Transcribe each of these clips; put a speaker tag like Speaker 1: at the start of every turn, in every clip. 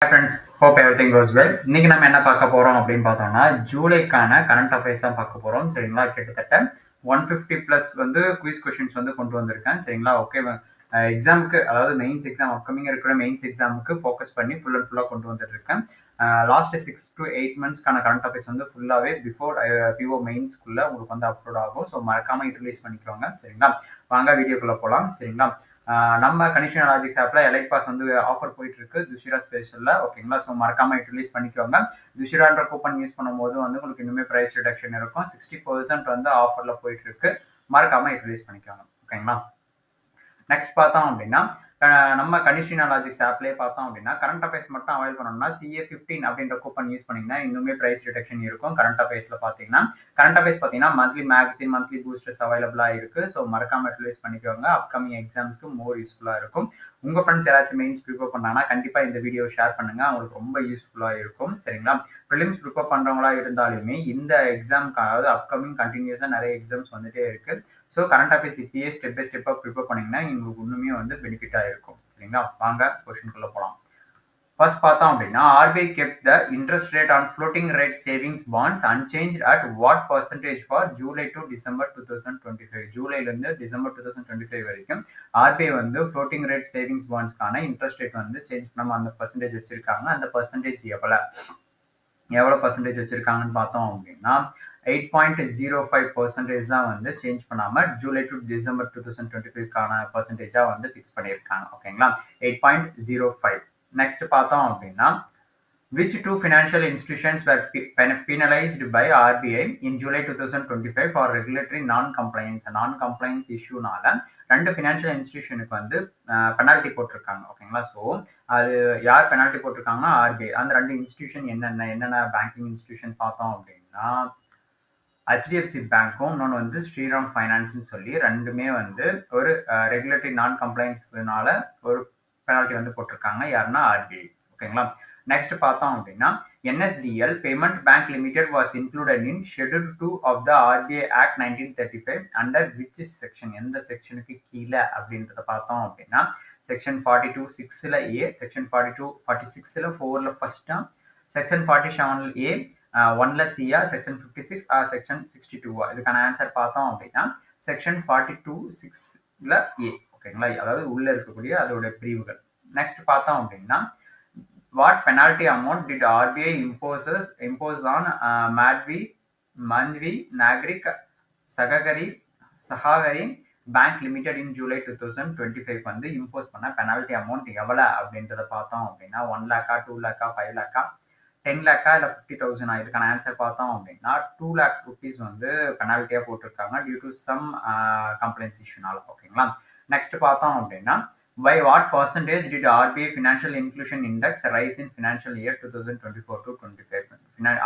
Speaker 1: Friends, hope everything கோஸ் well. இன்னைக்கு நம்ம என்ன பார்க்க போறோம் அப்படின்னு பார்த்தோம்னா, ஜூலைக்கான கரண்ட் அஃபேர்ஸ் தான் பார்க்க போறோம். சரிங்களா? கிட்டத்தட்ட 150 பிளஸ் வந்து குவிஸ் கொஸ்டின்ஸ் வந்து கொண்டு வந்திருக்கேன். சரிங்களா? ஓகே. எக்ஸாமுக்கு, அதாவது மெயின்ஸ் எக்ஸாம், அப்கமிங் இருக்கிற மெயின்ஸ் எக்ஸாமுக்கு ஃபோக்கஸ் பண்ணி ஃபுல் அண்ட் ஃபுல்லா கொண்டு வந்துட்டு இருக்கேன். லாஸ்ட் 6 to 8 மந்த்ஸ்க்கான கரண்ட் அஃபேர்ஸ் வந்து ஃபுல்லாவே பிஃபோர் பிஓ மெயின்ஸ்க்குள்ள உங்களுக்கு வந்து அப்லோட் ஆகும். ஸோ மறக்காம யூட்டிலைஸ் பண்ணிக்கோங்க. சரிங்களா? வாங்க வீடியோக்குள்ள போலாம். சரிங்களா? நம்ம கனிஷன் லாஜிக்ஸ் ஆப்ல எலைட் பாஸ் வந்து ஆஃபர் போயிட்டு இருக்கு துஷிரா ஸ்பெஷல்ல. ஓகேங்களா? ஸோ மறக்காம யூட்டிலைஸ் பண்ணிக்கோங்க. துஷிரான்ற கூப்பன் யூஸ் பண்ணும்போது வந்து உங்களுக்கு இன்னுமே பிரைஸ் ரிடக்ஷன் இருக்கும். 60% வந்து ஆஃபர்ல போயிட்டு இருக்கு. மறக்காம யூட்டிலைஸ் பண்ணிக்கோங்க. ஓகேங்களா? நெக்ஸ்ட் பார்த்தோம் அப்படின்னா, நம்ம கனிஷினா லாஜிக்ஸ் ஆப்லேயே பார்த்தோம் அப்படின்னா, கரண்ட் அஃபேர்ஸ் மட்டும் அவைல் பண்ணணும்னா CA15 அப்படின்ற கூப்பன் யூஸ் பண்ணீங்கன்னா இன்னுமே பிரைஸ் ரிடக்ஷன் இருக்கும். கரண்ட் அஃபேர்ஸ்ல பார்த்தீங்கன்னா, கரண்ட் அஃபேர்ஸ் பார்த்தீங்கன்னா மந்த்லி மேகசின், மந்த்லி பூஸ்டர்ஸ் அவைலபிளா இருக்கு. ஸோ மறக்காம யூட்டிலைஸ் பண்ணிக்கோங்க. அப்கமிங் எக்ஸாம்ஸ்க்கு மோர் யூஸ்ஃபுல்லா இருக்கும். உங்க ஃப்ரெண்ட்ஸ் யாராச்சும் மெயின்ஸ் ப்ரிப்பேர் பண்ணாங்கன்னா கண்டிப்பா இந்த வீடியோ ஷேர் பண்ணுங்க. அவங்களுக்கு ரொம்ப யூஸ்ஃபுல்லா இருக்கும். சரிங்களா? ப்ரிலிம்ஸ் ப்ரிப்பேர் பண்றவங்களா இருந்தாலுமே இந்த எக்ஸாம்க்கு, அதாவது அப்கமிங் கண்டினியூஸா நிறைய எக்ஸாம்ஸ் வந்துட்டே இருக்கு. ஸோ கரண்ட் அஃபேர்ஸ் இப்பயே ஸ்டெப் பை ஸ்டெப்பாக ப்ரிப்பேர் பண்ணிங்கன்னா உங்களுக்கு இன்னுமே வந்து பெனிஃபிட்டாக இருக்கும். சரிங்களா? வாங்க கொஸ்டின்குள்ளே போகலாம். ஃபர்ஸ்ட் பார்த்தோம் அப்படின்னா, RBI kept the interest rate on floating rate savings bonds unchanged at what percentage for July to December 2025. ஜூலைலேருந்து டிசம்பர் 2025 வரைக்கும் ஆர்பிஐ வந்து ஃப்ளோட்டிங் ரேட் சேவிங்ஸ் பாண்ட்ஸ்க்கான இன்ட்ரெஸ்ட் ரேட் வந்து சேஞ்ச் பண்ணாம அந்த பர்சன்டேஜ் வச்சிருக்காங்க. அந்த பர்சன்டேஜ் எவ்வளோ பர்சன்டேஜ் வச்சிருக்காங்கன்னு பார்த்தோம் அப்படின்னா 8.05% தான் வந்து சேஞ்ச் பண்ணாம ஜூலை டு டிசம்பர் 2025க்கான பர்சன்டேஜா வந்து ஃபிக்ஸ் பண்ணியிருக்காங்க. ஓகேங்களா? 8.05. நெக்ஸ்ட் பார்த்தோம் அப்படின்னா, which two financial institutions were penalized by RBI in July 2025 for regulatory non-compliance இஷ்யூனால ரெண்டு ஃபினான்ஷியல் இன்ஸ்டிடியூஷனுக்கு வந்து பெனால்டி போட்டிருக்காங்க. ஓகேங்களா? ஸோ அது யார் பெனால்டி போட்டிருக்காங்கன்னா ஆர்பிஐ. அந்த ரெண்டு இன்ஸ்டிடியூஷன் என்னென்ன பேங்கிங் இன்ஸ்டிடியூஷன் பார்த்தோம் அப்படின்னா, ஹெச்டிஎஃப்சி பேங்க்கும் இன்னொன்று வந்து ஸ்ரீராம் ஃபைனான்ஸ்னு சொல்லி ரெண்டுமே வந்து ஒரு ரெகுலேட்டரி நான் கம்ப்ளைன்ஸ்னால ஒரு பெனால்ட்டி வந்து போட்டிருக்காங்க. யாருன்னா ஆர்பிஐ. ஓகேங்களா? நெக்ஸ்ட் பார்த்தோம் அப்படின்னா, NSDL payment bank limited was included in schedule 2 of the RBI act 1935 under which section, எந்த செக்ஷனுக்கு கீழே அப்படின்றத பார்த்தோம் அப்படின்னா, செக்ஷன் 42(6)ல ஏ, செக்ஷன் 46ல 4ல ஃபர்ஸ்ட், செக்ஷன் 47 ஏ 1ல சியா, செக்ஷன் 56 ஆர் செக்ஷன் 62. இதுக்கான ஆன்சர் பார்த்தோம் அப்படின்னா செக்ஷன் 42(6)ல ஏ. ஓகேங்களா? அதாவது உள்ள இருக்கக்கூடிய அதோட பிரிவுகள். நெக்ஸ்ட் பார்த்தோம் அப்படின்னா, what penalty amount did RBI impose on Manvi Nagrik Sahagari bank limited in July 2025 வந்து இம்போஸ் பண்ண பெனால்டி அமௌண்ட் எவ்வளவு அப்படின்றத பார்த்தோம் அப்படின்னா 1 lakhs, 2 lakhs, 5 lakhs, 10 lakhs இல்ல 50,000. இதுக்கான ஆன்சர் பார்த்தோம் அப்படின்னா 2 lakh rupees வந்து பெனால்ட்டியா போட்டிருக்காங்க டியூ டு சம் கம்ப்ளைண்ட்ஸ் இஷ்யூனால. ஓகேங்களா? நெக்ஸ்ட் பார்த்தோம் அப்படின்னா, by what percentage did RBI Financial Inclusion Index rise in financial year 2024 to 25?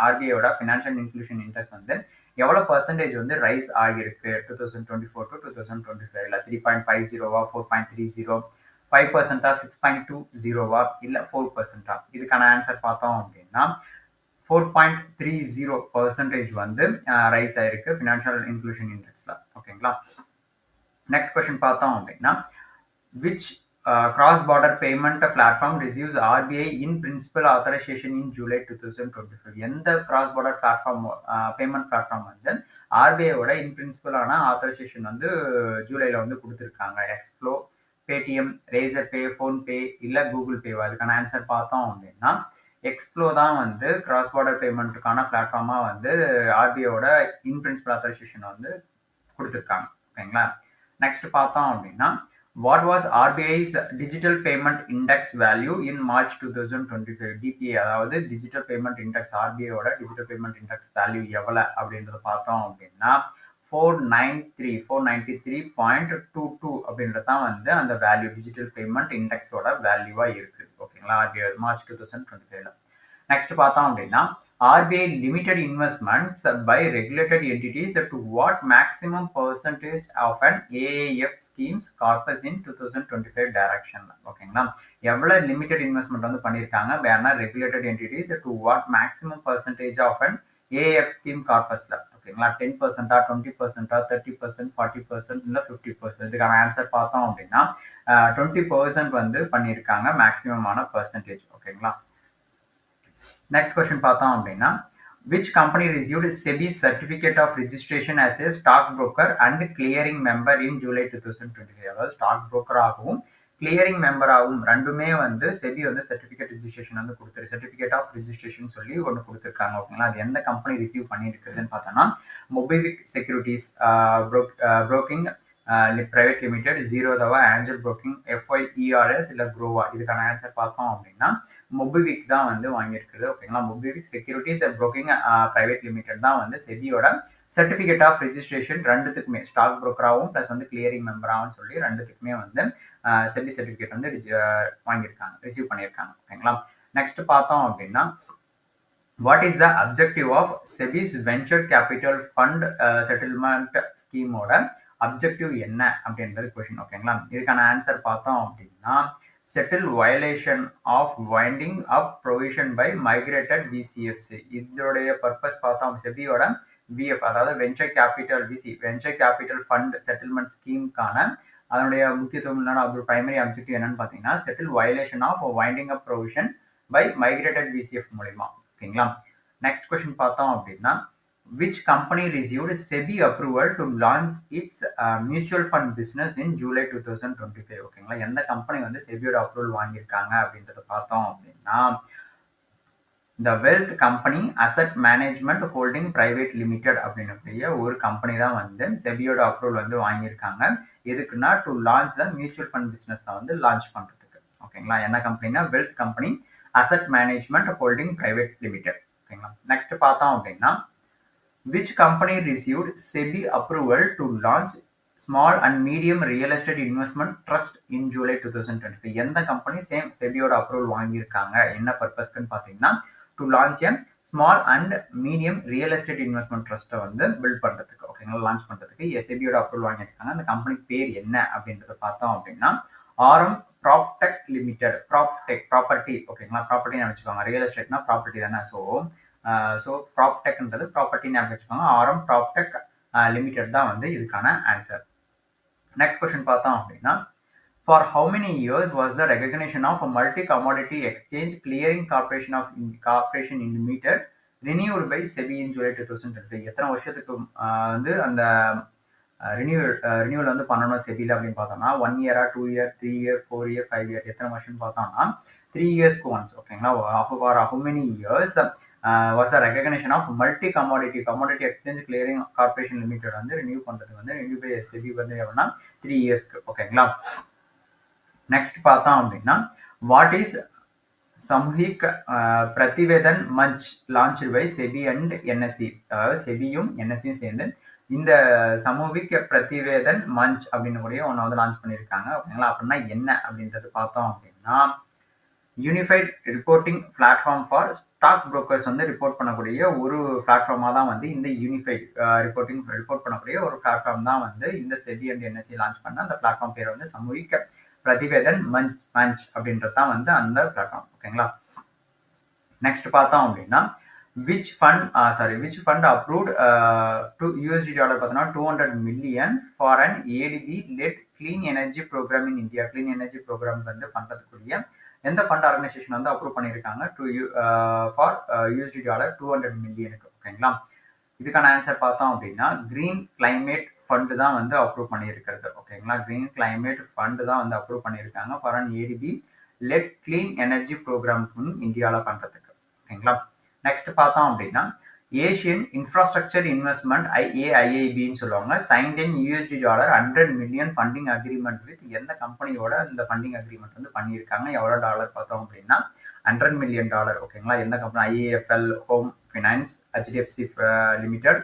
Speaker 1: RBI ஓட Financial Inclusion Index வந்து எவ்வளவு பர்சன்டேஜ் வந்து ரைஸ் ஆகிருக்கு 2024 to 2025ல? 3.50, 4.30, 5%, 6.20 இல்ல 4%? இதுக்கான ஆன்சர் பார்த்தோம் அப்படின்னா 4.30% வந்து ரைஸ் ஆயிருக்கு ஃபினான்ஷியல் இன்க்ளூஷன் இண்டெக்ஸ்ல. ஓகேங்களா? நெக்ஸ்ட் கொஸ்டின் பார்த்தோம் அப்படின்னா, which cross-border payment platform receives RBI in principle authorization in July 2025? எந்த cross-border platform payment platform வந்து RBI ஓட in principle ஆன authorization வந்து ஜூலைல வந்து கொடுத்திருக்காங்க? எக்ஸ்ப்ளோ, பேடிஎம், ரேசர் பே, ஃபோன் பே இல்ல கூகுள் பேவா? அதுக்கான ஆன்சர் பார்த்தோம் அப்படின்னா எக்ஸ்ப்ளோ தான் வந்து கிராஸ் பார்டர் பேமெண்ட்டுக்கான பிளாட்ஃபார்மா வந்து ஆர்பிஐயோட இன் பிரின்சிபல் ஆத்தரைசேஷன் வந்து கொடுத்துருக்காங்க. ஓகேங்களா? நெக்ஸ்ட் பார்த்தோம் அப்படின்னா, what was RBI's digital payment index value in March 2025? DPA, அதாவது digital payment index, RBI ஓட digital payment index value எவ்வளவு அப்படின்றத பார்த்தோம் அப்படின்னா 493.22 அப்படின்றது தான் வந்து அந்த வேல்யூ டிஜிட்டல் பேமெண்ட் இண்டெக்ஸோட வேல்யூவா இருக்கு. ஓகேங்களா? RBI March 2025ல. நெக்ஸ்ட் பார்த்தோம் அப்படின்னா, RBI limited investments by regulated entities to what maximum percentage of an AAF schemes corpus in 2025 direction? ஓகேங்களா? எவ்வளவு லிமிடெட் இன்வெஸ்ட்மெண்ட் வந்து பண்ணிருக்காங்க வேணா regulated entities to what maximum percentage of an AIF scheme கார்பஸ்ல? ஓகேங்களா? 10%, 20%, 30%, 40% இல்ல 50%? இதுக்கான ஆன்சர் பார்த்தோம் அப்படின்னா 20% வந்து பண்ணிருக்காங்க மேக்ஸிமமான பர்சன்டேஜ். ஓகேங்களா? நெக்ஸ்ட் கொஸ்டின் பார்த்தோம் அப்படின்னா which company received SEBI certificate of registration as a stock broker and clearing member in July 2025. அதாவது ஸ்டாக் broker ஆகவும் கிளியரிங் மெம்பர் ஆகும் ரெண்டுமே வந்து செபி வந்து சர்டிபிகேட் ரிஜிஸ்ட்ரேஷன் வந்து கொடுத்துரு சர்டிபிகேட் ஆஃப் ரிஜிஸ்ட்ரேஷன் சொல்லி ஒன்று கொடுத்துருக்காங்க ஓகேங்களா. அது எந்த கம்பெனி ரிசீவ் பண்ணியிருக்குதுன்னு பார்த்தோம்னா Mobikwik securities broking private limited, ஜீரோதவா, ஆஞ்சல் புரோக்கிங், FYERS இல்லை குரோவா. இதுக்கான ஆன்சர் பார்த்தோம் அப்படின்னா மொபிவிக் தான் வந்து வாங்கியிருக்குது ஓகேங்களா. MobiKwik securities broking private limited தான் வந்து செபியோட சர்டிபிகேட் ஆஃப் ரெஜிஸ்ட்ரேஷன் ரெண்டுத்துக்குமே ஸ்டாக் புரோக்கராகவும் ப்ளஸ் வந்து கிளியரிங் மெம்பராகவும் சொல்லி ரெண்டுத்துக்குமே வந்து செபி சர்டிபிகேட் வந்து வாங்கியிருக்காங்க, ரிசீவ் பண்ணியிருக்காங்க ஓகேங்களா. நெக்ஸ்ட் பார்த்தோம் அப்படின்னா what is the objective of SEBI's venture capital fund settlement ஸ்கீமோட அப்ஜெக்டிவ் என்ன அப்படின்றது கொஸ்டின் ஓகேங்களா. இதுக்கான ஆன்சர் பார்த்தோம் அப்படின்னா settle violation of winding up provision by migrated VCFC. இதோடைய பர்பஸ் பார்த்தோம் செபியோட விஎஃப் அதாவது venture capital VC venture capital fund settlement ஸ்கீமுக்கான அதனுடைய முக்கியத்துவம் என்னன்னா அது பிரைமரி அப்ஜெக்டிவ் என்னன்னு பார்த்தீங்கன்னா settle violation of winding up provision by migrated VCF மூலியமா ஓகேங்களா. நெக்ஸ்ட் கொஸ்டின் பார்த்தோம் அப்படின்னா which company received SEBI approval to launch its mutual fund business in July 2025 ஓகேங்களா. எந்த கம்பெனி வந்து செபியோட அப்ரூவல் வாங்கியிருக்காங்க அப்படின்றத பார்த்தோம் அப்படின்னா the wealth company asset management holding private limited அப்படின்னுடைய ஒரு கம்பெனி தான் வந்து செபியோட அப்ரூவல் வந்து வாங்கியிருக்காங்க. எதுக்குன்னா to launch the mutual fund business வந்து லான்ச் பண்றதுக்கு ஓகேங்களா. என்ன கம்பெனினா wealth company asset management holding private limited ஓகேங்களா. நெக்ஸ்ட் பார்த்தோம் அப்படின்னா which company received SEBI approval to launch small and medium real estate investment trust in July 2025. எந்த company same செபியோட approval வாங்கியிருக்காங்க என்ன பர்பஸ்க்குன்னு பார்த்தீங்கன்னா to launch a small and medium real estate investment ட்ரஸ்ட்டை வந்து பில்ட் பண்ணுறதுக்கு ஓகேங்களா லான்ச் பண்ணுறதுக்கு செபியோட அப்ரூவல் வாங்கியிருக்காங்க. அந்த கம்பெனி பேர் என்ன அப்படின்றத பார்த்தோம் அப்படின்னா ஆரம் ப்ராப்டெக் லிமிடெட். ப்ராப்டெக் ப்ராப்பர்ட்டி ஓகேங்களா, ப்ராப்பர்ட்டின்னு நினச்சிக்கோங்க, ரியல் எஸ்டேட்னா ப்ராப்பர்ட்டி தானே. ஸோ ப்ராப்டெக்ன்றது ப்ராப்பர்ட்டி ஞாபகம் வச்சுக்கோங்க. ஆரம் ப்ராப்டெக் லிமிடெட் தான் வந்து இதுக்கான ஆன்சர். நெக்ஸ்ட் கொஸ்டின் பார்த்தோம் அப்படின்னா for how many years was the recognition of multi commodity exchange clearing corporation in limited renewal by SEBI in July 2025. எத்தனை வருஷத்துக்கு வந்து அந்த ரினியூவல் வந்து பண்ணணும் செபியில் அப்படின்னு பார்த்தோம்னா 1 இயரா 2 இயர் 3 இயர் 4 இயர் 5 இயர் எத்தனை வருஷம் பார்த்தோம்னா 3 இயர்ஸ்க்கு ஒன்ஸ் ஓகேங்களா. For how many years was a recognition of multi commodity exchange clearing corporation limited வந்து ரினியூ பண்றது வந்து ரினியூ பை செபி வந்து எவ்வளவுனா 3 இயர்ஸ்க்கு ஓகேங்களா. நெக்ஸ்ட் பார்த்தோம் அப்படின்னா what is Samajik Prativedan Manch launch by SEBI and NSC. அதாவது செபியும் என்எஸ்சியும் சேர்ந்து இந்த சமூகிக் பிரதிவேதன் மஞ்ச் அப்படின்னு கூட ஒன்று வந்து லான்ச் பண்ணியிருக்காங்க ஓகேங்களா. அப்படின்னா என்ன அப்படின்றது பார்த்தோம் அப்படின்னா unified reporting platform for stock brokers வந்து ரிப்போர்ட் பண்ணக்கூடிய ஒரு பிளாட்ஃபார்மாக தான் வந்து இந்த யூனிஃபைட் ரிப்போர்ட் பண்ணக்கூடிய ஒரு பிளாட்ஃபார்ம் தான் வந்து இந்த செபி அண்ட் என்எஸ்சி லான்ச் பண்ண அந்த பிளாட்ஃபார்ம் பேர் வந்து சமூகிக் பிரதிவேதன் மஞ்ச் அப்படின்றது தான் வந்து அந்த பிளாட்ஃபார்ம் ஓகேங்களா. நெக்ஸ்ட் பார்த்தோம் அப்படின்னா which fund approved to USD dollar பார்த்தோம்னா 200 million for an ADB led clean energy program in India. clean energy program வந்து பண்றதுக்குரிய எந்த ஃபண்ட் ஆர்கனைசேஷன் வந்து அப்ரூவ் பண்ணியிருக்காங்க ஃபார் USD டாலர் 200 மில்லியனுக்கு ஓகேங்களா. இதுக்கான ஆன்சர் பார்த்தோம் அப்படின்னா கிரீன் கிளைமேட் ஃபண்ட் தான் வந்து அப்ரூவ் பண்ணியிருக்கிறது ஓகேங்களா. கிரீன் கிளைமேட் ஃபண்ட் தான் வந்து அப்ரூவ் பண்ணியிருக்காங்க for an ADB led clean energy program இந்தியாவில் பண்றதுக்கு ஓகேங்களா. நெக்ஸ்ட் பார்த்தோம் அப்படின்னா ஏஷியன் இன்ஃப்ராஸ்ட்ரக்சர் இன்வெஸ்ட்மெண்ட் AIIBன்னு சொல்லுவாங்க signed in USD dollar 100 million funding agreement with எந்த கம்பெனியோட இந்த ஃபண்டிங் அக்ரிமெண்ட் வந்து பண்ணியிருக்காங்க எவ்வளோ டாலர் பார்த்தோம் அப்படின்னா 100 மில்லியன் டாலர் ஓகேங்களா. எந்த company IIFL home finance, HDFC limited,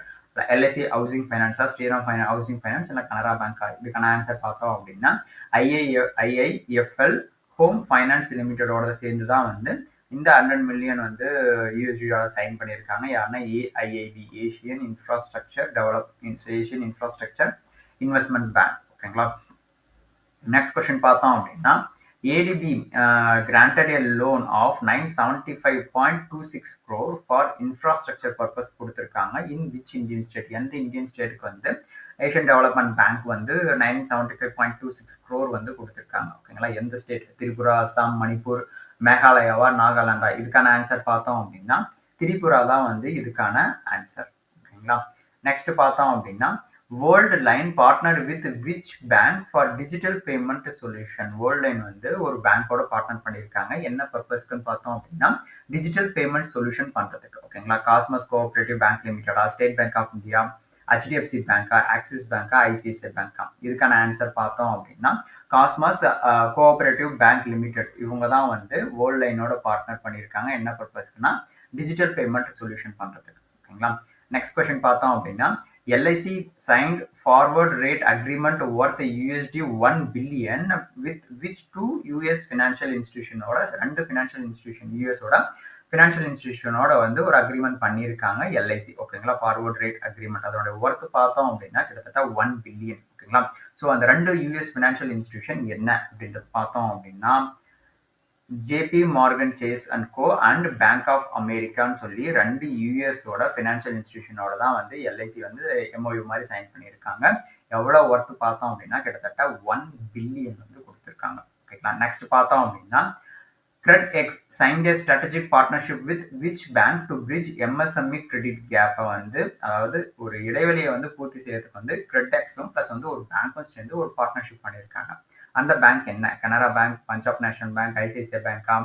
Speaker 1: LIC housing ஃபைனான்ஸா, ஸ்ரீராம் ஹவுசிங் ஃபைனான்ஸ் இல்லை கனரா பேங்கா. இதுக்கான ஆன்சர் பார்த்தோம் அப்படின்னா IIFL ஹோம் ஃபைனான்ஸ் லிமிடெடோட சேர்ந்து தான் வந்து இந்த 100 மில்லியன் வந்து USD டாலர் சைன் பண்ணியிருக்காங்க. யாருன்னா AIIB Asian infrastructure investment bank ஓகேங்களா. நெக்ஸ்ட் கொஸ்டின் பார்த்தோம் அப்படின்னா ADB granted a loan of 975.26 crore for infrastructure purpose கொடுத்திருக்காங்க. in which Indian state? எந்த இந்தியன் ஸ்டேட்டுக்கு வந்து ஏஷியன் டெவலப்மெண்ட் பேங்க் வந்து 975.26 crore வந்து கொடுத்திருக்காங்க ஓகேங்களா. எந்த ஸ்டேட்? திரிபுரா, அசாம், மணிப்பூர், மேகாலயாவா, நாகாலாண்டா? இதுக்கான ஆன்சர் பார்த்தோம் அப்படின்னா திரிபுரா தான் வந்து இதுக்கான ஆன்சர். ஓகேங்களா? நெக்ஸ்ட் பார்த்தோம் அப்படின்னா world line partner with which bank for digital payment solution. World line வந்து ஒரு பேங்கோட பார்ட்னர் பண்ணியிருக்காங்க. என்ன பர்பஸ்க்குன்னு பார்த்தோம் அப்படின்னா டிஜிட்டல் பேமெண்ட் சொல்யூஷன் பண்றதுக்கு. ஓகேங்களா? காஸ்மஸ் கோஆபரேட்டிவ் பேங்க் லிமிடெடா, State bank of India, HDFC பேங்கா, ஆக்சிஸ் பேங்கா, ஐசிஐசிஐ பேங்கா? இதுக்கான ஆன்சர் பார்த்தோம் அப்படின்னா காஸ்மஸ் கோஆபரேட்டிவ் பேங்க் லிமிடெட் இவங்க தான் வந்து வேர்ல்டு லைனோட பார்ட்னர் பண்ணியிருக்காங்க. என்ன பர்பஸ்க்குன்னா டிஜிட்டல் பேமெண்ட் சொல்யூஷன் பண்றதுக்கு. ஓகேங்களா? நெக்ஸ்ட் கொஸ்டின் பார்த்தோம் அப்படின்னா LIC signed forward rate agreement worth $1 billion with which two US financial institutionோட, ரெண்டு financial institution US ஓட financial institutionோட வந்து ஒரு அக்ரிமெண்ட் பண்ணியிருக்காங்க எல்ஐசி. ஓகேங்களா? ஃபார்வர்ட் ரேட் அக்ரிமெண்ட் அதோட ஒர்த் பார்த்தோம் அப்படின்னா கிட்டத்தட்ட 1 பில்லியன். ஓகேங்களா? ஸோ அந்த ரெண்டு யூஎஸ் ஃபினான்ஷியல் இன்ஸ்டிடியூஷன் என்ன அப்படின்றது பார்த்தோம் அப்படின்னா JP Morgan Chase and Co and Bank of அமெரிக்கான்னு சொல்லி ரெண்டு யூஎஸோட ஃபினான்ஷியல் இன்ஸ்டிடியூஷனோட தான் வந்து எல்ஐசி வந்து எம்ஓயு மாதிரி சைன் பண்ணியிருக்காங்க. எவ்வளோ ஒர்த் பார்த்தோம் அப்படின்னா கிட்டத்தட்ட 1 பில்லியன் வந்து கொடுத்துருக்காங்க. ஓகேங்களா? நெக்ஸ்ட் பார்த்தோம் அப்படின்னா CredX signed a strategic partnership with which bank to bridge MSME credit gap வந்து அதாவது ஒரு இடைவெளியை வந்து பூர்த்தி செய்யறதுக்கு வந்து CredXும் பிளஸ் வந்து ஒரு பேங்க்கும் சேர்ந்து ஒரு பார்ட்னர்ஷிப் பண்ணியிருக்காங்க. அந்த பேங்க் என்ன? Canara bank, Punjab National Bank, ICICI பேங்கா,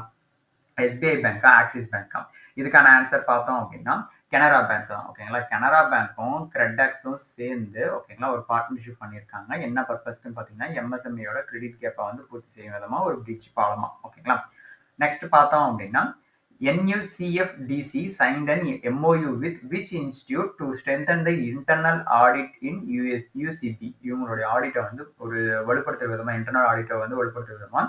Speaker 1: எஸ்பிஐ பேங்கா, ஆக்சிஸ் பேங்கா? இதுக்கான ஆன்சர் பார்த்தோம் அப்படின்னா கனரா பேங்க் தான். ஓகேங்களா? கனரா பேங்க்கும் கிரெடெக்ஸும் சேர்ந்து ஓகேங்களா ஒரு பார்ட்னர்ஷிப் பண்ணியிருக்காங்க. என்ன பர்பஸ்க்குன்னு பார்த்தீங்கன்னா எம்எஸ்எம்இயோட கிரெடிட் கேப்பை வந்து பூர்த்தி செய்யும் விதமா ஒரு பிரிட்ஜ் பாலமா. ஓகேங்களா? நெக்ஸ்ட் பார்த்தோம் அப்படின்னா NUCFDC signed an MOU with which institute to strengthen the internal audit in UCB. இவங்களுடைய ஆடிட்டை வந்து ஒரு வலுப்படுத்துற விதமா, இன்டர்னல் ஆடிட்டை வந்து வலுப்படுத்துற விதமா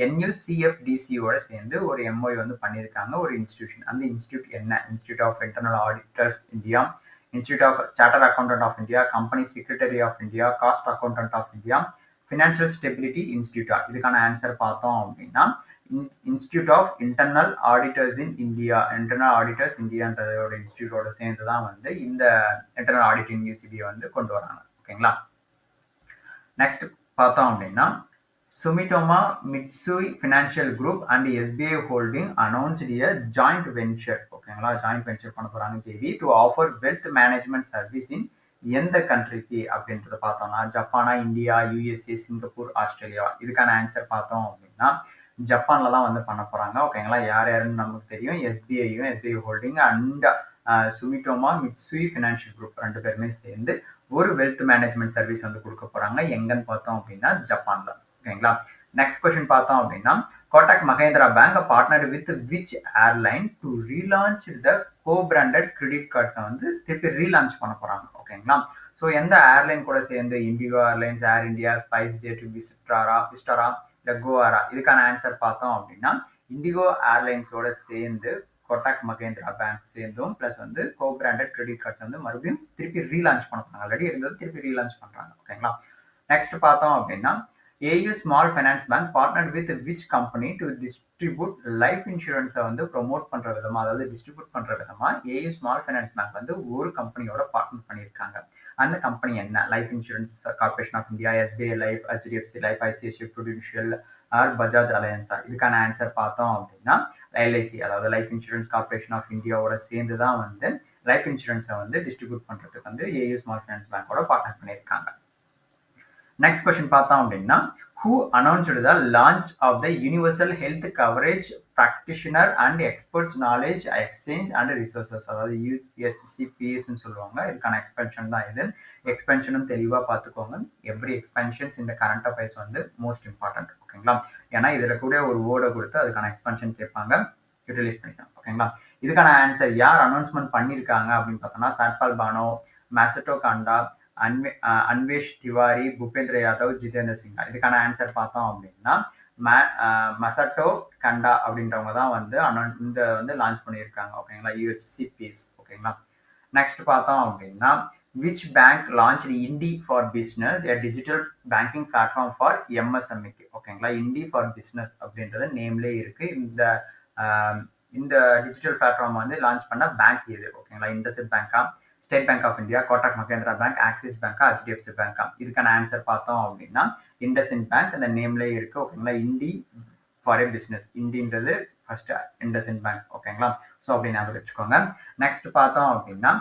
Speaker 1: NUCFDCயோட சேர்ந்து ஒரு MOU வந்து பண்ணியிருக்காங்க ஒரு இன்ஸ்டிடியூஷன். அந்த இன்ஸ்டிடியூட் என்ன? Institute of internal auditors India, institute of chartered accountant of India, company secretary of India, cost accountant of India, financial stability இன்ஸ்டிடியூட்டா? இதுக்கான ஆன்சர் பார்த்தோம் அப்படின்னா institute of internal auditors in India. Internal auditors இந்தியான்றதோட இன்ஸ்டிடியூட்டோட சேர்ந்து தான் வந்து இந்த இன்டர்னல் ஆடிட்டிங் யூசிபியை வந்து கொண்டு வராங்க. ஓகேங்களா? நெக்ஸ்ட் பார்த்தோம் அப்படின்னா Sumitomo Mitsui financial group and SBI holding announced a joint venture. ஓகேங்களா? ஜாயிண்ட் வெஞ்சர் பண்ண போறாங்க JV to offer wealth management service in எந்த கண்ட்ரிக்கு அப்படின்றத பார்த்தோம்னா ஜப்பானா, இந்தியா, யூஎஸ்ஏ, சிங்கப்பூர், ஆஸ்திரேலியா? இதுக்கான ஆன்சர் பார்த்தோம் அப்படின்னா ஜப்பான்ல தான் வந்து பண்ண போறாங்க. ஓகேங்களா? யார் யாருன்னு நமக்கு தெரியும். எஸ்பிஐயும், SBI holding and Sumitomo Mitsui financial group ரெண்டு பேருமே சேர்ந்து ஒரு வெல்த் மேனேஜ்மெண்ட் சர்வீஸ் வந்து கொடுக்க போறாங்க. எங்கன்னு பார்த்தோம் அப்படின்னா ஜப்பான்ல. ஓகேங்களா? நெக்ஸ்ட் கொஸ்டின் பார்த்தோம் அப்படின்னா Kotak Mahindra bank partner with which airline to relaunch the co-branded credit கார்ட்ஸை வந்து திருப்பி ரீலான்ச் பண்ண போறாங்க. ஓகேங்களா? ஸோ எந்த ஏர்லைன் கூட சேர்ந்து? இண்டிகோ ஏர்லைன்ஸ், ஏர் இந்தியா, ஸ்பைஸ் ஜெட், விஸ்டாரா, கோவாரா? இதுக்கான ஆன்சர் பார்த்தோம் அப்படின்னா இண்டிகோ ஏர்லைன்ஸோட சேர்ந்து கோட்டக் மஹேந்திரா பேங்க் சேர்ந்தும் பிளஸ் வந்து கோ பிராண்டட் கிரெடிட் கார்ட்ஸ் வந்து மறுபடியும் திருப்பி ரீலான்ச் பண்ணுறாங்க. ஆல்ரெடி இருந்தது திருப்பி ரீலான்ச் பண்றாங்க. ஓகேங்களா? நெக்ஸ்ட் பார்த்தோம் அப்படின்னா AU small finance bank partner with which company to distribute life இன்சூரன்ஸை வந்து ப்ரொமோட் பண்ற விதமா, அதாவது டிஸ்ட்ரிபியூட் பண்ற விதமா AU ஸ்மால் ஃபைனான்ஸ் பேங்க் வந்து ஒரு கம்பெனியோட பார்ட்னர் பண்ணியிருக்காங்க. அந்த கம்பெனி என்ன? Life insurance corporation of India, SBI life, HDFC life, ICICI Prudential or Bajaj அலையன்ஸா? இதுக்கான ஆன்சர் பார்த்தோம் அப்படின்னா எல்ஐசி, அதாவது லைஃப் இன்சூரன்ஸ் கார்பரேஷன் ஆஃப் இந்தியாவோட சேர்ந்து தான் வந்து லைஃப் இன்சூரன்ஸை வந்து டிஸ்ட்ரிபியூட் பண்றதுக்கு வந்து AU ஸ்மால் ஃபைனான்ஸ் பேங்கோட பார்ட்னர் பண்ணியிருக்காங்க. நெக்ஸ்ட் கொஸ்டின் பார்த்தோம் அப்படின்னா who announced the launch of the universal health coverage practitioner and experts knowledge exchange and resources, அதாவது UHCPS ன்னு சொல்லுவாங்க. இதுக்கான எக்ஸ்பென்ஷன் தான் இது. எக்ஸ்பென்ஷனும் தெளிவா பார்த்துக்கோங்க. எவ்ரி எக்ஸ்பென்ஷன்ஸ் இந்த கரண்ட் அஃபேர்ஸ் வந்து மோஸ்ட் இம்பார்ட்டன்ட். ஓகேங்களா? ஏன்னா இதுல கூட ஒரு வேர்டை கொடுத்து அதுக்கான எக்ஸ்பென்ஷன் கேட்பாங்க, யூட்டிலைஸ் பண்ணிக்கலாம். ஓகேங்களா? இதுக்கான ஆன்சர் யார் அனௌன்ஸ்மெண்ட் பண்ணியிருக்காங்க அப்படின்னு பார்த்தோம்னா சட்பால் பானோ, மாசட்டோ காண்டா, அன்வேஷ் திவாரி, பூபேந்திர யாதவ், ஜிதேந்திர சிங்கா? இதுக்கான ஆன்சர் பார்த்தோம் அப்படின்னா மசட்டோ கண்டா அப்படின்றவங்க தான் வந்து இந்த வந்து லான்ச் பண்ணியிருக்காங்க. ஓகேங்களா? UHCPS. ஓகேங்களா? நெக்ஸ்ட் பார்த்தோம் அப்படின்னா which bank launched Indi for Business, a digital banking platform for MSME? ஓகேங்களா? Indi for Business அப்படின்றது நேம்லேயே இருக்கு. இந்த டிஜிட்டல் பிளாட்ஃபார்ம் வந்து லான்ச் பண்ண பேங்க் இது. ஓகேங்களா? இண்டஸ்இண்ட் பேங்கா, state bank of India, Kotak Mahindra bank, Axis பேங்கா, ஹெச்டிஎஃப்சி பேங்கா? இதுக்கான ஆன்சர் பார்த்தோம் அப்படின்னா இண்டஸ்இண்ட் பேங்க். இந்த நேம்லேயே இருக்கு. ஓகேங்களா? Indie for a business. இண்டின்றது ஃபர்ஸ்ட் IndusInd பேங்க். ஓகேங்களா? ஸோ அப்படி ஞாபகம் வச்சுக்கோங்க. நெக்ஸ்ட் பார்த்தோம் அப்படின்னா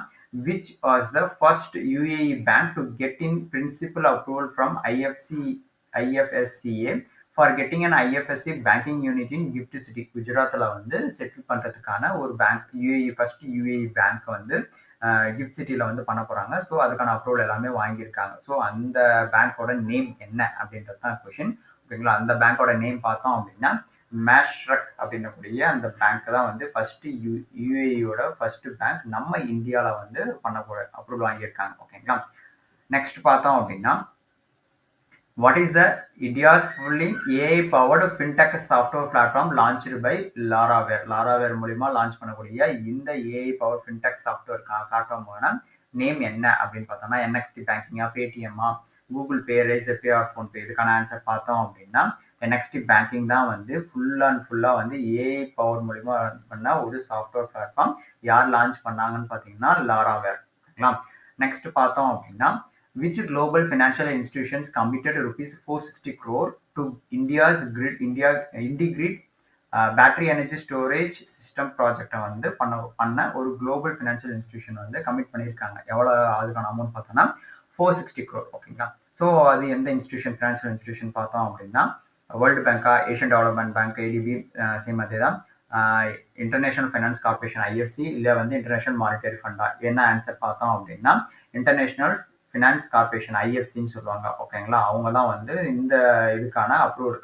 Speaker 1: which was the first UAE bank to get in principal approval from IFSCA for getting an IFSC banking unit in GIFT City. குஜராத்தில் வந்து settle பண்ணுறதுக்கான ஒரு bank UAE first UAE bank வந்து கிஃப்ட் சிட்டியில் வந்து பண்ண போகிறாங்க. ஸோ அதுக்கான அப்ரூவல் எல்லாமே வாங்கியிருக்காங்க. ஸோ அந்த பேங்க்கோட நேம் என்ன அப்படின்றது தான் கொஷின். ஓகேங்களா? அந்த பேங்க்கோட நேம் பார்த்தோம் அப்படின்னா மேஷ்ரக் அப்படின்னக்கூடிய அந்த பேங்க் தான் வந்து ஃபர்ஸ்ட் யூஏஇயோட ஃபர்ஸ்ட் பேங்க் நம்ம இந்தியாவில் வந்து பண்ண போற அப்ரூவல் வாங்கியிருக்காங்க. ஓகேங்களா? நெக்ஸ்ட் பார்த்தோம் அப்படின்னா what is the India's fully AI powered fintech software platform launched by Laravel? Laravel மூலமா லான்ச் பண்ணக்கூடிய இந்த AI powered fintech software பிளாட்ஃபார்மோட நேம் என்ன அப்படின்னு பார்த்தோம்னா NXT பேங்கிங்கா, பேடிஎம்மா, Google Pay, Razorpay or PhonePe. இதுக்கான ஆன்சர் பார்த்தோம் அப்படின்னா NXT பேங்கிங் தான் வந்து ஃபுல்லா வந்து AI பவர் மூலமா பண்ண ஒரு சாஃப்ட்வேர் பிளாட்ஃபார்ம். யார் லான்ச் பண்ணாங்கன்னு பார்த்தீங்கன்னா லாராவேர். ஓகேங்களா? நெக்ஸ்ட் பார்த்தோம் அப்படின்னா which global financial institutions committed rupees 460 crore to India's IndiGrid battery energy storage system ப்ராஜெக்டை வந்து பண்ண ஒரு குளோபல் ஃபினான்ஷியல் இன்ஸ்டிடியூஷன் வந்து கமிட் பண்ணியிருக்காங்க. எவ்வளோ அதுக்கான அமௌண்ட் பார்த்தோன்னா 460 crore. ஓகேங்களா? ஸோ அது எந்த இன்ஸ்டிடியூஷன், ஃபினான்ஷியல் இன்ஸ்டிடியூஷன் பார்த்தோம் அப்படின்னா வேர்ல்டு பேங்கா, Asian development bank, ADB, same அதே தான். இன்டர்நேஷனல் ஃபைனான்ஸ் கார்பரேஷன் IFC, இல்லை வந்து இன்டர்நேஷனல் மானிட்டரி ஃபண்டா. என்ன ஆன்சர் பார்த்தோம் அப்படின்னா இன்டர்நேஷனல் ஃபினான்ஸ் கார்பரேஷன் IFCன்னு சொல்லுவாங்க. ஓகேங்களா? அவங்க தான் வந்து இந்த இதுக்கான அப்ரூவல்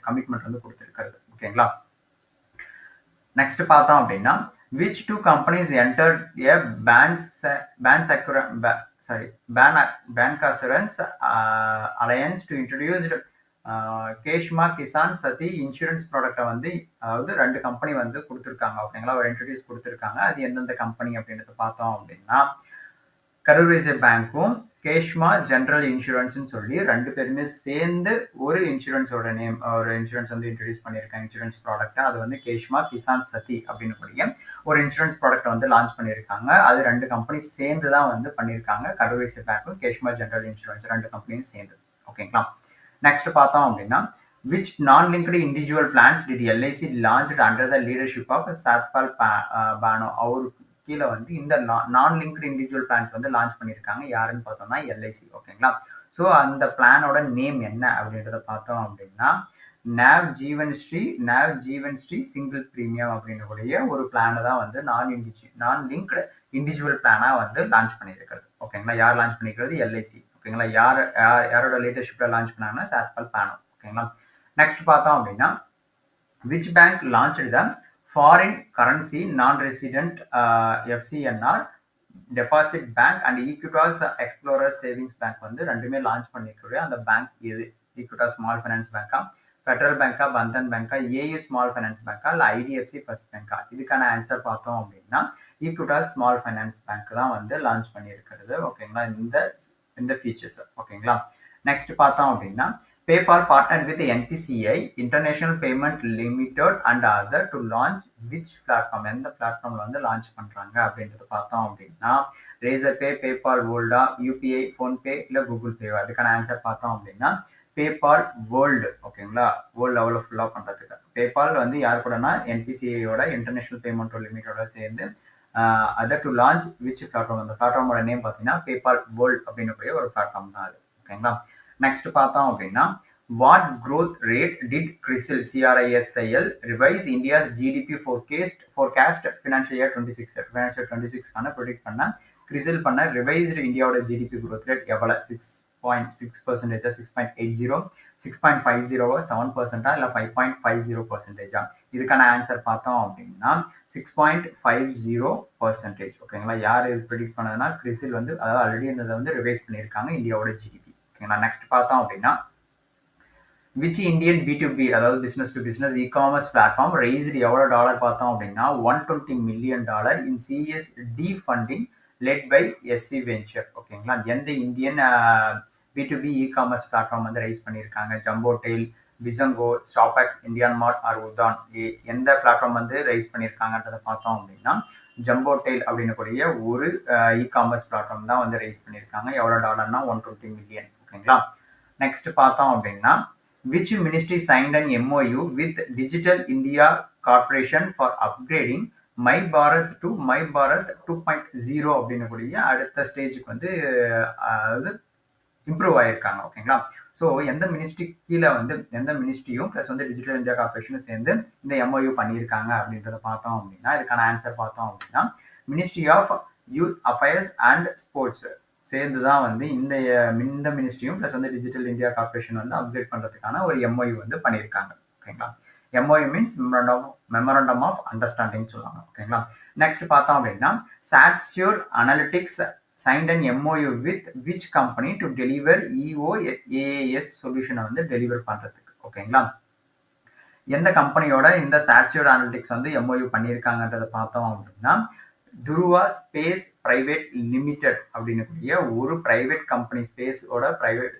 Speaker 1: கமிட்மெண்ட் வந்து கொடுத்துருக்கிறது. ஓகேங்களா? நெக்ஸ்ட் பார்த்தோம் அப்படின்னா which two companies entered a bancassurance alliance to introduce கேஷ்மா Kisan சதி இன்சூரன்ஸ் ப்ராடக்டை வந்து அதாவது 2 கம்பெனி வந்து கொடுத்துருக்காங்க. ஓகேங்களா? ஒரு இன்ட்ரடியூஸ் கொடுத்துருக்காங்க. அது எந்தெந்த கம்பெனி அப்படின்றத பார்த்தோம் அப்படின்னா கரூர் வைஸ்யா பேங்க்கும் கேஷ்மா ஜெனரல் இன்சூரன்ஸ்னு சொல்லி 2 பேருமே சேர்ந்து ஒரு இன்சூரன்ஸோட நேம், ஒரு இன்சூரன்ஸ் வந்து இன்ட்ரடியூஸ் பண்ணியிருக்காங்க. இன்சூரன்ஸ் ப்ராடக்ட் அது வந்து கேஷ்மா கிசான் சதி அப்படின்னு கூடிய ஒரு இன்சூரன்ஸ் ப்ராடக்ட் வந்து லான்ச் பண்ணியிருக்காங்க. அது 2 கம்பெனி சேர்ந்து தான் வந்து பண்ணியிருக்காங்க. கரூர் வைஸ்யா பேங்க்கும் கேஷ்மா ஜெனரல் இன்சூரன்ஸ் 2 கம்பெனியும் சேர்ந்து. ஓகேங்களா? நெக்ஸ்ட் பார்த்தோம் அப்படின்னா which non-linked individual plans did LIC launched under the leadership of Satpal Bano? அவருக்கு கீழே வந்து இந்த நான்-லிங்க்டு இண்டிவிஜுவல் பிளான்ஸ் வந்து லான்ச் பண்ணியிருக்காங்க. யாருன்னு பார்த்தோம்னா LIC. ஓகேங்களா? ஸோ அந்த பிளானோட நேம் என்ன அப்படின்றத பார்த்தோம் அப்படின்னா NAV ஜீவன்ஸ்ரீ சிங்கிள் பிரீமியம் அப்படின்றக்கூடிய ஒரு பிளானை தான் வந்து நான்-லிங்க்டு இண்டிவிஜுவல் பிளானா வந்து லான்ச் பண்ணியிருக்கிறது. ஓகேங்களா? யார் லான்ச் பண்ணியிருக்கிறது? LIC. ஓகேங்களா? யாரோட லீடர்ஷிப்ல லான்ச் பண்ணாங்கன்னா சாத்பால் பானோ. ஓகேங்களா? நெக்ஸ்ட் பார்த்தோம் அப்படின்னா which bank launched the foreign currency non-resident FCNR deposit bank and Equitas Explorer savings bank வந்து ரெண்டுமே லான்ச் பண்ணிருக்கிற அந்த பேங்க் எது? Equitas ஸ்மால் ஃபைனான்ஸ் பேங்கா, ஃபெடரல் பேங்கா, பந்தன் பேங்கா, AU ஸ்மால் ஃபைனான்ஸ் பேங்கா, இல்லை IDFC ஃபர்ஸ்ட் பேங்கா? இதுக்கான ஆன்சர் பார்த்தோம் அப்படின்னா Equitas ஸ்மால் ஃபைனான்ஸ் பேங்க் தான் வந்து லான்ச் பண்ணியிருக்கிறது. ஓகேங்களா? இந்த ஃபீச்சர்ஸ். ஓகேங்களா? நெக்ஸ்ட் பார்த்தோம் அப்படின்னா PayPal partnered with NPCI International Payment Limited and other to launch which platform? எந்த பிளாட்ஃபார்ம்ல வந்து லான்ச் பண்றாங்க அப்படின்றது பார்த்தோம் அப்படின்னா ரேசர் பே, பேபால் வேர்ல்டா, UPI, ஃபோன்பே, இல்லை கூகுள் பே? அதுக்கான ஆன்சர் பார்த்தோம் அப்படின்னா பேபால் வேர்ல்டு. ஓகேங்களா? வேர்ல்டு லெவலில் ஃபுல்லாக பண்றதுக்கு பேபால் வந்து யார் கூடனா NPCIயோட இன்டர்நேஷனல் பேமெண்ட் லிமிட்டோட சேர்ந்து other to launch which platform? அந்த பிளாட்ஃபார்மோட நேம் பார்த்தீங்கன்னா பேபால் வேர்ல்டு அப்படின்னு ஒரு பிளாட்ஃபார்ம் தான் அது. ஓகேங்களா? நெக்ஸ்ட் பார்த்தோம் அப்படின்னா what growth rate did CRISIL revise India's GDP forecast financial year 26 கான ப்ரெடிக்ட் பண்ண CRISIL பண்ண ரிவைஸ்டு இந்தியாவோட GDP growth rate எவ்வளவு? 6.6%, 6.80, 6.50, 7%, இல்லை 5.50%? இதுக்கான ஆன்சர் பார்த்தோம் அப்படின்னா 6.50%. ஓகேங்களா? யார் இது ப்ரெடிக்ட் பண்ணதுன்னா CRISIL வந்து அதாவது ஆல்ரெடி இந்த வந்து ரிவைஸ் பண்ணியிருக்காங்க இந்தியாவோட GDP. ஓகேங்களா? நெக்ஸ்ட் பார்த்தோம் அப்படின்னா which Indian B2B அதாவது business to business e-commerce platform raised எவ்வளோ டாலர் பார்த்தோம் அப்படின்னா $120 million in series D funding led by SC Venture. ஓகேங்களா? எந்த இந்தியன் B2B இ-காமர்ஸ் பிளாட்ஃபார்ம் வந்து ரைஸ் பண்ணியிருக்காங்க? ஜம்போ டெயில், பிசங்கோ, ஸ்டாப்எக்ஸ், இந்தியன் மார்ட் ஆர் உதான்? எந்த பிளாட்ஃபார்ம் வந்து ரைஸ் பண்ணியிருக்காங்கன்றதை பார்த்தோம் அப்படின்னா ஜம்போ டெயில் அப்படின்னு கூடிய ஒரு இ-காமர்ஸ் பிளாட்ஃபார்ம் தான் வந்து ரைஸ் பண்ணியிருக்காங்க. எவ்வளோ டாலர்னா $120 million. ஓகேங்களா? நெக்ஸ்ட் பார்த்தோம் அப்படின்னா which ministry signed an MOU with Digital India corporation for upgrading my Bharat to my Bharat 2.0 அப்படின்னக்கூடிய அடுத்த ஸ்டேஜுக்கு வந்து அதாவது இம்ப்ரூவ் ஆயிருக்காங்க. ஓகேங்களா? ஸோ எந்த மினிஸ்ட்ரி கீழே வந்து எந்த மினிஸ்ட்ரியும் ப்ளஸ் வந்து டிஜிட்டல் இந்தியா கார்பரேஷனும் சேர்ந்து இந்த எம்ஓயு பண்ணியிருக்காங்க அப்படின்றத பார்த்தோம் அப்படின்னா இதுக்கான ஆன்சர் பார்த்தோம் அப்படின்னா ministry of youth affairs and sports சேர்ந்து தான் வந்து இந்த மினிஸ்ட்ரியும் ப்ளஸ் வந்து டிஜிட்டல் இந்தியா கார்பரேஷன் வந்து அப்கிரேட் பண்ணுறதுக்கான ஒரு எம்ஓயு வந்து பண்ணியிருக்காங்க. ஓகேங்களா? MOU means memorandum of understanding சொல்லுவாங்க. ஓகேங்களா? நெக்ஸ்ட் பார்த்தோம் அப்படின்னா SatSure analytics signed an MOU with which company to deliver EOAS சொல்யூஷனை வந்து டெலிவர் பண்றதுக்கு. ஓகேங்களா? எந்த கம்பெனியோட இந்த சாட்ஸ்யூர் அனலிட்டிக்ஸ் வந்து MOU பண்ணியிருக்காங்கன்றத பார்த்தோம் அப்படின்னா துருவா ஸ்பேஸ் பிரைவேட் லிமிடெட் அப்படின்னு கூடிய ஒரு பிரைவேட் கம்பெனி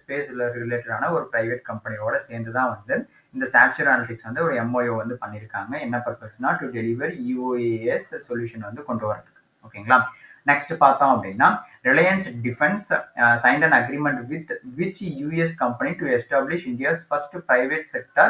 Speaker 1: ஸ்பேஸ்ல ரிலேட்டடான ஒரு பிரைவேட் கம்பெனியோட சேர்ந்து தான் வந்து இந்த சாட்ஸ்யூர் அனலிட்டிக்ஸ் வந்து ஒரு MOU வந்து பண்ணியிருக்காங்க. என்ன பர்பஸ்னா டு டெலிவர் EOAS சொல்யூஷன் வந்து கொண்டு வரதுக்கு. ஓகேங்களா? நெக்ஸ்ட் பார்த்தோம் அப்படின்னா Reliance defence signed an agreement with which US company to establish India's first private sector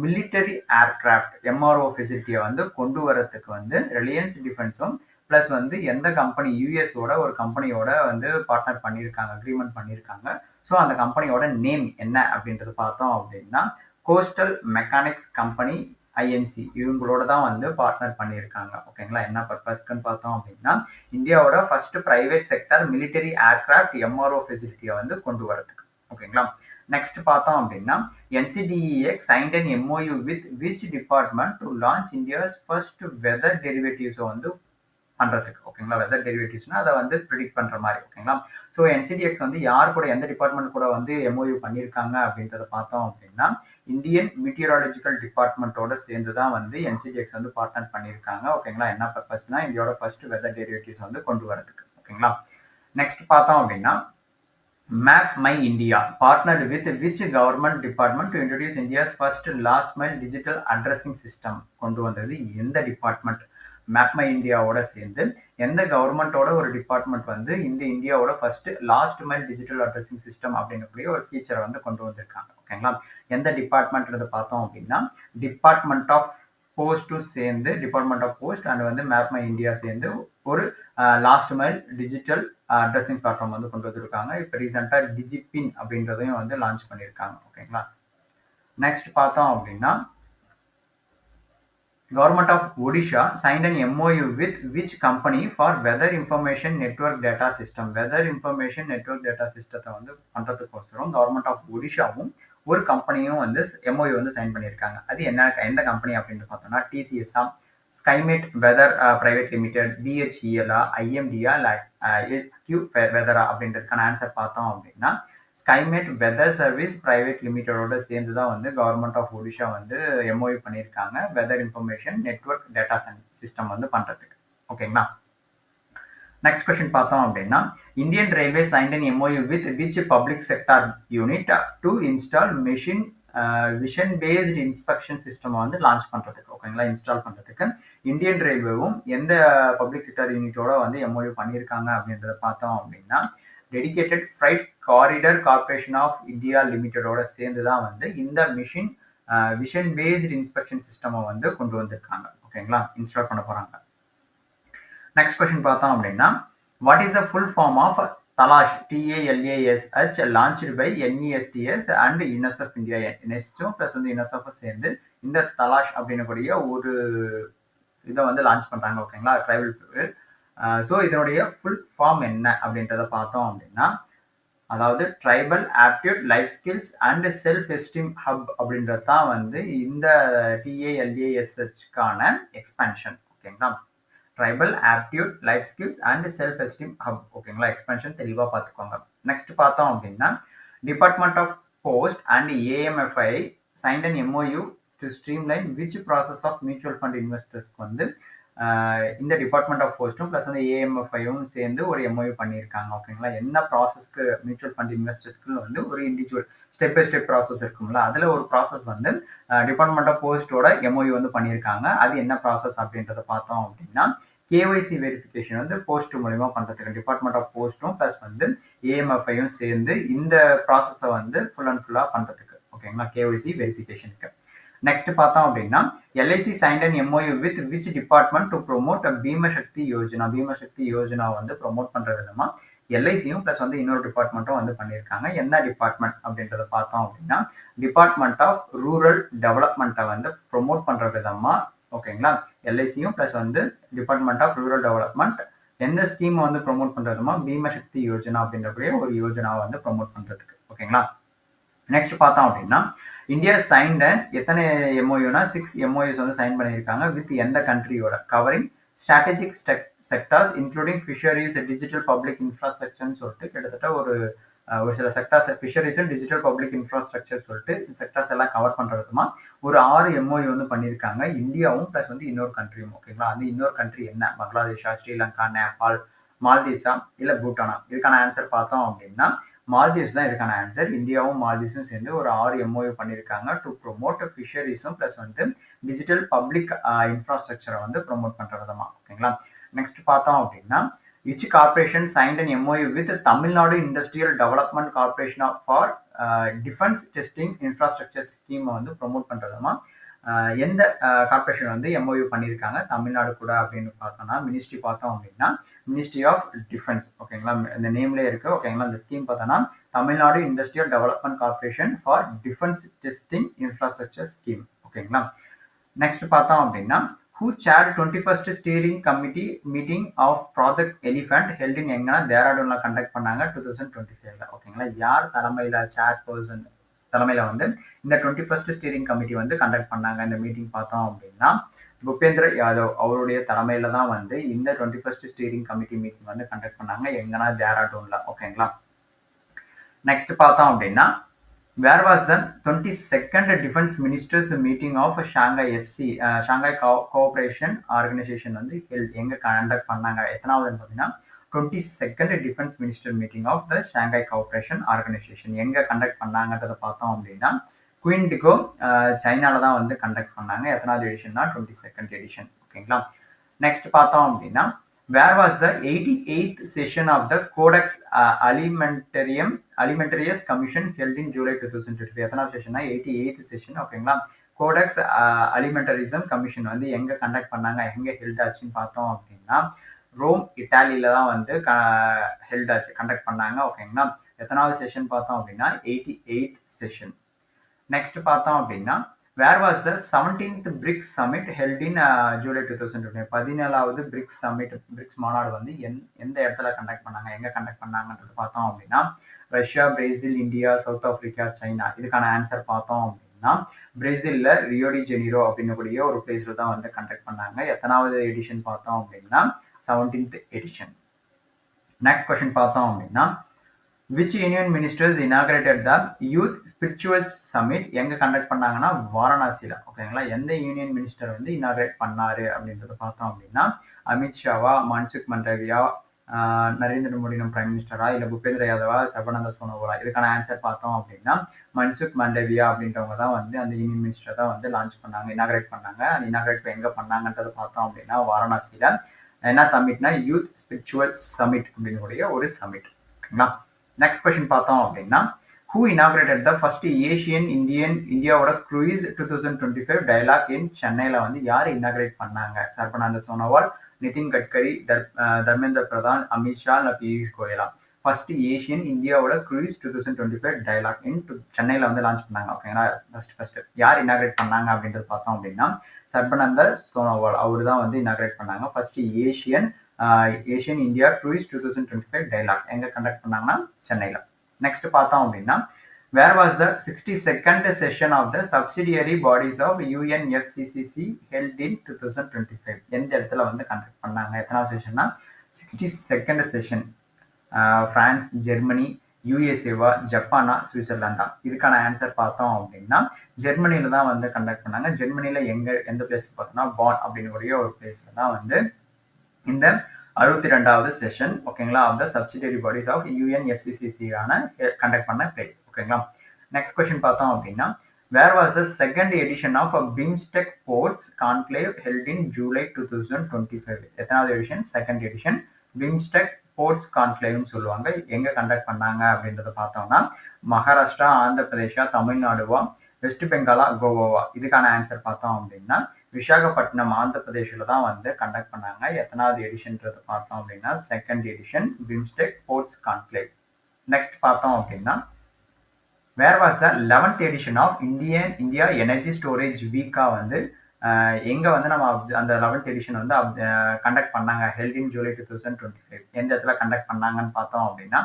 Speaker 1: military aircraft MRO ஃபெசிலிட்டியை வந்து கொண்டு வரதுக்கு வந்து ரிலையன்ஸ் டிஃபென்ஸும் பிளஸ் வந்து எந்த கம்பெனி யூஎஸோட ஒரு கம்பெனியோட வந்து பார்ட்னர் பண்ணியிருக்காங்க, அக்ரிமெண்ட் பண்ணியிருக்காங்க. ஸோ அந்த கம்பெனியோட நேம் என்ன அப்படின்றது பார்த்தோம் அப்படின்னா கோஸ்டல் மெக்கானிக்ஸ் கம்பெனி ஐஎன்சி இவங்களோட தான் வந்து பார்ட்னர் பண்ணியிருக்காங்க. ஓகேங்களா? என்ன பர்பஸ்க்குன்னு பார்த்தோம் அப்படின்னா இந்தியாவோட first private sector military aircraft MRO ஃபெசிலிட்டியை வந்து கொண்டு வரதுக்கு. ஓகேங்களா? நெக்ஸ்ட் பார்த்தோம் அப்படின்னா NCDEX signed an MOU with which department to launch India's first weather derivatives வந்து பண்றதுக்கு. ஓகேங்களா? வெதர் டெரிவேட்டிவ்ஸ்னா அதை வந்து ப்ரிடிக்ட் பண்ற மாதிரி. ஓகேங்களா? ஸோ NCDX வந்து யார் கூட எந்த டிபார்ட்மெண்ட் கூட வந்து MOU பண்ணியிருக்காங்க அப்படின்றத பார்த்தோம் அப்படின்னா இந்தியன் மீட்டியராலஜிக்கல் டிபார்ட்மெண்ட்டோட சேர்ந்து தான் வந்து NCDX வந்து பார்ட்னர் பண்ணியிருக்காங்க. ஓகேங்களா? என்ன பர்பஸ்னா இந்தியாவோட ஃபர்ஸ்ட் வெதர் டெரிவேட்டிவ்ஸ் வந்து கொண்டு வரதுக்கு. ஓகேங்களா? நெக்ஸ்ட் பார்த்தோம் அப்படின்னா map my India partnered with which government department to introduce India's first last mile digital addressing system கொண்டு வந்தது எந்த டிபார்ட்மெண்ட்? மேப் மை இந்தியாவோட சேர்ந்து எந்த கவர்மெண்டோட ஒரு டிபார்ட்மெண்ட் வந்து இந்த இந்தியாவோட first last mile digital addressing system அப்படின்னக்கூடிய ஒரு ஃபீச்சரை வந்து கொண்டு வந்திருக்காங்க. ஓகேங்களா? எந்த டிபார்ட்மெண்ட்ன்றது பார்த்தோம் அப்படின்னா டிபார்ட்மெண்ட் ஆஃப் போஸ்ட்டும் சேர்ந்து டிபார்ட்மெண்ட் ஆஃப் போஸ்ட் அண்ட் வந்து மேப் மை இந்தியா சேர்ந்து ஒரு last mile digital addressing platform வந்து கொண்டு வந்திருக்காங்க. இப்போ ரீசெண்டாக டிஜிபின் அப்படின்றதையும் வந்து லான்ச் பண்ணியிருக்காங்க. ஓகேங்களா? நெக்ஸ்ட் பார்த்தோம் அப்படின்னா Government of Odisha signed an MOU with which company for weather information network data system weather information network data system வந்து பண்றதுக்கோசரம் கவர்மெண்ட் ஆஃப் ஒடிஷாவும் ஒரு கம்பெனியும் வந்து MOU வந்து சைன் பண்ணியிருக்காங்க. அது எந்த கம்பெனி அப்படின்னு பார்த்தோம்னா TCS Skymet weather private limited, BHEL, IMD, Q வெதரா அப்படின்றதுக்கான ஆன்சர் பார்த்தோம் அப்படின்னா ஸ்கைமேட் வெதர் சர்வீஸ் பிரைவேட் லிமிடெடோட சேர்ந்து தான் வந்து கவர்மெண்ட் ஆஃப் ஒடிஷா வந்து MOU பண்ணியிருக்காங்க weather information network data system வந்து பண்றதுக்கு. ஓகேங்களா? நெக்ஸ்ட் கொஸ்டின் பார்த்தோம் அப்படின்னா Indian railway signed an MOU with which public sector unit to install vision based inspection system வந்து லான்ச் பண்றதுக்கு. ஓகேங்களா? இன்ஸ்டால் பண்றதுக்கு இந்தியன் ரயில்வேவும் எந்த பப்ளிக் செக்டார் யூனிட்டோட வந்து MOU பண்ணியிருக்காங்க அப்படின்றத பார்த்தோம் அப்படின்னா dedicated freight corridor corporation of India லிமிடெடோட சேர்ந்து தான் வந்து இந்த விஷன் பேஸ்ட் இன்ஸ்பெக்ஷன் சிஸ்டமை வந்து கொண்டு வந்திருக்காங்க. ஓகேங்களா? இன்ஸ்டால் பண்ண போறாங்க. நெக்ஸ்ட் கொஸ்டின் பார்த்தோம் அப்படின்னா what is the full form of Talash TALASH launched by NESTS and UNICEF India நெஸ்டும் பிளஸ் வந்து யுனிசெஃப் சேர்ந்து இந்த தலாஷ் அப்படின்னக்கூடிய ஒரு இதை வந்து லான்ச் பண்றாங்க. ஓகேங்களா? ட்ரைபல் ஸோ இதனுடைய ஃபுல் ஃபார்ம் என்ன அப்படின்றத பார்த்தோம் அப்படின்னா அதாவது tribal aptitude life skills and self esteem hub அப்படின்றது தான் வந்து இந்த TALASHக்கான எக்ஸ்பென்ஷன். ஓகேங்களா? Tribal aptitude life skills and self esteem hub. ஓகேங்களா? எக்ஸ்பென்ஷன் தெளிவாக பார்த்துக்கோங்க. நெக்ஸ்ட் பார்த்தோம் அப்படின்னா department of post and AMFI signed an MOU to streamline which process of mutual fund investors வந்து இந்த டிபார்ட்மெண்ட் ஆஃப் போஸ்ட்டும் பிளஸ் வந்து AMFIயும் சேர்ந்து ஒரு MOU பண்ணியிருக்காங்க. ஓகேங்களா? என்ன ப்ராசஸ்க்கு மியூச்சுவல் ஃபண்ட் இன்வெஸ்டர்ஸ்க்கு வந்து ஒரு individual step by step process இருக்கும்ல அதில் ஒரு ப்ராசஸ் வந்து டிபார்ட்மெண்ட் ஆஃப் போஸ்டோட MOU வந்து பண்ணியிருக்காங்க. அது என்ன ப்ராசஸ் அப்படின்றத பார்த்தோம் அப்படின்னா KYC வெரிஃபிகேஷன் வந்து போஸ்ட் மூலியமா பண்றதுக்கு டிபார்ட்மெண்ட் ஆஃப் போஸ்ட்டும் பிளஸ் வந்து AMFIயும் சேர்ந்து இந்த ப்ராசஸை வந்து ஃபுல் அண்ட் ஃபுல்லா பண்றதுக்கு. ஓகேங்களா? KYC வெரிஃபிகேஷனுக்கு. நெக்ஸ்ட் பார்த்தோம் அப்படின்னா LIC signed and MoU with which department to promote Bheemasakthi Yojana. Bheemasakthi Yojana வந்து ப்ரொமோட் பண்ற விதமா எல்ஐசியும் பிளஸ் வந்து இன்னொரு டிபார்ட்மெண்ட்டும் வந்து பண்ணியிருக்காங்க. என்ன டிபார்ட்மெண்ட் அப்படின்றத பார்த்தோம் அப்படின்னா டிபார்ட்மெண்ட் ஆஃப் ரூரல் டெவலப்மெண்ட்டை வந்து ப்ரொமோட் பண்ற விதமா ஓகேங்களா எல்ஐசியும் பிளஸ் வந்து டிபார்ட்மெண்ட் ஆஃப் ரூரல் டெவலப்மெண்ட் எந்த ஸ்கீம் வந்து ப்ரொமோட் பண்றதுமா பீமசக்தி யோஜனா அப்படின்றக்கூடிய ஒரு யோஜனாவை வந்து ப்ரொமோட் பண்றதுக்கு ஓகேங்களா. நெக்ஸ்ட் பார்த்தோம் அப்படின்னா இந்தியா சைன்ட் எத்தனை எம்ஓயூனா 6 எம்ஓயூஸ் வந்து சைன் பண்ணியிருக்காங்க வித் எந்த கண்ட்ரியோட covering strategic sectors including fisheries digital public இன்ஃப்ராஸ்ட்ரக்சர்னு சொல்லிட்டு கிட்டத்தட்ட ஒரு சில sectors fisheries digital public infrastructure சொல்லிட்டு செக்டார்ஸ் எல்லாம் கவர் பண்றதுமா ஒரு 6 எம்ஓயூ வந்து பண்ணியிருக்காங்க இந்தியாவும் பிளஸ் வந்து இன்னொரு கண்ட்ரியும் ஓகேங்களா. அந்த இன்னொரு கண்ட்ரி என்ன பங்களாதேஷா ஸ்ரீலங்கா நேபாள் மால்தீவ்ஸா இல்ல பூட்டானா இதுக்கான ஆன்சர் பார்த்தோம் அப்படின்னா மால்தீவ்ஸ் தான் இதுக்கான ஆன்சர். இந்தியாவும் மால்தீவ்ஸும் சேர்ந்து ஒரு 6 எம்ஓயூ பண்ணியிருக்காங்க டு ப்ரொமோட் ஃபிஷரிஸும் பிளஸ் வந்து டிஜிட்டல் பப்ளிக் இன்ஃப்ராஸ்ட்ரக்சரை வந்து ப்ரொமோட் பண்ற விதமா ஓகேங்களா. நெக்ஸ்ட் பார்த்தோம் அப்படின்னா which corporation signed an MOU with Tamil Nadu Industrial Development Corporation for Defense Testing Infrastructure Scheme வந்து ப்ரொமோட் பண்றதுமா எந்த கார்பரேஷன் வந்து எம்ஓயு பண்ணியிருக்காங்க தமிழ்நாடு கூட அப்படின்னு பார்த்தோம்னா மினிஸ்ட்ரி பார்த்தோம் அப்படின்னா மினிஸ்ட்ரி ஆஃப் டிஃபென்ஸ் ஓகேங்களா. இந்த நேம்லேயே இருக்கு ஓகேங்களா. இந்த ஸ்கீம் பார்த்தோம்னா Tamil Nadu industrial development corporation for defence testing infrastructure scheme ஓகேங்களா. நெக்ஸ்ட் பார்த்தோம் அப்படின்னா who chaired 21st steering committee meeting of project elephant held in எங்கன்னா தேராடூன்ல கண்டக்ட் பண்ணாங்க 2025ல ஓகேங்களா. யார் தலைமையில சேர் பர்சன் தலைமையில வந்து இந்த 21st ஸ்டீரிங் கமிட்டி வந்து கண்டக்ட் பண்ணாங்க இந்த மீட்டிங் பார்த்தோம் அப்படின்னா பூபேந்திர யாதவ் அவருடைய தலைமையில தான் வந்து இந்த 21st ஸ்டீரிங் கமிட்டி மீட்டிங் வந்து கண்டக்ட் பண்ணாங்க எங்கன்னா தேராடூன்ல ஓகேங்களா. நெக்ஸ்ட் பார்த்தோம் அப்படின்னா where was the 22nd defense ministers meeting of Shanghai SC Shanghai Cooperation Organization வந்து held எங்க கண்டக்ட் பண்ணாங்க எத்தனாவதுன்னு பார்த்தீங்கன்னா 22nd defense minister meeting of the Shanghai Cooperation Organization எங்க கண்டக்ட் பண்ணாங்கன்றத பார்த்தோம் அப்படின்னா குயின்டிகோ சைனால தான் வந்து கண்டக்ட் பண்ணாங்க. எத்தனாவது எடிஷன்னா 22nd எடிஷன் ஓகேங்களா. நெக்ஸ்ட் பார்த்தோம் அப்படின்னா where was the 88th session of the Codex Alimentarius Commission held in July 2023 எத்தனாவது செஷன்னா 88th செஷன் ஓகேங்களா. கோடெக்ஸ் அலிமெண்டரிசம் கமிஷன் வந்து எங்க கண்டக்ட் பண்ணாங்க எங்க ஹெல்ட் ஆச்சுன்னு பார்த்தோம் அப்படின்னா ரோம் இட்டாலியில தான் வந்து ஹெல்ட் ஆச்சு கண்டக்ட் பண்ணாங்க ஓகேங்களா. எத்தனாவது செஷன் பார்த்தோம் அப்படின்னா 88th செஷன். நெக்ஸ்ட் பார்த்தோம் அப்படின்னா where was the 17th BRICS summit held in July 2020 17வது BRICS summit BRICS மாநாடு வந்து எந்த இடத்துல கண்டக்ட் பண்ணாங்க எங்க கண்டக்ட் பண்ணாங்கன்றது பார்த்தோம் அப்படின்னா Russia Brazil India south Africa China இதுக்கான ஆன்சர் பார்த்தோம் அப்படின்னா பிரேசில்ல ரியோடி ஜெனிரோ அப்படின்னு ஒரு பிளேஸ்ல தான் வந்து கண்டக்ட் பண்ணாங்க. எத்தனாவது எடிஷன் பார்த்தோம் அப்படின்னா 17th எடிஷன். நெக்ஸ்ட் கொஸ்டின் பார்த்தோம் அப்படின்னா which union ministers inaugurated the youth spiritual summit எங்க கண்டக்ட் பண்ணாங்கன்னா வாரணாசியில ஓகேங்களா. எந்த யூனியன் மினிஸ்டர் வந்து இனாகிரேட் பண்ணாரு அப்படின்றத பார்த்தோம் அப்படின்னா அமித்ஷாவா மன்சுக் மண்டவியா நரேந்திர மோடி பிரைம் மினிஸ்டரா இல்ல பூபேந்திர யாதவா சர்பானந்த சோனோவாலா இதுக்கான ஆன்சர் பார்த்தோம் அப்படின்னா மன்சுக் மண்டவியா அப்படின்றவங்க தான் வந்து அந்த யூனியன் மினிஸ்டர் தான் வந்து லான்ச் பண்ணாங்க இனாகிரேட் பண்ணாங்க. அந்த இனாகிரேட் எங்க பண்ணாங்கன்றத பார்த்தோம் அப்படின்னா வாரணாசியில என்ன சமிட்னா யூத் ஸ்பிரிச்சுவல் சமிட் அப்படின்னு ஒரு சமிட் ஓகேங்களா. நெக்ஸ்ட் கொஸ்டின் பார்த்தோம் அப்படின்னா who inaugurated the first Asian இந்தியாவோட cruise 2025 dialogue in சென்னையில வந்து யார் இனாகிரேட் பண்ணாங்க சர்பானந்த சோனோவால் நிதின் கட்கரி தர்மேந்திர பிரதான் அமித்ஷா பியூஷ் கோயலா. ஃபர்ஸ்ட் ஏஷியன் இந்தியாவோட cruise 2025 dialogue in சென்னையில வந்து லான்ச் பண்ணாங்க ஓகேங்களா. ஃபர்ஸ்ட் யார் இனாகிரேட் பண்ணாங்க அப்படின்றது பார்த்தோம் அப்படின்னா சர்பானந்த சோனோவால் அவரு தான் வந்து இனாகிரேட் பண்ணாங்க. First Asian India cruise 2025 dialogue எங்க கண்டக்ட் பண்ணாங்கன்னா சென்னையில. நெக்ஸ்ட் பார்த்தோம் அப்படின்னா where was the 62nd session of the subsidiary bodies of UNFCCC held in 2025 எந்த இடத்துல வந்து கண்டக்ட் பண்ணாங்க எத்தனாவது செஷன்னா 62nd செஷன். பிரான்ஸ் ஜெர்மனி யூஎஸ்ஏவா ஜப்பானா சுவிட்சர்லாண்டா இதுக்கான ஆன்சர் பார்த்தோம் அப்படின்னா ஜெர்மனியில தான் வந்து கண்டக்ட் பண்ணாங்க. ஜெர்மனியில எந்த பிளேஸ்ல பார்த்தோம்னா பான் அப்படின்னு ஒரு பிளேஸ்ல தான் வந்து இந்த 62வது செஷன் ஓகேங்களா of the subsidiary bodies of UNFCCC ஆன கண்டக்ட் பண்ண பிளேஸ் ஓகேங்களா. நெக்ஸ்ட் கொஸ்டின் பார்த்தோம் அப்படின்னா where was the second edition of a BIMSTEC Ports Conclave held in July 2025 எத்தனாவது edition second edition BIMSTEC Ports Conclaveன்னு சொல்லுவாங்க. எங்க கண்டக்ட் பண்ணாங்க அப்படின்றத பார்த்தோம்னா மகாராஷ்டிரா ஆந்திர பிரதேஷா தமிழ்நாடுவா வெஸ்ட் பெங்காலா, கோவாவா? இதுக்கான ஆன்சர் பார்த்தோம் அப்படின்னா விசாகப்பட்டினம் ஆந்திர பிரதேஷ்ல தான் வந்து கண்டக்ட் பண்ணாங்க. எத்தனாவது எடிஷன்றது பார்த்தோம் அப்படின்னா second edition BIMSTEC sports conclave. Next பார்த்தோம் அப்படின்னா where was the 11th edition of India energy storage வீக்கா வந்து எங்க வந்து நம்ம அந்த 11th எடிஷன் வந்து கண்டக்ட் பண்ணாங்க ஹெல்ட் இன் ஜூலை 2025. எந்த இடத்துல கண்டக்ட் பண்ணாங்கன்னு பார்த்தோம் அப்படின்னா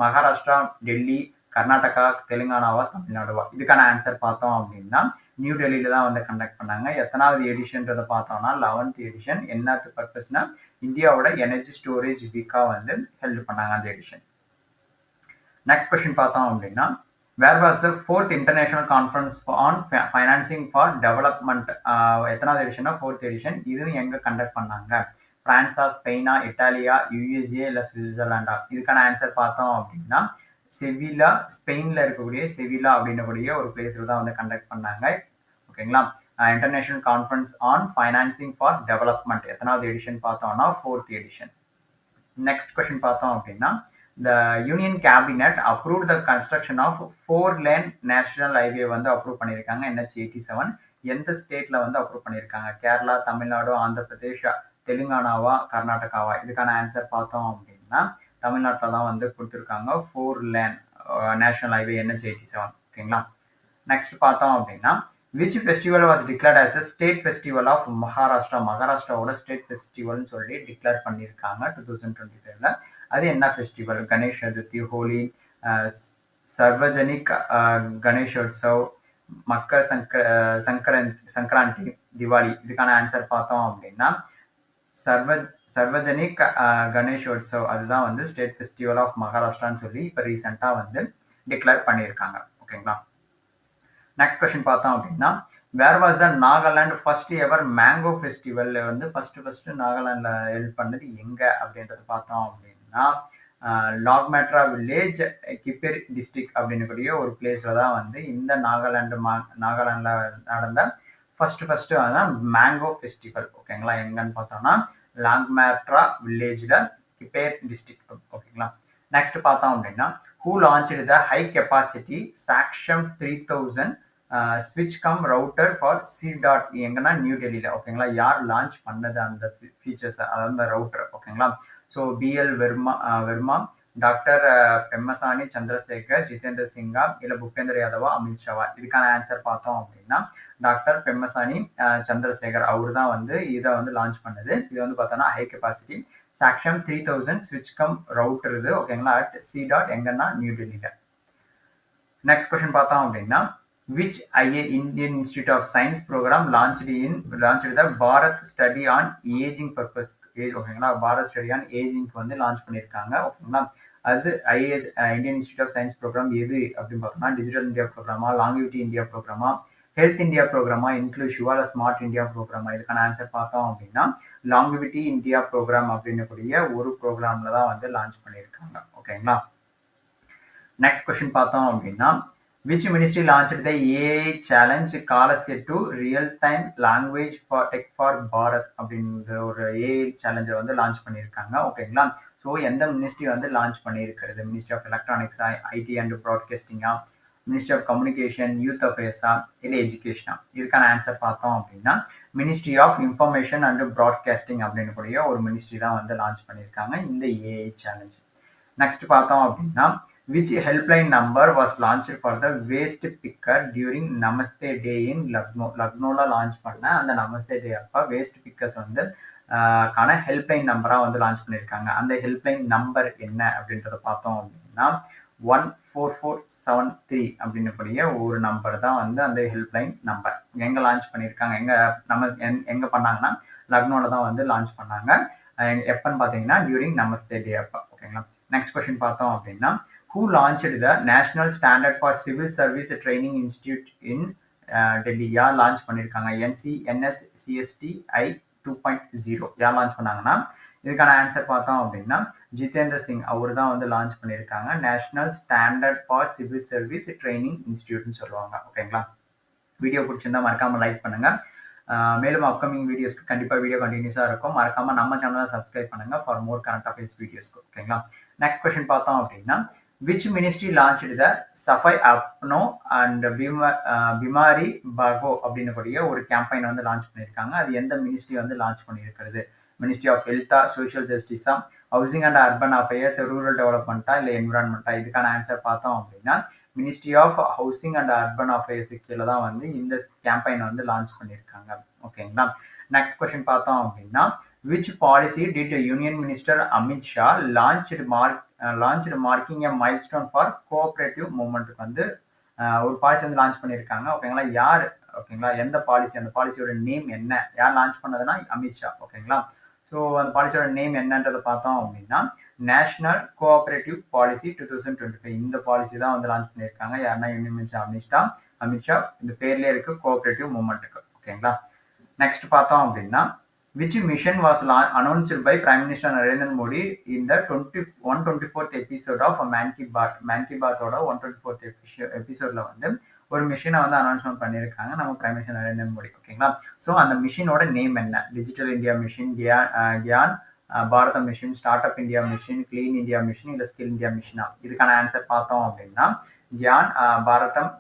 Speaker 1: மகாராஷ்டிரா, டெல்லி, கர்நாடகா, தெலுங்கானாவா, தமிழ்நாடுவா? இதுக்கான ஆன்சர் பார்த்தோம் அப்படின்னா நியூ டெல்லியில தான் வந்து கண்டக்ட் பண்ணாங்க. எத்தனாவது எடிஷன்றதை பார்த்தோம்னா 11th எடிஷன். என்ன பர்பஸ்னா இந்தியாவோட எனர்ஜி ஸ்டோரேஜ் வீக்கா வந்து ஹெல்ட் பண்ணாங்க அந்த எடிஷன். நெக்ஸ்ட் கொஸ்டின் பார்த்தோம் அப்படின்னா where was the 4th international conference on financing for development? எத்தனாவது எடிஷனா 4th எடிஷன். இதுவும் எங்க கண்டக்ட் பண்ணாங்க? பிரான்ஸா, ஸ்பெயினா, இட்டாலியா, யுஎஸ்ஏ இல்ல சுவிட்சர்லாண்டா? இதுக்கான ஆன்சர் பார்த்தோம் அப்படின்னா செவிலா, ஸ்பெயின்ல இருக்கக்கூடிய செவிலா அப்படின்னக்கூடிய ஒரு பிளேஸ்ல தான் வந்து கண்டக்ட் பண்ணாங்க. ஓகேங்களா? International conference on financing for development எத்தனாவது எடிஷன் பார்த்தோம்னா 4th எடிஷன். நெக்ஸ்ட் கொஸ்டின் பார்த்தோம் அப்படின்னா the union cabinet approved the construction of 4-lane national highway வந்து அப்ரூவ் பண்ணியிருக்காங்க. NH 87 எந்த ஸ்டேட்ல வந்து அப்ரூவ் பண்ணியிருக்காங்க? கேரளா, தமிழ்நாடு, ஆந்திர பிரதேஷ், தெலுங்கானாவா, கர்நாடகாவா? இதுக்கான ஆன்சர் பார்த்தோம் அப்படின்னா தமிழ்நாட்டில் தான் வந்து கொடுத்துருக்காங்க 4-lane நேஷனல் ஹைவே NH 87. ஓகேங்களா? நெக்ஸ்ட் பார்த்தோம் அப்படின்னா which festival was declared as the state festival of Maharashtra? மகாராஷ்டிராவோட ஸ்டேட் ஃபெஸ்டிவல்னு சொல்லி டிக்ளேர் பண்ணியிருக்காங்க 2025ல. அது என்ன ஃபெஸ்டிவல்? கணேஷ் சதுர்த்தி, ஹோலி, சர்வஜனிக் கணேஷோத்சவ், மக்கர் சங்கராந்தி, திவாலி? இதுக்கான ஆன்சர் பார்த்தோம் அப்படின்னா சர்வஜனிக் கணேஷோத்சவ் அதுதான் வந்து ஸ்டேட் ஃபெஸ்டிவல் ஆஃப் மகாராஷ்டிரான்னு சொல்லி இப்போ ரீசெண்டாக வந்து டிக்ளேர் பண்ணியிருக்காங்க. ஓகேங்களா? நெக்ஸ்ட் கொஸ்டின் பார்த்தோம் அப்படின்னா where was the Nagaland first ever mango festival வந்து ஃபர்ஸ்ட் நாகாலாந்துல ஹெல்ப் பண்ணது எங்க அப்படின்றது பார்த்தோம் அப்படின்னா லாக்மேட்ரா வில்லேஜ், கிப்பேர் டிஸ்ட்ரிக்ட் அப்படின்னக்கூடிய ஒரு பிளேஸ்ல தான் வந்து இந்த நாகாலாந்துல நடந்த ஃபர்ஸ்ட் மேங்கோ ஃபெஸ்டிவல். ஓகேங்களா? எங்கன்னு பார்த்தோம்னா லாக்மேட்ரா வில்லேஜ்ல கிப்பேர் டிஸ்ட்ரிக்ட். ஓகேங்களா? நெக்ஸ்ட் பார்த்தோம் அப்படின்னா who launched the high capacity Saxum 3000 switchcom router for C.E எங்கன்னா நியூ டெல்லியில? ஓகேங்களா? யார் லான்ச் பண்ணது அந்த ஃபீச்சர்ஸ் அதாவது அந்த ரவுட்டர்? ஓகேங்களா? So BL Verma, doctor Pemmasani Chandrasekhar, Jitendra சிங்கா இல்ல பூபேந்திர யாதவா, அமித்ஷாவா? இதுக்கான ஆன்சர் பார்த்தோம் அப்படின்னா டாக்டர் பெம்மசானி சந்திரசேகர் அவரு தான் வந்து இதை வந்து லான்ச் பண்ணது. இது வந்து பார்த்தோம்னா high capacity Saxum 3000 switchcom router இது. ஓகேங்களா? at C. எங்கன்னா நியூ டெல்லியில. நெக்ஸ்ட் கொஸ்டின் பார்த்தோம் அப்படின்னா which IA Indian Institute of Science program launched the Bharat study on ageing purpose? ஓகேங்களா? பாரத் ஸ்டடி ஆன் ஏஜிங் வந்து லான்ச் பண்ணியிருக்காங்க. ஓகேங்களா? அது IAS Indian institute of science program எது அப்படின்னு பார்த்தோம்னா டிஜிட்டல் இந்தியா ப்ரோக்ராமா, லாங்கிவிட்டி இந்தியா ப்ரோக்ராமா, ஹெல்த் இந்தியா ப்ரோக்ராமா, இன்க்ளூசிவா இல்ல ஸ்மார்ட் இந்தியா ப்ரோக்ராமா? இதுக்கான ஆன்சர் பார்த்தோம் அப்படின்னா லாங்கிவிட்டி இந்தியா ப்ரோக்ராம் அப்படின்னக்கூடிய ஒரு ப்ரோக்ராம்ல தான் வந்து லான்ச் பண்ணியிருக்காங்க. ஓகேங்களா? நெக்ஸ்ட் கொஸ்டின் பார்த்தோம் அப்படின்னா which ministry launched the AI challenge காலசெட் to real time language for tech for Bharat அப்படின்ற ஒரு AI சேலஞ்சை வந்து லான்ச் பண்ணியிருக்காங்க. ஓகேங்களா? ஸோ எந்த மினிஸ்ட்ரி வந்து லான்ச் பண்ணியிருக்கிறது? மினிஸ்ட்ரி ஆஃப் எலக்ட்ரானிக்ஸா, ஐடி அண்ட் ப்ராட்காஸ்டிங்கா, மினிஸ்ட்ரி ஆஃப் கம்யூனிகேஷன், யூத் அஃபேர்ஸா இல்லை எஜுகேஷனா? இதுக்கான ஆன்சர் பார்த்தோம் அப்படின்னா ministry of information and broadcasting அப்படின்னு கூடிய ஒரு மினிஸ்ட்ரி தான் வந்து லான்ச் பண்ணியிருக்காங்க இந்த AI சேலஞ்ச். நெக்ஸ்ட் பார்த்தோம் அப்படின்னா which helpline number was launched for the waste picker during Namaste Day in Lucknow? லக்னோல லான்ச் பண்ண அந்த நமஸ்தே டே அப்ப வேஸ்ட் பிக்கர்ஸ் வந்து கான ஹெல்ப்லைன் நம்பரா வந்து லான்ச் பண்ணியிருக்காங்க. அந்த ஹெல்ப்லைன் நம்பர் என்ன அப்படின்றத பார்த்தோம் அப்படின்னா 14473 அப்படின்னக்கூடிய ஒரு நம்பர் தான் வந்து அந்த ஹெல்ப்லைன் நம்பர். எங்க லான்ச் பண்ணியிருக்காங்க? எங்க பண்ணாங்கன்னா லக்னோல தான் வந்து லான்ச் பண்ணாங்க. எப்பன்னு பார்த்தீங்கன்னா டியூரிங் நமஸ்தே டே அப்ப. ஓகேங்களா? நெக்ஸ்ட் கொஸ்டின் பார்த்தோம் அப்படின்னா who launched the National Standard for Civil Service Training Institute in Delhi? யார் லான்ச் பண்ணியிருக்காங்க? NSCSTI 2.0 யார் லான்ச் பண்ணாங்கன்னா இதுக்கான ஆன்சர் பார்த்தோம் அப்படின்னா ஜிதேந்திர சிங் அவர் தான் வந்து லான்ச் பண்ணியிருக்காங்க. National standard for civil service training இன்ஸ்டிடியூட்னு சொல்லுவாங்க. ஓகேங்களா? வீடியோ பிடிச்சிருந்தா மறக்காம லைக் பண்ணுங்க. மேலும் அப்கமிங் வீடியோஸ்க்கு கண்டிப்பாக வீடியோ கண்டினியூஸாக இருக்கும். மறக்காம நம்ம சேனலை சப்ஸ்கிரைப் பண்ணுங்க ஃபார் மோர் கரண்ட் அஃபேர்ஸ் வீடியோஸ்க்கு. ஓகேங்களா? நெக்ஸ்ட் கொஸ்டின் பார்த்தோம் அப்படின்னா which ministry launched the Safai Apno and Bimari Bago அப்படின்னு கூடிய ஒரு கேம்பெயின் வந்து லான்ச் பண்ணியிருக்காங்க. அது எந்த மினிஸ்ட்ரி வந்து லான்ச் பண்ணியிருக்கிறது? மினிஸ்ட்ரி ஆஃப் ஹெல்த்தா, சோஷியல் ஜஸ்டிஸா, housing and urban affairs, rural டெவலப்மெண்ட்டா, இல்லை என்விரான்மெண்ட்டா? இதுக்கான ஆன்சர் பார்த்தோம் அப்படின்னா ministry of housing and urban affairs கீழே தான் வந்து இந்த கேம்பெயின் வந்து லான்ச் பண்ணியிருக்காங்க. ஓகேங்களா? நெக்ஸ்ட் கொஸ்டின் பார்த்தோம் அப்படின்னா which policy did Union Minister Amit Shah launched marking a milestone for cooperative movement வந்து ஒரு பாலிசி வந்து லான்ச் பண்ணியிருக்காங்க. ஓகேங்களா? யார்? ஓகேங்களா? எந்த பாலிசி? அந்த பாலிசியோட நேம் என்ன? யார் லான்ச் பண்ணதுன்னா அமித்ஷா. ஓகேங்களா? ஸோ அந்த பாலிசியோட நேம் என்னன்றதை பார்த்தோம் அப்படின்னா நேஷனல் கோஆபரேட்டிவ் பாலிசி 2025. இந்த பாலிசி தான் வந்து லான்ச் பண்ணியிருக்காங்க. யாருன்னா யூனியன் மினிஸ்டர் அமித்ஷா. இந்த பேர்லயே இருக்கு கோஆபரேட்டிவ் மூவ்மெண்ட்டுக்கு. ஓகேங்களா? நெக்ஸ்ட் பார்த்தோம் அப்படின்னா which mission was announced by Prime Minister Narendra Modi in the 124th episode of Man Ki Baat. Man Ki Baat ஓட 124th எபிசோட்ல வந்து ஒரு மிஷனை வந்து அனௌன்ஸ்மெண்ட் பண்ணியிருக்காங்க நம்ம பிரைம் மினிஸ்டர் நரேந்திர மோடி. ஓகேங்களா? ஸோ அந்த மிஷினோட நேம் என்ன? Digital India mission, Gyan Bharat mission, start up India mission, clean India mission, இல்லை ஸ்கில் இந்தியா மிஷினா? இதுக்கான ஆன்சர் பார்த்தோம் அப்படின்னா கியான் பாரதம்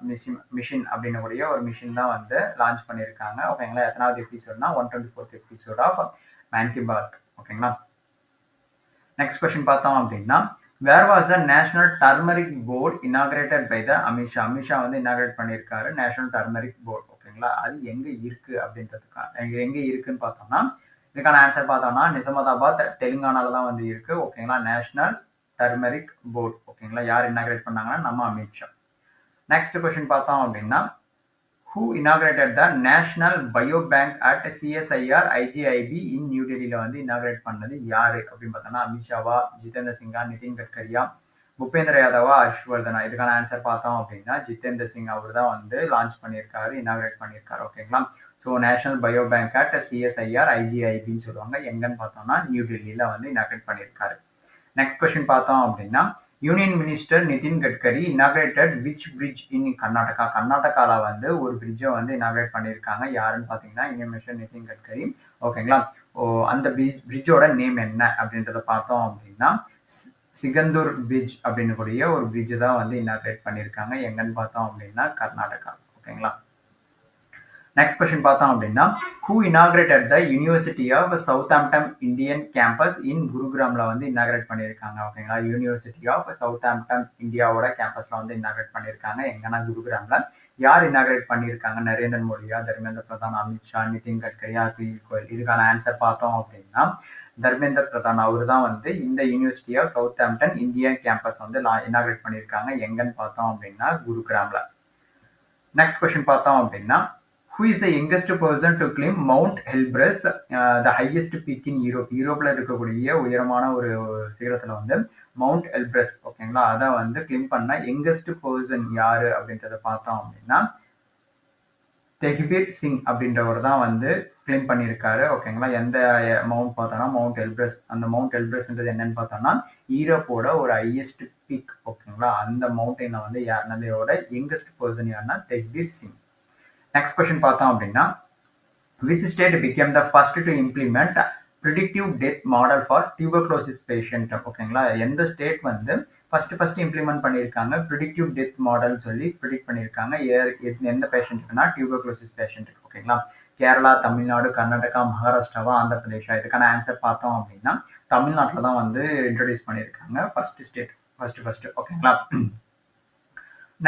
Speaker 1: மிஷின் அப்படின்னு கூடிய ஒரு மிஷின் தான் வந்து லான்ச் பண்ணியிருக்காங்க. ஓகேங்களா? எத்தனாவது எபிசோட்னா 124th எபிசோட் ஆஃப் மேன் கி பாத். ஓகேங்களா? நெக்ஸ்ட் கொஸ்டின் பார்த்தோம் அப்படின்னா where was the national turmeric board inaugurated by the Amit Shah? Amit Shah வந்து இனாகிரேட் பண்ணியிருக்காரு நேஷனல் டர்மரிக் போர்ட். ஓகேங்களா? அது எங்க இருக்கு அப்படின்றதுக்கான எங்க இருக்குன்னு பார்த்தோம்னா இதுக்கான ஆன்சர் பார்த்தோம்னா நிசமதாபாத் தெலுங்கானால தான் வந்து இருக்கு. ஓகேங்களா? National turmeric board. ஓகேங்களா? யார் இனாகிரேட் பண்ணாங்கன்னா நம்ம அமித்ஷா. நெக்ஸ்ட் கொஸ்டின் பார்த்தோம் அப்படின்னா who inaugurated the national biobank at CSIR IGIB in new டெல்லியில வந்து இனாகிரேட் பண்ணது யாரு அப்படின்னு பார்த்தோம்னா அமித்ஷாவா, ஜிதேந்திர சிங்கா, நிதின் கட்கரியா, பூபேந்திர யாதவா, ஹர்ஷ்வர்தனா? இதுக்கான ஆன்சர் பார்த்தோம் அப்படின்னா ஜிதேந்திர சிங் அவர் தான் வந்து லான்ச் பண்ணியிருக்காரு, இனாகிரேட் பண்ணியிருக்காரு. ஓகேங்களா? So national bio bank at CSIR ஐஜிஐபின்னு சொல்லுவாங்க. எங்கன்னு பார்த்தோம்னா நியூ டெல்லியில வந்து இனாகிரேட் பண்ணியிருக்காரு. நெக்ஸ்ட் கொஸ்டின் பார்த்தோம் அப்படின்னா union minister Nitin Gadkari inaugurated which bridge in Karnataka? கர்நாடகால வந்து ஒரு பிரிட்ஜை வந்து இனாகிரேட் பண்ணியிருக்காங்க. யாருன்னு பார்த்தீங்கன்னா யூனியன் மினிஸ்டர் நிதின் கட்கரி. ஓகேங்களா? அந்த பிரிட்ஜோட நேம் என்ன அப்படின்றத பார்த்தோம் அப்படின்னா சிகந்தூர் பிரிட்ஜ் அப்படின்னு கூடிய ஒரு பிரிட்ஜ் தான் வந்து இனாகிரேட் பண்ணியிருக்காங்க. எங்கன்னு பார்த்தோம் அப்படின்னா கர்நாடகா. ஓகேங்களா? நெக்ஸ்ட் கொஸ்டின் பார்த்தோம் அப்படின்னா who inaugurated the university of Southampton Indian campus in குருகிராம்ல வந்து இனாகிரேட் பண்ணியிருக்காங்க. ஓகேங்களா? யூனிவர்சிட்டி ஆஃப் சவுத்தாம்ப்டன் இந்தியாவோட கேம்பஸ்ல வந்து இனாகிரேட் பண்ணியிருக்காங்க. எங்கன்னா குருகிராம்ல. யார் இனாகிரேட் பண்ணியிருக்காங்க? நரேந்திர மோடியா, தர்மேந்திர பிரதான், அமித்ஷா, நிதின் கட்கரியா, பியூஷ் கோயல்? இதுக்கான ஆன்சர் பார்த்தோம் அப்படின்னா தர்மேந்திர பிரதான் அவர் தான் வந்து இந்த university of Southampton Indian campus வந்து இனாகிரேட் பண்ணியிருக்காங்க. எங்கன்னு பார்த்தோம் அப்படின்னா குருகிராம்ல. நெக்ஸ்ட் கொஸ்டின் பார்த்தோம் அப்படின்னா who is the youngest person to climb Mount Elbrus, the highest peak in Europe? யூரோப்ல இருக்கக்கூடிய உயரமான ஒரு சிகரத்துல வந்து மவுண்ட் எல்பிரஸ். ஓகேங்களா? அதை வந்து கிளைம் பண்ண யங்கஸ்ட் பர்சன் யாரு அப்படின்றத பார்த்தோம் அப்படின்னா தெஹ்பீர் சிங் அப்படின்றவர் தான் வந்து கிளைம் பண்ணியிருக்காரு. ஓகேங்களா? எந்த மவுண்ட் பார்த்தோம்னா மவுண்ட் எல்பிரஸ். அந்த மவுண்ட் எல்பிரஸ்ன்றது என்னன்னு பார்த்தோம்னா யூரோப்போட ஒரு ஹையஸ்ட் பீக். ஓகேங்களா? அந்த மவுண்டெயினை வந்து யாருனதையோட யங்கஸ்ட் பர்சன் யாருன்னா தெஹ்பீர் சிங். நெக்ஸ்ட் கொஸ்டின் பார்த்தோம் அப்படின்னா which state became the first to implement predictive death model for tuberculosis patient? ஓகேங்களா? எந்த ஸ்டேட் வந்து ஃபர்ஸ்ட் இம்ப்ளிமெண்ட் பண்ணியிருக்காங்க ப்ரிடிக்டிவ் டெத் மாடல் சொல்லி ப்ரிடிக்ட் பண்ணியிருக்காங்க எந்த பேஷண்ட்டுக்குன்னா டியூபர்குலோசிஸ் பேஷண்ட்டுக்கு? ஓகேங்களா? கேரளா, தமிழ்நாடு, கர்நாடகா, மகாராஷ்டிராவா, ஆந்திர பிரதேஷா? இதுக்கான ஆன்சர் பார்த்தோம் அப்படின்னா தமிழ்நாட்டில் தான் வந்து இன்ட்ரடியூஸ் பண்ணியிருக்காங்க ஃபர்ஸ்ட் ஸ்டேட் ஃபர்ஸ்ட். ஓகேங்களா?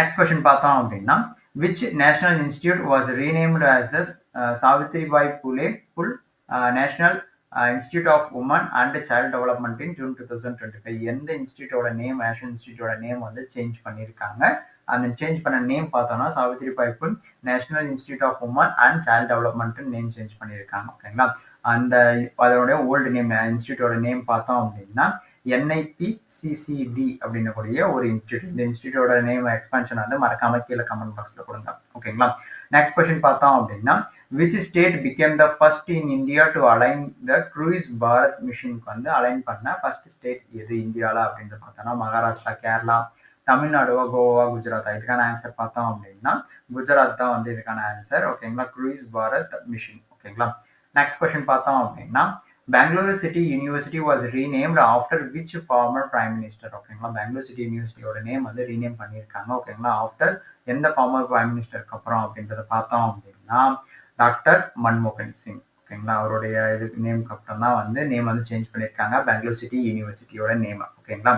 Speaker 1: நெக்ஸ்ட் கொஸ்டின் பார்த்தோம் அப்படின்னா which national institute was renamed as the Savitribai Phule National Institute of Women and Child Development in June 2025? எந்த இன்ஸ்டியூட்டோட நேம், நேஷனல் இன்ஸ்டியூட்டோட நேம் வந்து சேஞ்ச் பண்ணியிருக்காங்க. அந்த சேஞ்ச் பண்ண நேம் பார்த்தோம்னா Savitribai Phule national institute of women and child development name change பண்ணியிருக்காங்க. ஓகேங்களா? அந்த அதோடைய ஓல்டு நேம் இன்ஸ்டியூட்டோட நேம் பார்த்தோம் அப்படின்னா NIPCCD அப்படின்னு கூடிய ஒரு இன்ஸ்டியூட். இந்த இன்ஸ்டியூட்டோட நேம் எக்ஸ்பான்ஷன் வந்து மறக்காம கீழே கமெண்ட் பாக்ஸ்ல கொடுங்க. ஓகேங்களா? நெக்ஸ்ட் கொஸ்டின் பார்த்தோம் அப்படின்னா which state became the first in India to align the cruise Bharat மிஷனுக்கு வந்து அலைன் பண்ண ஃபர்ஸ்ட் ஸ்டேட் எது இந்தியால அப்படின்னு பார்த்தோம்னா மகாராஷ்டிரா, கேரளா, தமிழ்நாடுவா, கோவா, குஜராத்தா? இதுக்கான ஆன்சர் பார்த்தோம் அப்படின்னா குஜராத் தான் வந்து இதுக்கான ஆன்சர். ஓகேங்களா? cruise Bharat mission. ஓகேங்களா? நெக்ஸ்ட் கொஸ்டின் பார்த்தோம் அப்படின்னா Bengaluru city university was renamed after which former prime minister ஓகேங்களா. பெங்களூர் சிட்டி யூனிவர்சிட்டியோட நேம் வந்து ரீநேம் பண்ணியிருக்காங்க ஓகேங்களா. ஆஃப்டர் எந்த ஃபார்மர் பிரைம் மினிஸ்டருக்கு அப்புறம் அப்படின்றத பார்த்தோம் அப்படின்னா டாக்டர் மன்மோகன் சிங் ஓகேங்களா. அவருடைய இதுக்கு நேமுக்கு அப்புறம் தான் வந்து நேம் வந்து சேஞ்ச் பண்ணியிருக்காங்க பெங்களூர் சிட்டி யூனிவர்சிட்டியோட நேம் ஓகேங்களா.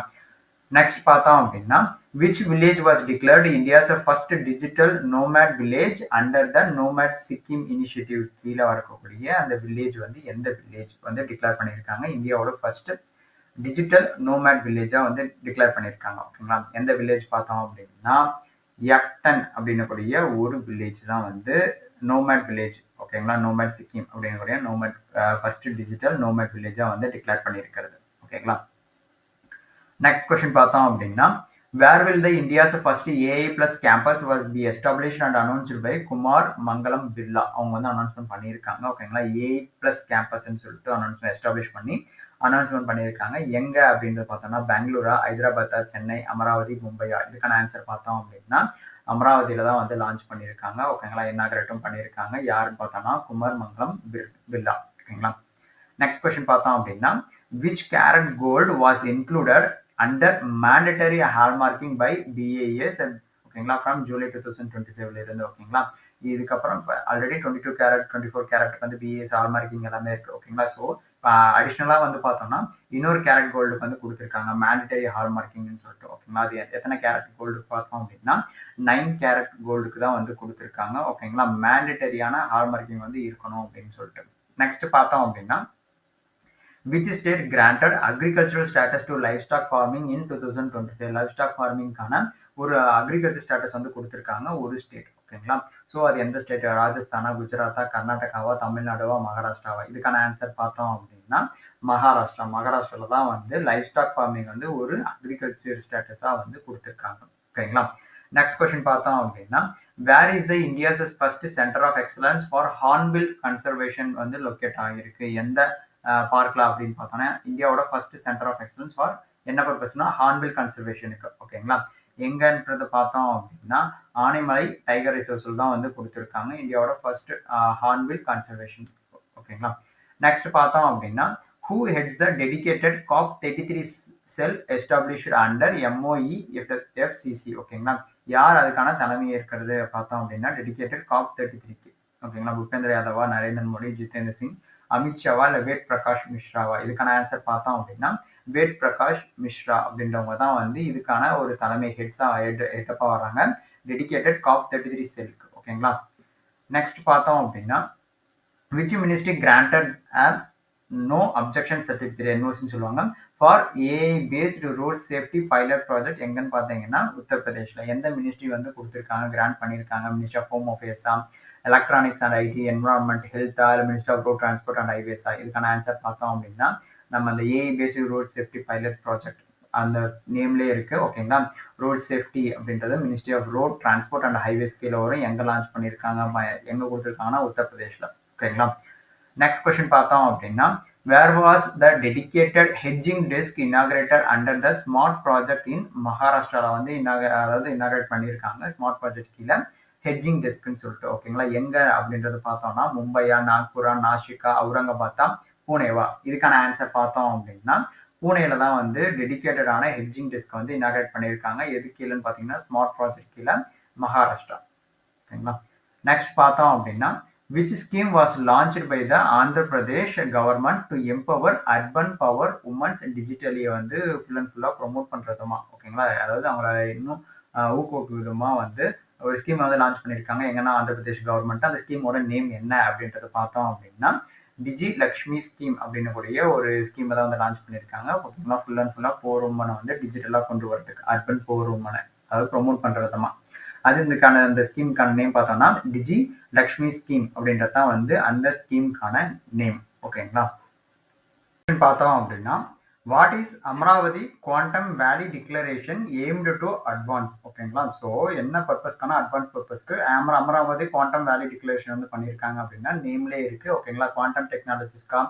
Speaker 1: நெக்ஸ்ட் பார்த்தோம் அப்படின்னா which village was declared India's first digital nomad village under the Nomad Sikkim initiative கீழ வரக்கூடிய அந்த வில்லேஜ் வந்து எந்த வில்லேஜ் வந்து டிக்ளேர் பண்ணியிருக்காங்க இந்தியாவோட ஃபர்ஸ்ட் டிஜிட்டல் நோமேட் வில்லேஜா வந்து டிக்ளேர் பண்ணியிருக்காங்க ஓகேங்களா. எந்த வில்லேஜ் பார்த்தோம் அப்படின்னா யக்டன் அப்படின்னக்கூடிய ஒரு வில்லேஜ் தான் வந்து நோமேட் வில்லேஜ் ஓகேங்களா. நோமேட் சிக்கிம் அப்படின்னக்கூடிய நோமேட் ஃபர்ஸ்ட் டிஜிட்டல் நோமேட் வில்லேஜா வந்து டிக்ளேர் பண்ணியிருக்கிறது ஓகேங்களா. நெக்ஸ்ட் கொஸ்டின் பார்த்தோம் அப்படின்னா where will the India's first AI plus campus was be established and announced by Kumar மங்கலம் பிர்லா. அவங்க வந்து அனௌன்ஸ்மெண்ட் பண்ணியிருக்காங்க ஓகேங்களா. AI plus campusன்னு சொல்லிட்டு அனௌன்ஸ்மெண்ட் எஸ்டாப்ளிஷ் பண்ணி அனௌன்ஸ்மெண்ட் பண்ணியிருக்காங்க. எங்க அப்படின்றது பார்த்தோம்னா பெங்களூரா, ஹைதராபாத்தா, சென்னை, அமராவதி, மும்பையா. இதுக்கான ஆன்சர் பார்த்தோம் அப்படின்னா அமராவதியில தான் வந்து லான்ச் பண்ணியிருக்காங்க ஓகேங்களா. இன்னாகிரேட்டும் பண்ணியிருக்காங்க. யாருன்னு பார்த்தோம்னா குமார் மங்கலம் பிர்லா ஓகேங்களா. நெக்ஸ்ட் கொஸ்டின் பார்த்தோம் அப்படின்னா which carat gold was included under mandatory hallmarking by BIS ஓகேங்களா from July 2025 இருந்து ஓகேங்களா. இதுக்கப்புறம் ஆல்ரெடி 22 கேரட் 24 கேரட் வந்து பிஏஎஸ் ஹால்மார்க்கிங் எல்லாமே இருக்கு ஓகேங்களா. ஸோ அடிஷ்னலா வந்து பார்த்தோம்னா இன்னொரு கேரட் கோல்டுக்கு வந்து கொடுத்துருக்காங்க மேண்டட்டரி ஹால்மார்க்கிங்னு சொல்லிட்டு ஓகேங்களா. அது எத்தனை கேரட் கோல்டு பார்த்தோம் அப்படின்னா 9 கேரட் கோல்டுக்கு தான் வந்து கொடுத்துருக்காங்க ஓகேங்களா. மேண்டட்டரியான ஹால்மார்க்கிங் வந்து இருக்கணும் அப்படின்னு சொல்லிட்டு. நெக்ஸ்ட் பார்த்தோம் அப்படின்னா which state granted agricultural status to livestock farming in 2025. livestock farmingக்கான ஒரு அக்ரிகல்ச்சர் ஸ்டேட்டஸ் வந்து கொடுத்துருக்காங்க ஒரு ஸ்டேட் ஓகேங்களா. ஸோ அது எந்த ஸ்டேட்? ராஜஸ்தானா, குஜராத்தா, கர்நாடகாவா, தமிழ்நாடுவா, மகாராஷ்டிராவா? இதுக்கான ஆன்சர் பார்த்தோம் அப்படின்னா மகாராஷ்டிரா. மகாராஷ்டிரால தான் வந்து லைஃப் ஸ்டாக் ஃபார்மிங் வந்து ஒரு அக்ரிகல்ச்சர் ஸ்டேட்டஸா வந்து கொடுத்துருக்காங்க ஓகேங்களா. நெக்ஸ்ட் கொஸ்டின் பார்த்தோம் அப்படின்னா where is the India's first centre of excellence for hornbill conservation வந்து லொக்கேட் ஆகிருக்கு எந்த பார்க்ல அப்படின்னு பார்த்தோம்னா இந்தியாவோட first centre of excellence for என்ன பர்பஸ்னா ஹார்ன்பில் கன்சர்வேஷனுக்கு ஓகேங்களா. எங்கன்றத பார்த்தோம் அப்படின்னா ஆனைமலை டைகர் ரிசர்வ்ஸ்ல தான் வந்து கொடுத்துருக்காங்க இந்தியாவோட ஃபர்ஸ்ட் ஹார்ன்பில் கன்சர்வேஷன் ஓகேங்களா. நெக்ஸ்ட் பார்த்தோம் அப்படின்னா who heads the dedicated COP33 cell established under MOE FCC ஓகேங்களா. யார் அதுக்கான தலைமை ஏற்கிறது பார்த்தோம் அப்படின்னா டெடிகேட்டட் COP33 ஓகேங்களா. பூபேந்திர யாதவா, நரேந்திர மோடி, ஜிதேந்திர சிங், அமித்ஷாவா இல்ல வேட் பிரகாஷ் மிஸ்ராவா? இதுக்கான ஆன்சர் பார்த்தோம் அப்படின்னா வேட் பிரகாஷ் மிஸ்ரா அப்படின்றவங்க தான் வந்து இதுக்கான ஒரு தலைமை ஹெட்டப்பா வராங்க டெடிகேட்டட் COP33 செல்க்கு ஓகேங்களா. நெக்ஸ்ட் பார்த்தோம் அப்படின்னா which ministry granted no objection certificate என்ஓசின்னு சொல்லுவாங்க for AI based road safety pilot project எங்கன்னு பார்த்தீங்கன்னா உத்தரப்பிரதேஷ்ல. எந்த மினிஸ்ட்ரி வந்து கொடுத்துருக்காங்க கிராண்ட் பண்ணியிருக்காங்க? மினிஸ்ட்ரி ஆஃப் ஹோம் அஃபேர்ஸா, எலக்ட்ரானிக்ஸ் அண்ட் ஐடி, என்வரான்மெண்ட், ஹெல்த்தா, இல்லை minister of road transport and ஹைவேஸா? இதுக்கான ஆன்சர் பார்த்தோம் அப்படின்னா நம்ம அந்த AI based road safety pilot project அந்த நேம்லேயே இருக்கு ஓகேங்களா. ரோட் சேஃப்டி அப்படின்றது ministry of road transport and highways கீழே வரும். எங்க லான்ச் பண்ணியிருக்காங்க எங்க கொடுத்துருக்காங்கன்னா உத்தரப்பிரதேஷ்ல ஓகேங்களா. நெக்ஸ்ட் கொஸ்டின் பார்த்தோம் அப்படின்னா where was the dedicated hedging desk inaugurated under the smart project in மகாராஷ்டிரால வந்து இனாகிரேட் பண்ணியிருக்காங்க ஸ்மார்ட் ப்ராஜெக்ட் கீழே ஹெட்ஜிங் டெஸ்க்னு சொல்லிட்டு ஓகேங்களா. எங்க அப்படின்றது பார்த்தோம்னா மும்பையா, நாக்பூரா, நாசிகா, அவுரங்காபாத்தா, பூனேவா? இதுக்கான ஆன்சர் பார்த்தோம் அப்படின்னா பூனேல தான் வந்து டெடிகேட்டடான ஹெட்ஜிங் டெஸ்க் வந்து இனாகிரேட் பண்ணியிருக்காங்க. எது கீழேன்னு பார்த்தீங்கன்னா ஸ்மார்ட் ப்ராஜெக்ட் கீழே மகாராஷ்டிரா ஓகேங்களா. நெக்ஸ்ட் பார்த்தோம் அப்படின்னா which scheme was launched by the Andhra Pradesh government to empower urban power women digitally வந்து ஃபுல் அண்ட் ஃபுல்லா ப்ரொமோட் பண்றதுமா ஓகேங்களா. அதாவது அவங்கள இன்னும் ஊக்குவிக்கும் விதமா வந்து ஒரு ஸ்கீம் வந்து லான்ச் பண்ணியிருக்காங்க. எங்கன்னா ஆந்திர பிரதேஷ் கவர்மெண்ட். அந்த ஸ்கீமோட நேம் என்ன அப்படின்றத பார்த்தோம் அப்படின்னா டிஜி லக்ஷ்மி ஸ்கீம் அப்படின்னு கூடிய ஒரு ஸ்கீமை தான் வந்து லான்ச் பண்ணியிருக்காங்க ஓகேங்களா. ஃபுல் அண்ட் ஃபுல்லா போர் உமனை வந்து டிஜிட்டலா கொண்டு வரதுக்கு அர்பன் போர் உமனை அதாவது ப்ரொமோட் பண்றதுமா. அது இதுக்கான அந்த ஸ்கீமுக்கான நேம் பார்த்தோம்னா டிஜி லக்ஷ்மி ஸ்கீம் அப்படின்றது தான் வந்து அந்த ஸ்கீமுக்கான நேம் ஓகேங்களா. பார்த்தோம் அப்படின்னா what is Amaravathi quantum valley declaration aimed to advance ஓகேங்களா. ஸோ என்ன பர்பஸ்க்கான அட்வான்ஸ் பர்பஸ்க்கு அமராவதி குவாண்டம் வேலி டிக்ளரேஷன் வந்து பண்ணியிருக்காங்க அப்படின்னா நேம்லேயே இருக்கு ஓகேங்களா. குவாண்டம் டெக்னாலஜிஸ்க்கா,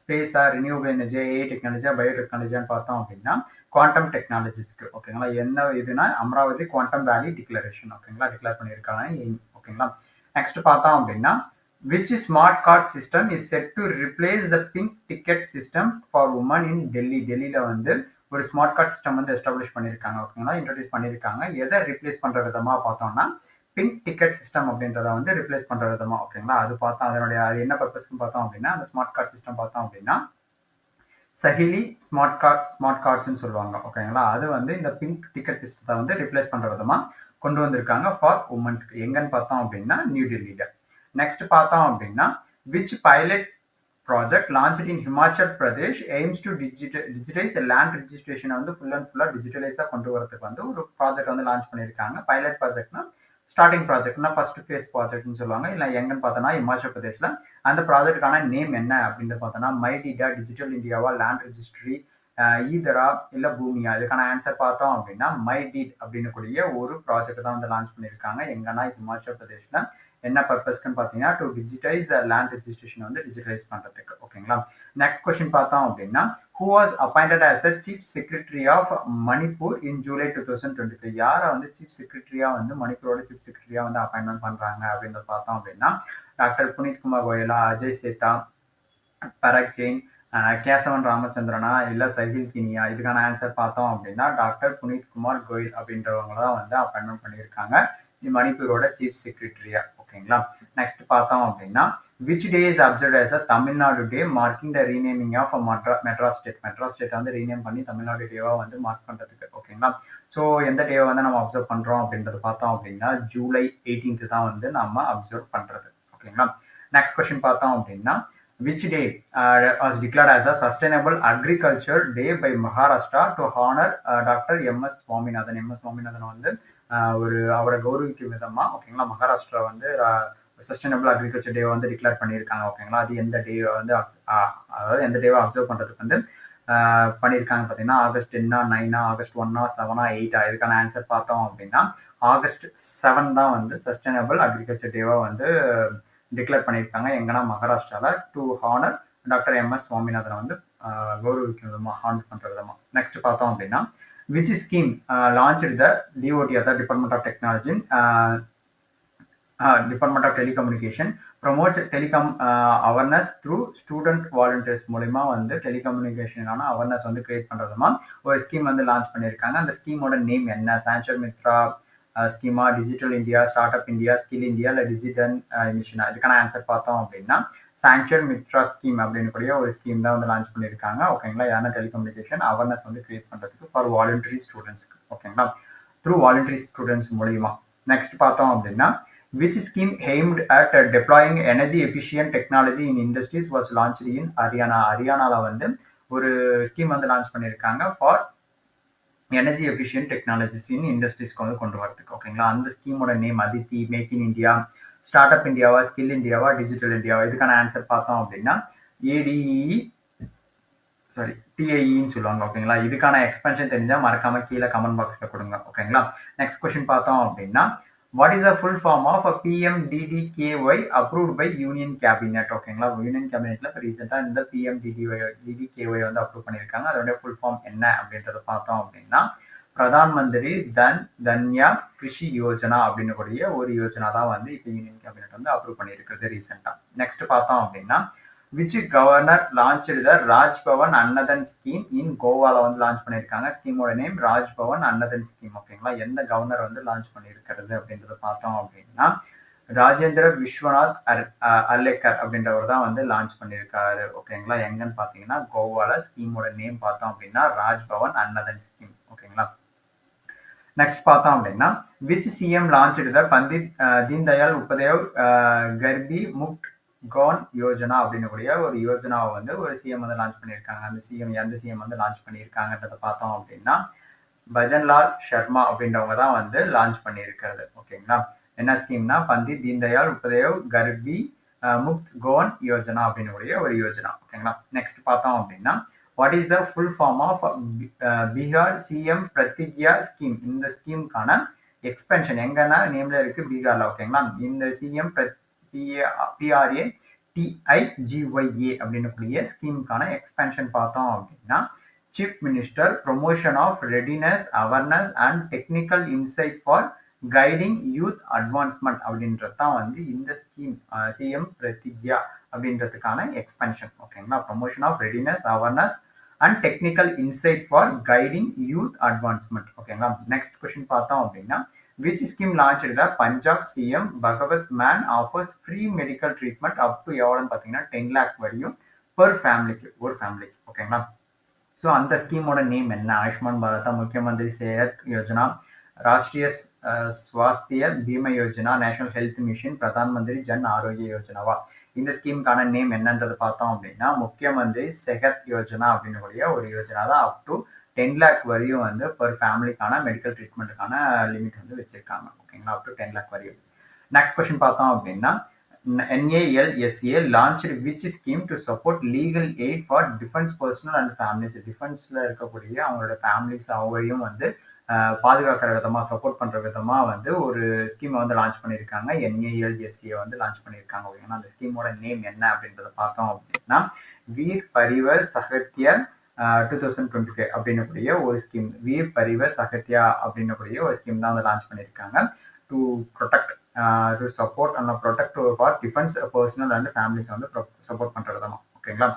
Speaker 1: ஸ்பேஸா, ரினியூவபிள் எனர்ஜி, ஏஐ டெக்னாலஜியா, பயோ டெக்னாலஜியான்னு பார்த்தோம் அப்படின்னா குவாண்டம் டெக்னாலஜிஸ்க்கு ஓகேங்களா. என்ன இதுனா அமராவதி குவாண்டம் வேலி டிக்ளரேஷன் ஓகேங்களா டிக்ளேர் பண்ணியிருக்காங்க ஓகேங்களா. நெக்ஸ்ட் பார்த்தோம் அப்படின்னா which smart card system is set to replace the pink ticket system for women in Delhi? டெல்லியில வந்து ஒரு ஸ்மார்ட் கார்டு சிஸ்டம் வந்து எஸ்டாப்ளிஷ் பண்ணியிருக்காங்க, ஓகேங்களா, இன்ட்ரடியூஸ் பண்ணியிருக்காங்க. எதை ரிப்ளேஸ் பண்ற விதமா பார்த்தோம்னா பிங்க் டிக்கெட் சிஸ்டம் அப்படின்றத வந்து ரிப்ளேஸ் பண்ற விதமா, ஓகேங்களா. அது பார்த்தோம், அதனுடைய அது என்ன பர்பஸ்ன்னு பார்த்தோம் அப்படின்னா, அந்த ஸ்மார்ட் கார்டு சிஸ்டம் பார்த்தோம் அப்படின்னா சஹிலி ஸ்மார்ட் கார்ட்ஸ்ன்னு சொல்லுவாங்க, ஓகேங்களா. அது வந்து இந்த பிங்க் டிக்கெட் சிஸ்டத்தை வந்து ரிப்ளேஸ் பண்ற விதமா கொண்டு வந்திருக்காங்க ஃபார் உமன்ஸ்க்கு. எங்கன்னு பார்த்தோம் அப்படின்னா நியூ டெல்லியில. நெக்ஸ்ட் பார்த்தோம் அப்படின்னா which pilot project launched in Himachal Pradesh AIIMS to digitize land ரெஜிஸ்ட்ரேஷனை வந்து ஃபுல் அண்ட் ஃபுல்லாக டிஜிட்டலைஸாக கொண்டு வரதுக்கு வந்து ஒரு ப்ராஜெக்ட் வந்து லான்ச் பண்ணியிருக்காங்க. பைலட் ப்ராஜெக்ட்னா ஸ்டார்டிங் ப்ராஜெக்ட்னா ஃபர்ஸ்ட் ஃபேஸ் ப்ராஜெக்ட்னு சொல்லுவாங்க. இல்லை எங்கன்னு பார்த்தோன்னா இமாச்சல் பிரதேஷ்ல. அந்த ப்ராஜெக்டுக்கான நேம் என்ன அப்படின்னு பார்த்தோன்னா மை டிடா, டிஜிட்டல் இந்தியாவா, லேண்ட் ரெஜிஸ்ட்ரி, ஈதரா, இல்ல பூமியா. இதுக்கான ஆன்சர் பார்த்தோம் அப்படின்னா மை டீட் அப்படின்னு கூடிய ஒரு ப்ராஜெக்ட் தான் வந்து லான்ச் பண்ணியிருக்காங்க. எங்கன்னா ஹிமாச்சல் பிரதேஷ்ல. என்ன பர்பஸ்க்குன்னு பார்த்தீங்கன்னா டு டிஜிட்டைஸ் லேண்ட் ரெஜிஸ்ட்ரேஷன் வந்து டிஜிட்டலைஸ் பண்றதுக்கு, ஓகேங்களா. நெக்ஸ்ட் கொஸ்டின் பார்த்தோம் அப்படின்னா who was appointed as the chief secretary of Manipur in July 2025? யாரை வந்து சீஃப் செக்ரட்டரியா வந்து மணிப்பூரோட சீஃப் செக்ரட்டரியா வந்து அப்பாயின்மெண்ட் பண்றாங்க அப்படின்றத பார்த்தோம் அப்படின்னா டாக்டர் புனித் குமார் கோயலா, அஜய் சேத்தா, பரக் ஜெயின், கேசவன் ராமச்சந்திரனா, இல்ல சஹில் கினியா. இதுக்கான ஆன்சர் பார்த்தோம் அப்படின்னா டாக்டர் புனித் குமார் கோயல் அப்படின்றவங்க தான் வந்து அப்பாயின்மெண்ட் பண்ணியிருக்காங்க மணிப்பூரோட சீஃப் செக்ரட்டரியா, ஓகேங்களா. நெக்ஸ்ட் பார்த்தோம் அப்படின்னா which day is observed as a Tamil Nadu day marking the renaming of Madras state. Madras state வந்து ரீநேம் பண்ணி தமிழ்நாடு டேவா வந்து மார்க் பண்றதுக்கு, ஓகேங்களா. ஸோ எந்த டேவை வந்து நம்ம அப்சர்வ் பண்றோம் அப்படின்றது பார்த்தோம் அப்படின்னா ஜூலை 18 தான் வந்து நம்ம அப்சர்வ் பண்றது, ஓகேங்களா. நெக்ஸ்ட் கொஸ்டின் பார்த்தோம் அப்படின்னா which day was declared as a sustainable agriculture day by Maharashtra to honor Dr. M.S. Swaminathan. M.S. Swaminathan வந்து ஒரு அவரை கௌரவிக்கும் விதமா, ஓகேங்களா, மகாராஷ்டிரா வந்து சஸ்டைனபிள் அக்ரிகல்ச்சர் டே வந்து டிக்ளேர் பண்ணியிருக்காங்க, ஓகேங்களா. அது எந்த டே வந்து அதாவது எந்த டேவை அப்சர்வ் பண்றதுக்கு வந்து பண்ணியிருக்காங்க பார்த்தீங்கன்னா ஆகஸ்ட் 10, 9, ஆகஸ்ட் 1, 7, 8. இதுக்கான ஆன்சர் பார்த்தோம் அப்படின்னா ஆகஸ்ட் 7 தான் வந்து சஸ்டைனபிள் அக்ரிகல்ச்சர் டேவா வந்து டிக்ளேர் பண்ணியிருக்காங்க. எங்கன்னா மகாராஷ்டிரால டு ஹானர் டாக்டர் எம்.எஸ். சுவாமிநாதனை வந்து கௌரவிக்கும் விதமா, ஹானர் பண்ற விதமா. நெக்ஸ்ட் பார்த்தோம் அப்படின்னா which scheme launched the DOT, the Department of Technology, Department of Telecommunication, promotes telecom awareness through student volunteers மூலமா வந்து டெலிகம்யூனிகேஷனான அவேர்னஸ் வந்து கிரியேட் பண்றதுமா ஒரு ஸ்கீம் வந்து லான்ச் பண்ணியிருக்காங்க. அந்த ஸ்கீமோட நேம் என்ன? சான்சர் மித்ரா ஸ்கீமா, digital India, start up India, skill India, இல்லை டிஜிட்டல் மிஷனா. இதுக்கான ஆன்சர் பார்த்தோம் அப்படின்னா சாங்ஷன் மித்ரா ஸ்கீம் அப்படின்னு கூடிய ஒரு ஸ்கீம் தான் வந்து லான்ச் பண்ணியிருக்காங்க, ஓகேங்களா. யாருன்னா டெலிகம்யூனிகேஷன் அவேர்னஸ் வந்து கிரியேட் பண்றதுக்கு ஃபார் வாலண்டரி ஸ்டூடெண்ட்ஸ்க்கு, ஓகேங்களா, த்ரூ வாலண்டரி ஸ்டூடெண்ட்ஸ் மூலியமா. நெக்ஸ்ட் பார்த்தோம் அப்படின்னா which scheme aimed at deploying energy efficient technology in industries was launched in Haryana? ஹரியானால வந்து ஒரு ஸ்கீம் வந்து லான்ச் பண்ணியிருக்காங்க for energy efficient technologies in இண்டஸ்ட்ரீஸ்க்கு வந்து கொண்டு வரதுக்கு, ஓகேங்களா. அந்த ஸ்கீமோட name ADEETIE, make in India, start up இந்தியாவா, ஸ்கில் இந்தியாவா, டிஜிட்டல் இந்தியாவா. இதுக்கான ஆன்சர் பார்த்தோம் அப்படின்னா ஏடிஇ டிஐஇன்னு சொல்லுவாங்க, ஓகேங்களா. இதுக்கான எக்ஸ்பென்ஷன் தெரிஞ்சா மறக்காம கீழே கமெண்ட் பாக்ஸ்ல கொடுங்க, ஓகேங்களா. நெக்ஸ்ட் கொஸ்டின் பார்த்தோம் அப்படின்னா what is the full form of a PMDDKY approved by Union Cabinet? ஓகேங்களா, யூனியன் கேபினெட்ல இப்போ ரீசெண்டாக இந்த PMDDKY வந்து அப்ரூவ் பண்ணியிருக்காங்க. அதோட ஃபுல் ஃபார்ம் என்ன அப்படின்றத பார்த்தோம் அப்படின்னா பிரதான் மந்திரி தன்யா கிருஷி யோஜனா அப்படின்னு கூடிய ஒரு யோஜனா தான் வந்து இப்போ யூனியன் கேபினெட் வந்து அப்ரூவ் பண்ணியிருக்கிறது ரீசெண்டாக. நெக்ஸ்ட் பார்த்தோம் அப்படின்னா which governor launched the Raj Bhavan Annadan scheme in கோவால வந்து லான்ச் பண்ணியிருக்காங்க. ஸ்கீமோட நேம் ராஜ்பவன் அன்னதன் ஸ்கீம், ஓகேங்களா. எந்த கவர்னர் வந்து லான்ச் பண்ணியிருக்கிறது அப்படின்றத பார்த்தோம் அப்படின்னா ராஜேந்திர விஸ்வநாத் அர்லேக்கர் அப்படின்றவர் தான் வந்து லான்ச் பண்ணியிருக்காரு, ஓகேங்களா. எங்கன்னு பார்த்தீங்கன்னா கோவால. ஸ்கீமோட நேம் பார்த்தோம் அப்படின்னா ராஜ்பவன் அன்னதன் ஸ்கீம், ஓகேங்களா. நெக்ஸ்ட் பார்த்தோம் அப்படின்னா which CM launched the Pandit Deendayal Upadhyay Karbi Mukt Gaon Yojana அப்படின்னு கூடிய ஒரு யோஜனாவை வந்து ஒரு சிஎம் வந்து லான்ச் பண்ணியிருக்காங்க. அந்த சிஎம் எந்த சிஎம் வந்து லான்ச் பண்ணியிருக்காங்கன்றத பார்த்தோம் அப்படின்னா பஜன்லால் சர்மா அப்படின்றவங்க தான் வந்து லான்ச் பண்ணியிருக்கிறது, ஓகேங்களா. என்ன ஸ்கீம்னா பண்டித் தீன்தயாள் உபாத்யாய் கர்பி முக்த் கோன் யோஜனா அப்படின்னு கூடிய ஒரு யோஜனா, ஓகேங்களா. நெக்ஸ்ட் பார்த்தோம் அப்படின்னா what is the full form of Bihar CM Pratigya scheme? இந்த ஸ்கீமுக்கான எக்ஸ்பென்ஷன் எங்கன்னா நேம்ல இருக்கு பீகார்ல, ஓகேங்களா. இந்த சிஎம் PRA TIGYA அப்படின்னு கூடிய ஸ்கீமுக்கான எக்ஸ்பென்ஷன் பார்த்தோம் அப்படின்னா chief minister promotion of readiness awareness and technical insight for guiding youth advancement அப்படின்றது தான் வந்து இந்த ஸ்கீம் சிஎம் பிரதிக்யா அப்படின்றதுக்கான எக்ஸ்பென்ஷன். ஓகேங்களா, promotion of readiness awareness and technical insight for guiding youth advancement. ஓகேங்களா, நெக்ஸ்ட் கொஸ்டின் பார்த்தோம் அப்படின்னா which scheme launched the Punjab CM Bhagavat Man offers free medical treatment up to எவ்வளோன்னு பார்த்தீங்கன்னா 10 lakh வரையும் per ஃபேமிலிக்கு, ஒரு ஃபேமிலிக்கு. ஓகேங்களா, ஸோ அந்த ஸ்கீமோட நேம் என்ன? ஆயுஷ்மான் பாரதா, Mukhyamantri Sehat Yojana, Rashtriya Swasthya Bima Yojana, national health mission, Pradhan Mantri Jan ஆரோக்கிய யோஜனாவா? இந்த ஸ்கீமுக்கான நேம் என்னன்றது பார்த்தோம் அப்படின்னா முக்கியமந்திரி செஹத் யோஜனா அப்படின்னு ஒரு யோஜனா தான். அப் டு 10 lakh வரையும் வந்து பர் ஃபேமிலிக்கான மெடிக்கல் ட்ரீட்மெண்ட்டுக்கான லிமிட் வந்து வச்சிருக்காங்க. ஓகேங்களா, அப் டு 10 lakh வரையும். நெக்ஸ்ட் கொஸ்டின் பார்த்தோம் அப்படின்னா NALSA launched which scheme to support legal aid for defense personnel and families? டிஃபென்ஸ்ல இருக்கக்கூடிய அவங்களோட ஃபேமிலிஸ் அவங்களையும் வந்து பாதுகாக்கிற விதமா, சப்போர்ட் பண்ற விதமா வந்து ஒரு ஸ்கீம் வந்து லான்ச் பண்ணியிருக்காங்க. NALSA வந்து லான்ச் பண்ணியிருக்காங்க. ஓகேங்களா, அந்த ஸ்கீமோட நேம் என்ன அப்படின்றத பார்த்தோம் அப்படின்னா வீர் பரிவர் சகத்திய 2025 அப்படின்னக்கூடிய ஒரு ஸ்கீம். வீர் பரிவர் சகத்தியா அப்படின்னக்கூடிய ஒரு ஸ்கீம் தான் வந்து லான்ச் பண்ணியிருக்காங்க. To protect to support and protect for defence personnel and families வந்து சப்போர்ட் பண்ற விதமா. ஓகேங்களா,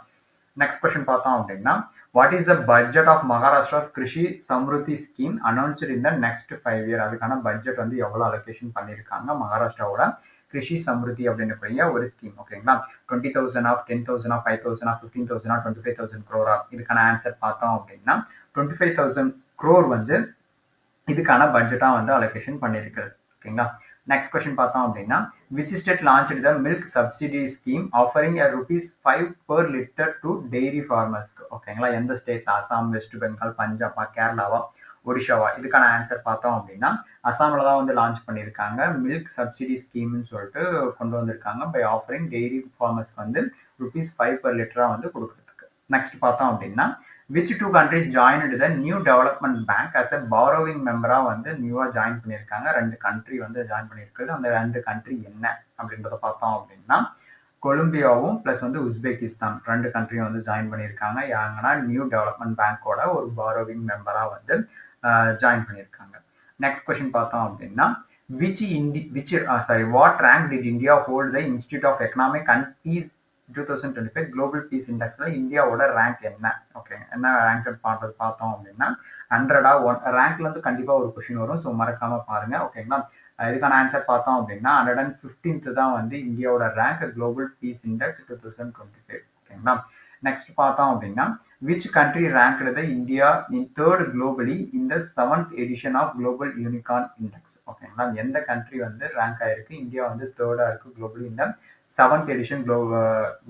Speaker 1: நெக்ஸ்ட் கொஸ்டின் பார்த்தோம் அப்படின்னா what is the budget of Maharashtra's Krishi Samruddhi scheme announced in the next 5 years? அதுக்கான பட்ஜெட் வந்து எவ்வளவு அலோகேஷன் பண்ணியிருக்காங்க மகாராஷ்டிராவோட கிருஷி சம்ருதி அப்படின்னு ஒரு ஸ்கீம். ஓகேங்களா, 20,000 of 10,000 of 5,000 of 15,000 of 25,000 crore? இதுக்கான ஆன்சர் பார்த்தோம் அப்படின்னா 25,000 crore வந்து இதுக்கான பட்ஜெட்டா வந்து அலோகேஷன் பண்ணியிருக்கிறது. ஓகேங்களா, நெக்ஸ்ட் கொஸ்டின் பார்த்தோம் அப்படின்னா which state launched the milk subsidy scheme offering a ₹5 per liter to dairy farmers? ஓகேங்களா, எந்த ஸ்டேட்? அசாம், வெஸ்ட் பெங்கால், பஞ்சாபா, கேரளாவா, ஒடிஷாவா? இதுக்கான ஆன்சர் பார்த்தோம் அப்படின்னா அசாமில் தான் வந்து லான்ச் பண்ணியிருக்காங்க. மில்க் சப்சிடி ஸ்கீம்னு சொல்லிட்டு கொண்டு வந்திருக்காங்க. பை ஆஃபரிங் டெய்ரி ஃபார்மர்ஸ்க்கு வந்து ₹5 per liter வந்து கொடுக்குறதுக்கு. நெக்ஸ்ட் பார்த்தோம் அப்படின்னா which two countries joined the new development bank as a borrowing member வந்து நியூவா ஜாயின் பண்ணியிருக்காங்க? 2 கண்ட்ரி வந்து ஜாயின் பண்ணியிருக்குது. அந்த 2 கண்ட்ரி என்ன அப்படின்றத பார்த்தோம் அப்படின்னா கொலம்பியாவும் பிளஸ் வந்து உஸ்பெகிஸ்தான் 2 கண்ட்ரியும் வந்து ஜாயின் பண்ணியிருக்காங்க. யாங்கன்னா நியூ டெவலப்மெண்ட் பேங்கோட ஒரு பாரோவிங் மெம்பரா வந்து ஜாயின் பண்ணியிருக்காங்க. நெக்ஸ்ட் கொஸ்டின் பார்த்தோம் அப்படின்னா what rank did India hold the Institute of Economic and Peace 2025 global peace இண்டெக்ஸ்ல இந்தியாவோட ரேங்க் என்ன? ஓகே, என்ன ரேங்க் பண்றது பார்த்தோம் அப்படின்னா 100 ரேங்க்ல இருந்து கண்டிப்பா ஒரு கொஸ்டின் வரும். ஸோ மறக்காம பாருங்க. ஓகேங்களா, இதுக்கான ஆன்சர் பார்த்தோம் அப்படின்னா 115th தான் வந்து இந்தியாவோட ரேங்க் குளோபல் பீஸ் இண்டெக்ஸ் 2025. ஓகேங்களா, நெக்ஸ்ட் பார்த்தோம் அப்படின்னா which country ranked the India in third globally in the 7th edition of Global Unicorn Index? ஓகேங்களா, எந்த கண்ட்ரி வந்து ரேங்க் ஆயிருக்கு? இந்தியா வந்து தேர்டா இருக்கு குளோபலி இந்த 7th edition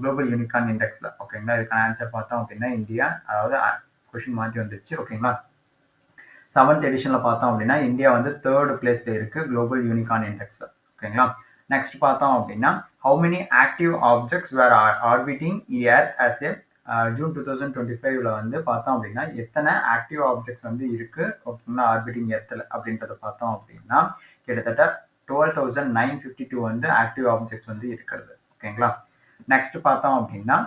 Speaker 1: Global Unicorn Indexல. ஓகேங்களா, இதுக்கான ஆன்சர் பார்த்தோம் அப்படின்னா இந்தியா, அதாவது கொஸ்டின் மாற்றி வந்துருச்சு. ஓகேங்களா, 7th editionல பார்த்தோம் அப்படின்னா இந்தியா வந்து தேர்ட் பிளேஸ்ல இருக்கு குளோபல் யூனிகார்ன் இண்டெக்ஸ்ல. ஓகேங்களா, நெக்ஸ்ட் பார்த்தோம் அப்படின்னா how many active objects were orbiting Earth as a June 2025ல வந்து பார்த்தோம் அப்படின்னா எத்தனை ஆக்டிவ் ஆப்ஜெக்ட்ஸ் வந்து இருக்கு ஓகேங்களா ஆர்பிட்டிங் எர்த்ல அப்படின்றத பார்த்தோம் அப்படின்னா கிட்டத்தட்ட 12,952 வந்து ஆக்டிவ் ஆப்ஜெக்ட்ஸ் வந்து இருக்கிறது. ஓகேங்களா, நெக்ஸ்ட் பார்த்தோம் அப்படின்னா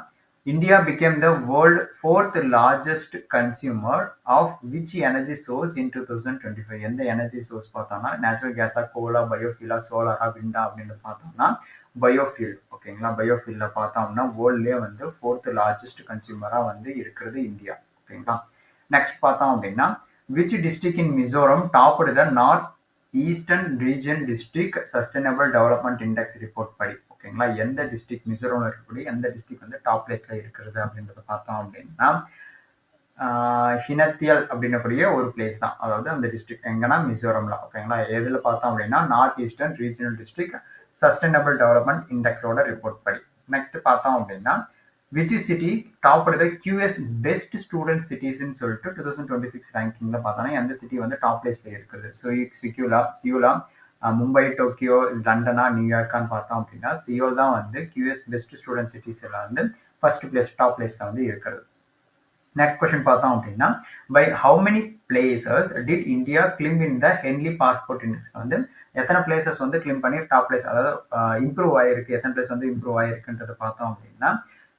Speaker 1: India became the world 4th largest consumer of which energy source in 2025? எந்த எனர்ஜி சோர்ஸ் பார்த்தோம்னா நேச்சுரல் கேஸா, கோலா, பயோஃபியூலா, சோலாரா, விண்டா அப்படின்னு பார்த்தோம்னா பயோஃபியூல். ஓகேங்களா, பயோஃபியூல்ல பார்த்தோம்னா வேர்ல்ட்லயே வந்து 4th largest கன்சியூமரா வந்து இருக்கிறது இந்தியா. ஓகேங்களா, நெக்ஸ்ட் பார்த்தோம் அப்படின்னா which district in Mizoram topped the North Eastern Region District Sustainable Development Index report படி? ஓகேங்களா, எந்த டிஸ்ட்ரிக்ட் மிசோரம்ல இருக்கக்கூடிய எந்த டிஸ்ட்ரிக்ட் வந்து டாப் பிளேஸ்ல இருக்கிறது அப்படின்றத பார்த்தோம் அப்படின்னா ஹினத்தியல் அப்படின்னக்கூடிய ஒரு பிளேஸ் தான். அதாவது அந்த டிஸ்ட்ரிக்ட் எங்கன்னா மிசோரம்ல. ஓகேங்களா, எதுல பார்த்தோம் அப்படின்னா north eastern regional district sustainable development இண்டெக்ஸோட ரிப்போர்ட் படி. நெக்ஸ்ட் பார்த்தோம் அப்படின்னா which city topped the QS best student cities ன்னு சொல்லிட்டு 2026 ரேங்கிங்ல பார்த்தோம்னா எந்த சிட்டி வந்து டாப் பிளேஸ்ல இருக்குது? சியோலா, மும்பை, டோக்கியோ, லண்டனா, நியூயார்க்கான்னு பார்த்தோம் அப்படின்னா சியோல் தான் வந்து QS பெஸ்ட் ஸ்டூடெண்ட் சிட்டிஸ்ல வந்து ஃபர்ஸ்ட் பிளேஸ் டாப் பிளேஸ்ல வந்து இருக்கிறது. நெக்ஸ்ட் கொஸ்டின் பார்த்தோம் அப்படின்னா by how many places did India climb in the Henley passport index? வந்து எத்தனை பிளேசஸ் வந்து கிளிம் பண்ணி டாப் பிளேஸ், அதாவது இம்ப்ரூவ் ஆயிருக்கு, எத்தனை பிளேஸ் வந்து இம்ப்ரூவ் ஆயிருக்குன்றத பார்த்தோம் அப்படின்னா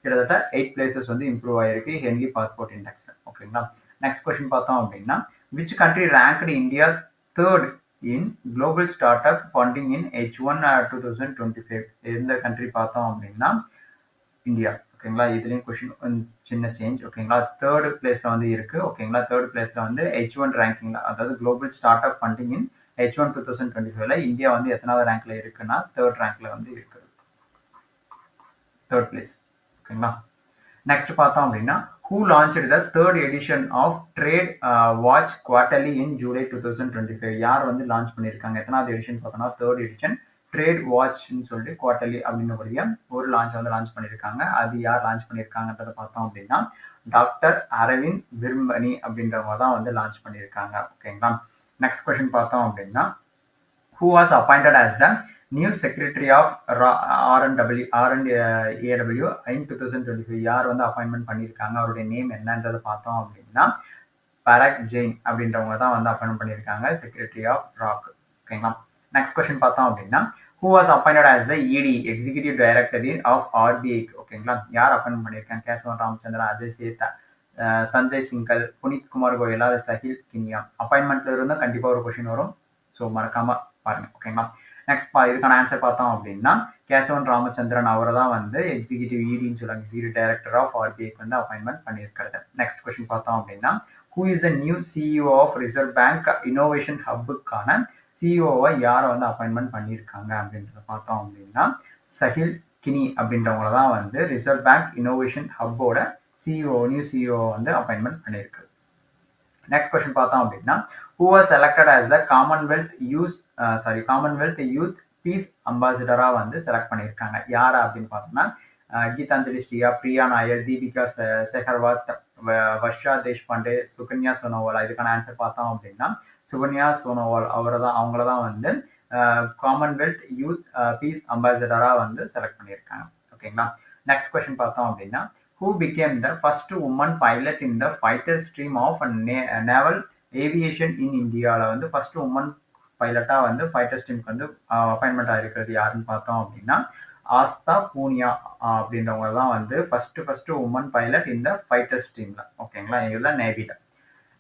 Speaker 1: கிட்டத்தட்ட 8 பிளேசஸ் வந்து இம்ப்ரூவ் ஆயிருக்கு ஹென்லி பாஸ்போர்ட் இண்டெக்ஸ்ல. ஓகேங்களா, நெக்ஸ்ட் கொஸ்டின் பார்த்தோம் அப்படின்னா which country ranked India third in global start up funding in H1 2025. எந்த கண்ட்ரி பார்த்தோம் அப்படின்னா இந்தியா. ஓகேங்களா, இதுலயும் கொஸ்டின் சின்ன சேஞ்ச். ஓகேங்களா, தேர்ட் பிளேஸ்ல வந்து இருக்கு. ஓகேங்களா, தேர்ட் பிளேஸ்ல வந்து H1 ரேங்கிங்ல, அதாவது global start up funding in H1 2025ல இந்தியா வந்து எத்தனாவது ரேங்க்ல இருக்குன்னா தேர்ட் ரேங்க்ல வந்து இருக்கு. Third place. ஓகேங்களா, நெக்ஸ்ட் பார்த்தோம் அப்படின்னா who launched the third edition of trade watch quarterly in July 2025. யார் வந்து லான்ச் பண்ணியிருக்காங்க, எத்தனாவது எடிஷன் பார்த்தோம்னா தேர்ட் எடிஷன் ட்ரேட் வாட்ச்னு சொல்லிட்டு குவார்டர்லி அப்படின்னக்கூடிய ஒரு லான்ச் பண்ணியிருக்காங்க. அது யார் லான்ச் பண்ணியிருக்காங்கன்றத பார்த்தோம் அப்படின்னா டாக்டர் அரவிந்த் விர்மணி அப்படின்றவங்க தான் வந்து லான்ச் பண்ணியிருக்காங்க. ஓகேங்களா, நெக்ஸ்ட் கொஸ்டின் பார்த்தோம் அப்படின்னா who was appointed as the new secretary of R&AW in 2025. யார் வந்து அப்பாயின்மெண்ட் பண்ணியிருக்காங்க, அவருடைய நேம் என்னன்றதை பார்த்தோம் அப்படின்னா பராக் ஜெயின் அப்படின்றவங்க தான் வந்து அப்பாயின்மெண்ட் பண்ணியிருக்காங்க செக்ரட்டரி ஆஃப் ராக். ஓகேங்களா, நெக்ஸ்ட் கொஸ்டின் பார்த்தோம் அப்படின்னா who was appointed as the ED executive director of RBI. ஓகேங்களா, யார் அப்பாயின்மெண்ட் பண்ணியிருக்காங்க, கேசவன் ராமச்சந்திரன், அஜய் சேத், சஞ்சய் சிங்கல், புனித் குமார் கோயலா, சஹில் கினியா. அப்பாயின்மெண்ட்ல இருந்தால் கண்டிப்பா ஒரு கொஸ்டின் வரும், ஸோ மறக்காம பாருங்க. ஓகேங்களா, நெக்ஸ்ட் இதுக்கான ஆன்சர் பார்த்தோம் அப்படின்னா கேசவன் ராமச்சந்திரன் அவரை தான் வந்து எக்ஸிகியூட்டிவ் இடின்னு சொல்லுவாங்க, எக்ஸிகியூட்டிவ் டைரக்டர் ஆஃப் RBIக்கு வந்து அப்பாயின்மெண்ட் பண்ணியிருக்கிறது. நெக்ஸ்ட் கொஸ்டின் பார்த்தோம் அப்படின்னா who is the new CEO of reserve bank innovation ஹப்புக்கான சிஇஓவை யாரை வந்து அப்பாயின்மெண்ட் பண்ணியிருக்காங்க அப்படின்றத பார்த்தோம் அப்படின்னா சஹில் கினி அப்படின்றவங்கள தான் வந்து ரிசர்வ் பேங்க் இன்னோவேஷன் ஹப்போட நியூ சிஇஓ வந்து அப்பாயின்மெண்ட் பண்ணியிருக்கு. நெக்ஸ்ட் கொஸ்டின் பார்த்தோம் அப்படின்னா who was selected as the Commonwealth youth peace அம்பாசிடரா வந்து செலக்ட் பண்ணியிருக்காங்க, யாரா அப்படின்னு பார்த்தோம்னா கீதாஞ்சலி ஸ்ரீயா, பிரியா நாயர், தீபிகா செகர்வாத், வர்ஷா தேஷ்பாண்டே, சுகன்யா சோனோவால். இதுக்கான ஆன்சர் பார்த்தோம் அப்படின்னா சுகன்யா சோனோவால் அவங்கள தான் வந்து காமன்வெல்த் யூத் பீஸ் அம்பாசிடரா வந்து செலக்ட் பண்ணியிருக்காங்க. ஓகேங்களா, நெக்ஸ்ட் கொஸ்டின் பார்த்தோம் அப்படின்னா who became the first woman pilot in the fighter stream of naval aviation in India. வந்து ஃபர்ஸ்ட் உமன் பைலட்டா வந்து ஃபைட்டர் ஸ்ட்ரீம்க்கு வந்து அப்பாயின்மெண்ட் ஆயிருக்கிறது யாருன்னு பார்த்தோம் அப்படின்னா ஆஸ்தா பூனியா அப்படின்றவங்க தான் வந்து ஃபர்ஸ்ட் உமன் பைலட் இந்த ஃபைட்டர் ஸ்ட்ரீம்ல. ஓகேங்களா, இதுதான் நேவில.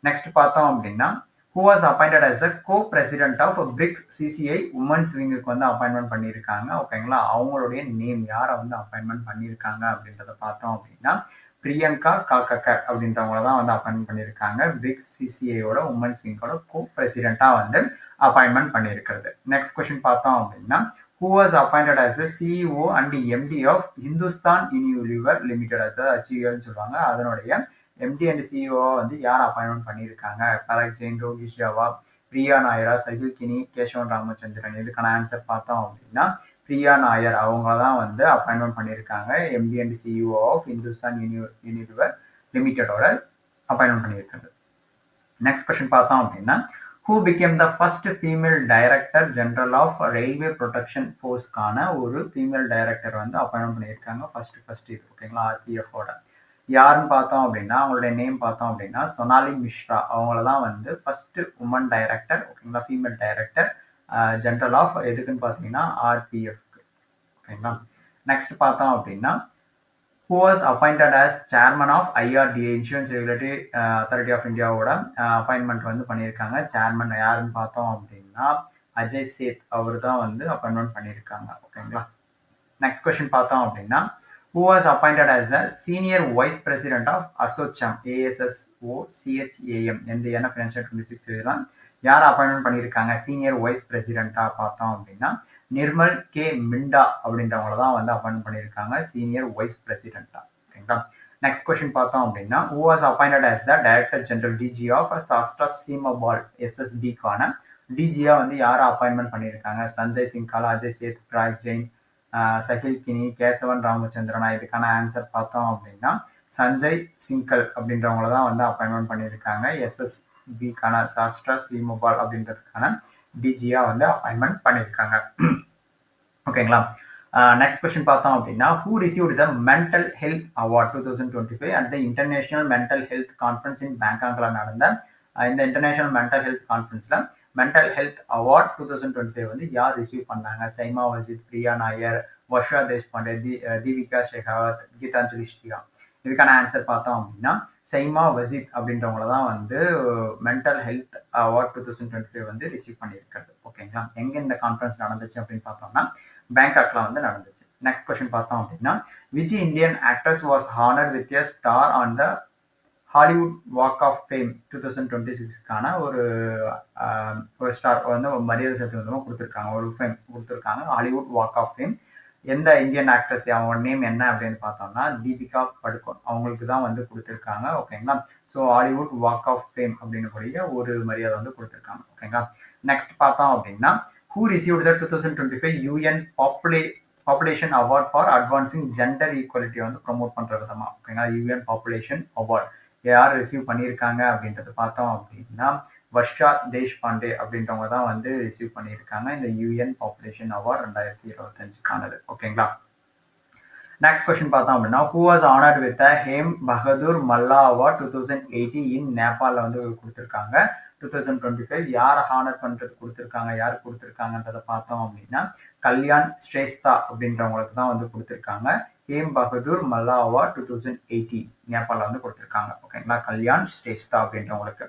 Speaker 1: நெக்ஸ்ட் பார்த்தோம் அப்படின்னா who was appointed as the co-president of BRICS CCI women's விங்குக்கு வந்து அப்பாயின்மெண்ட் பண்ணியிருக்காங்க. ஓகேங்களா, அவங்களுடைய நேம் யாரை வந்து அப்பாயின்மெண்ட் பண்ணியிருக்காங்க அப்படின்றத பார்த்தோம் அப்படின்னா பிரியங்கா காக்கர் அப்படின்றவங்கள தான் வந்து அப்பாயின்மெண்ட் பண்ணியிருக்காங்க. பிரிக்ஸ் சிசிஐயோட உமன்ஸ் விங்கோட கோ பிரசிடென்ட்டா வந்து அப்பாயின்மெண்ட் பண்ணியிருக்கிறது. நெக்ஸ்ட் கொஸ்டின் பார்த்தோம் அப்படின்னா who was appointed as the CEO and MD of Hindustan Unilever Limited, அதாவது HUL சொல்லுவாங்க, அதனுடைய MD and CEO வந்து யார் அப்பாயின்மெண்ட் பண்ணியிருக்காங்க, பராக் ஜெயின், ரோஹித் ஷாவா, பிரியா நாயரா, சஹில் கினி, கேசவன் ராமச்சந்திரன். இதுக்கான ஆன்சர் பார்த்தோம் அப்படின்னா பிரியா நாயர் அவங்க தான் வந்து அப்பாயின்மெண்ட் பண்ணியிருக்காங்க, MD and CEO of Hindustan Unilever லிமிடெடோட அப்பாயின்மெண்ட் பண்ணியிருக்காங்க. நெக்ஸ்ட் கொஸ்டின் பார்த்தோம் அப்படின்னா who became the first female director general of railway protection forceக்கான ஒரு ஃபீமேல் டைரக்டர் வந்து அப்பாயின்மெண்ட் பண்ணியிருக்காங்க ஃபர்ஸ்ட் இது. ஓகேங்களா, RPF ஓட யாருன்னு பார்த்தோம் அப்படின்னா அவங்களுடைய நேம் பார்த்தோம் அப்படின்னா சோனாலி மிஸ்ரா. அவங்கள தான் வந்து ஃபர்ஸ்ட் உமன் டைரக்டர், ஓகேங்களா, ஃபீமேல் டைரக்டர் ஜெனரல் ஆஃப் எதுக்குன்னு பார்த்தீங்கன்னா RPF. ஓகேங்களா, நெக்ஸ்ட் பார்த்தோம் அப்படின்னா who was appointed as chairman of IRDA insurance regulatory authority of இந்தியாவோட அப்பாயின்மெண்ட் வந்து பண்ணியிருக்காங்க. சேர்மன் யாருன்னு பார்த்தோம் அப்படின்னா அஜய் சேத் அவர் தான் வந்து அப்பாயின்மெண்ட் பண்ணியிருக்காங்க. ஓகேங்களா, நெக்ஸ்ட் கொஸ்டின் பார்த்தோம் அப்படின்னா who was appointed as the senior vice president of ASSOCHAM ASSOCHAM இந்த என்ன ஃபினான்ஷியல் 26 யார் அப்பாயின்மெண்ட் பண்ணியிருக்காங்க சீனியர் வைஸ் பிரசிடென்ட்டா பார்த்தோம் அப்படின்னா நிர்மல் கே மிண்டா அப்படின்றவங்கள தான் வந்து அப்பாயின்மெண்ட் பண்ணியிருக்காங்க சீனியர் வைஸ் பிரசிடென்ட்டா. ஓகேங்களா, நெக்ஸ்ட் கொஸ்டின் பார்த்தோம் அப்படின்னா who was appointed as the director general DG of Sashastra Seema Bal SSBக்கான டிஜியா வந்து யாரை அப்பாயின்மெண்ட் பண்ணியிருக்காங்க சஞ்சய் சிங்காலா, அஜய் சேத், பராக் ஜெயின், சஹில் கினி, கேசவன் ராமச்சந்திரனா. இதுக்கான ஆன்சர் பார்த்தோம் அப்படின்னா சஞ்சய் சிங்கல் அப்படின்றவங்கள தான் வந்து அப்பாயின்மெண்ட் பண்ணியிருக்காங்க SSBக்கான சாஸ்திரா சீமபால் அப்படின்றதுக்கான டிஜியா வந்து அப்பாயின்மெண்ட் பண்ணியிருக்காங்க. ஓகேங்களா, நெக்ஸ்ட் கொஸ்டின் பார்த்தோம் அப்படின்னா who received the mental health award 2025 at the international mental health conference in Bangkokல நடந்த இந்த இன்டர்நேஷனல் மென்டல் ஹெல்த் கான்ஃபரன்ஸ்ல மென்டல் ஹெல்த் அவார்ட் 2025 வந்து யார் ரிசீவ் பண்ணாங்க, சைமா வசித், பிரியா நாயர், வர்ஷா தேஷ்பாண்டே, தீபிகா ஷெகாவத், கீதாஞ்சலி ஸ்ரீயா. இதுக்கான ஆன்சர் பார்த்தோம் அப்படின்னா சைமா வசீத் அப்படின்றவங்கள தான் வந்து மென்டல் ஹெல்த் அவார்ட் 2025 வந்து ரிசீவ் பண்ணியிருக்கிறது. ஓகேங்களா? எங்க இந்த கான்ஃபரன்ஸ் நடந்துச்சு அப்படின்னு பார்த்தோம்னா பேங்காக்ல வந்து நடந்துச்சு. நெக்ஸ்ட் கொஸ்டின் பார்த்தோம் அப்படின்னா which Indian actress was honoured with a star on the Hollywood walk of fame 2026க்கான ஒரு ஸ்டார் வந்து மரியாதை செலுத்தும் விதமாக கொடுத்துருக்காங்க. ஒரு ஃபேம் கொடுத்துருக்காங்க. ஹாலிவுட் வாக் ஆஃப் ஃபேம் எந்த இந்தியன் ஆக்ட்ரஸ் அவங்க நேம் என்ன அப்படின்னு பார்த்தோம்னா தீபிகா படுகோன் அவங்களுக்கு தான் வந்து கொடுத்துருக்காங்க. ஓகேங்களா? So Hollywood walk of fame அப்படின்னு கூடிய ஒரு மரியாதை வந்து கொடுத்துருக்காங்க. ஓகேங்களா? நெக்ஸ்ட் பார்த்தோம் அப்படின்னா who received the 2025 UN population award for advancing gender equality வந்து ப்ரொமோட் பண்ற விதமா. ஓகேங்களா? யூஎன் பாப்புலேஷன் அவார்ட் யார் ரிசீவ் பண்ணியிருக்காங்க அப்படின்றத பார்த்தோம் அப்படின்னா வர்ஷா தேஷ்பாண்டே அப்படின்றவங்க தான் வந்து ரிசீவ் பண்ணியிருக்காங்க இந்த யூஎன் பாப்புலேஷன் அவார்ட் 2025க்கானது. ஓகேங்களா? நெக்ஸ்ட் கொஸ்டின் பார்த்தோம் அப்படின்னா who was honoured with ham Bahadur Malla award 2080 இன் நேபாளில் வந்து கொடுத்துருக்காங்க. 2025 யார் ஹானர் பண்றது கொடுத்துருக்காங்க, யார் கொடுத்துருக்காங்கன்றதை பார்த்தோம் அப்படின்னா கல்யாண் ஸ்ரேஷ்தா அப்படின்றவங்களுக்கு தான் வந்து கொடுத்துருக்காங்க. ஹேம் பகதூர் மல்லா அவார்ட் 2080 நேபாளில் வந்து கொடுத்துருக்காங்க. ஓகேங்களா? கல்யாண் ஸ்ரேஷ்தா அப்படின்றவங்களுக்கு.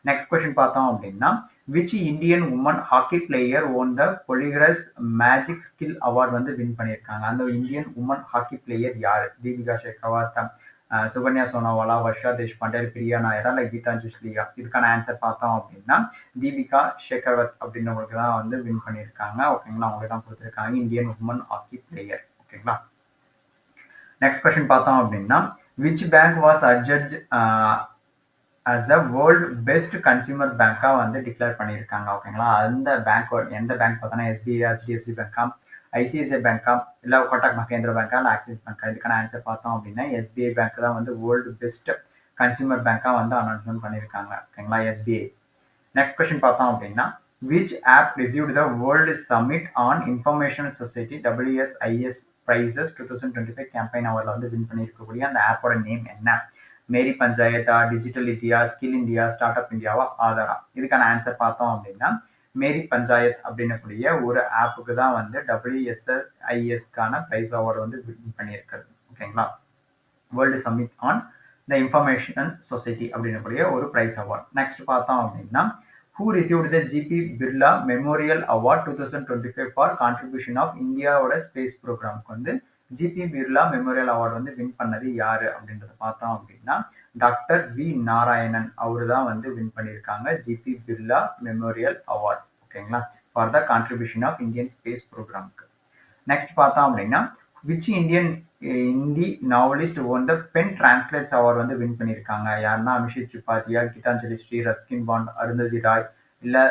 Speaker 1: நெக்ஸ்ட் கொஸ்டின் பார்த்தோம் அப்படின்னா which Indian woman hockey player won the Polygrass magic skill award வந்து வின் பண்ணியிருக்காங்க. அந்த இந்தியன் உமன் ஹாக்கி பிளேயர் யாரு? தீபிகா ஷெகாவத், சுகன்யா சோனோவாலா, வர்ஷா தேஷ்பாண்டே, பிரியா நாயரா இல்லை கீதாஞ்சலி ஸ்ரீயா? இதுக்கான ஆன்சர் பார்த்தோம் அப்படின்னா தீபிகா ஷெகாவத் அப்படின்றவங்களுக்கு தான் வந்து வின் பண்ணியிருக்காங்க. ஓகேங்களா? அவங்களுக்கு தான் கொடுத்துருக்காங்க இந்தியன் உமன் ஹாக்கி பிளேயர். ஓகேங்களா? நெக்ஸ்ட் கொஸ்டின் பார்த்தோம் அப்படின்னா which bank was adjudged as the world best consumer பேங்கா வந்து டிக்ளேர் பண்ணியிருக்காங்க. ஓகேங்களா? அந்த பேங்க் எந்த பேங்க் பார்த்தோன்னா எஸ்பிஐ, ஹெச்டிஎஃப்சி பேங்கா, ஐசிஐசிஐ பேங்கா, இல்லை கோட்டக் மகேந்திரா பேங்கா, இல்லை ஆக்சிஸ் பேங்கா? இதுக்கான ஆன்சர் பார்த்தோம் அப்படின்னா எஸ்பிஐ பேங்க் தான் வந்து வேர்ல்டு பெஸ்ட் கன்சியூமர் பேங்கா வந்து அனௌன்ஸ்மெண்ட் பண்ணியிருக்காங்க. ஓகேங்களா? எஸ்பிஐ. நெக்ஸ்ட் கொஸ்டின் பார்த்தோம் அப்படின்னா which app received the world summit on information society WSIS prizes 2025 campaign அவார்டில் வந்து வின் பண்ணியிருக்கக்கூடிய அந்த ஆப்போட நேம் என்ன? மேரி பஞ்சாயத்தா, digital India, skill India, start up இந்தியாவா, ஆதாரா? இதுக்கான ஆன்சர் பார்த்தோம் அப்படின்னா மேரி பஞ்சாயத் அப்படின்னக்கூடிய ஒரு ஆப்புக்கு தான் வந்து WSISக்கான பிரைஸ் அவார்டு வந்து வின் பண்ணியிருக்கிறது. ஓகேங்களா? World summit on the information society அப்படின்னக்கூடிய ஒரு பிரைஸ் அவார்ட். நெக்ஸ்ட் பார்த்தோம் அப்படின்னா who received the GP Birla memorial award 2025 for contribution of இந்தியாவோட ஸ்பேஸ் ப்ரோக்ராமுக்கு வந்து ஜிபி பிர்லா மெமோரியல் அவார்டு வந்து வின் பண்ணது யாரு அப்படின்றத பார்த்தோம் அப்படின்னா டாக்டர் வி நாராயணன் அவரு தான் வந்து வின் பண்ணியிருக்காங்க ஜிபி பிர்லா மெமோரியல் அவார்ட். ஓகேங்களா? For the contribution of Indian space ப்ரோக்ராமுக்கு. நெக்ஸ்ட் பார்த்தோம் அப்படின்னா which Indian Hindi novelist won the pen translates award வந்து வின் பண்ணியிருக்காங்க. யாருன்னா அபிஷேக் திரிபாதியா, கீதாஞ்சலி ஸ்ரீ, ரஸ்கின் பாண்ட், அருந்ததி ராய், இல்லை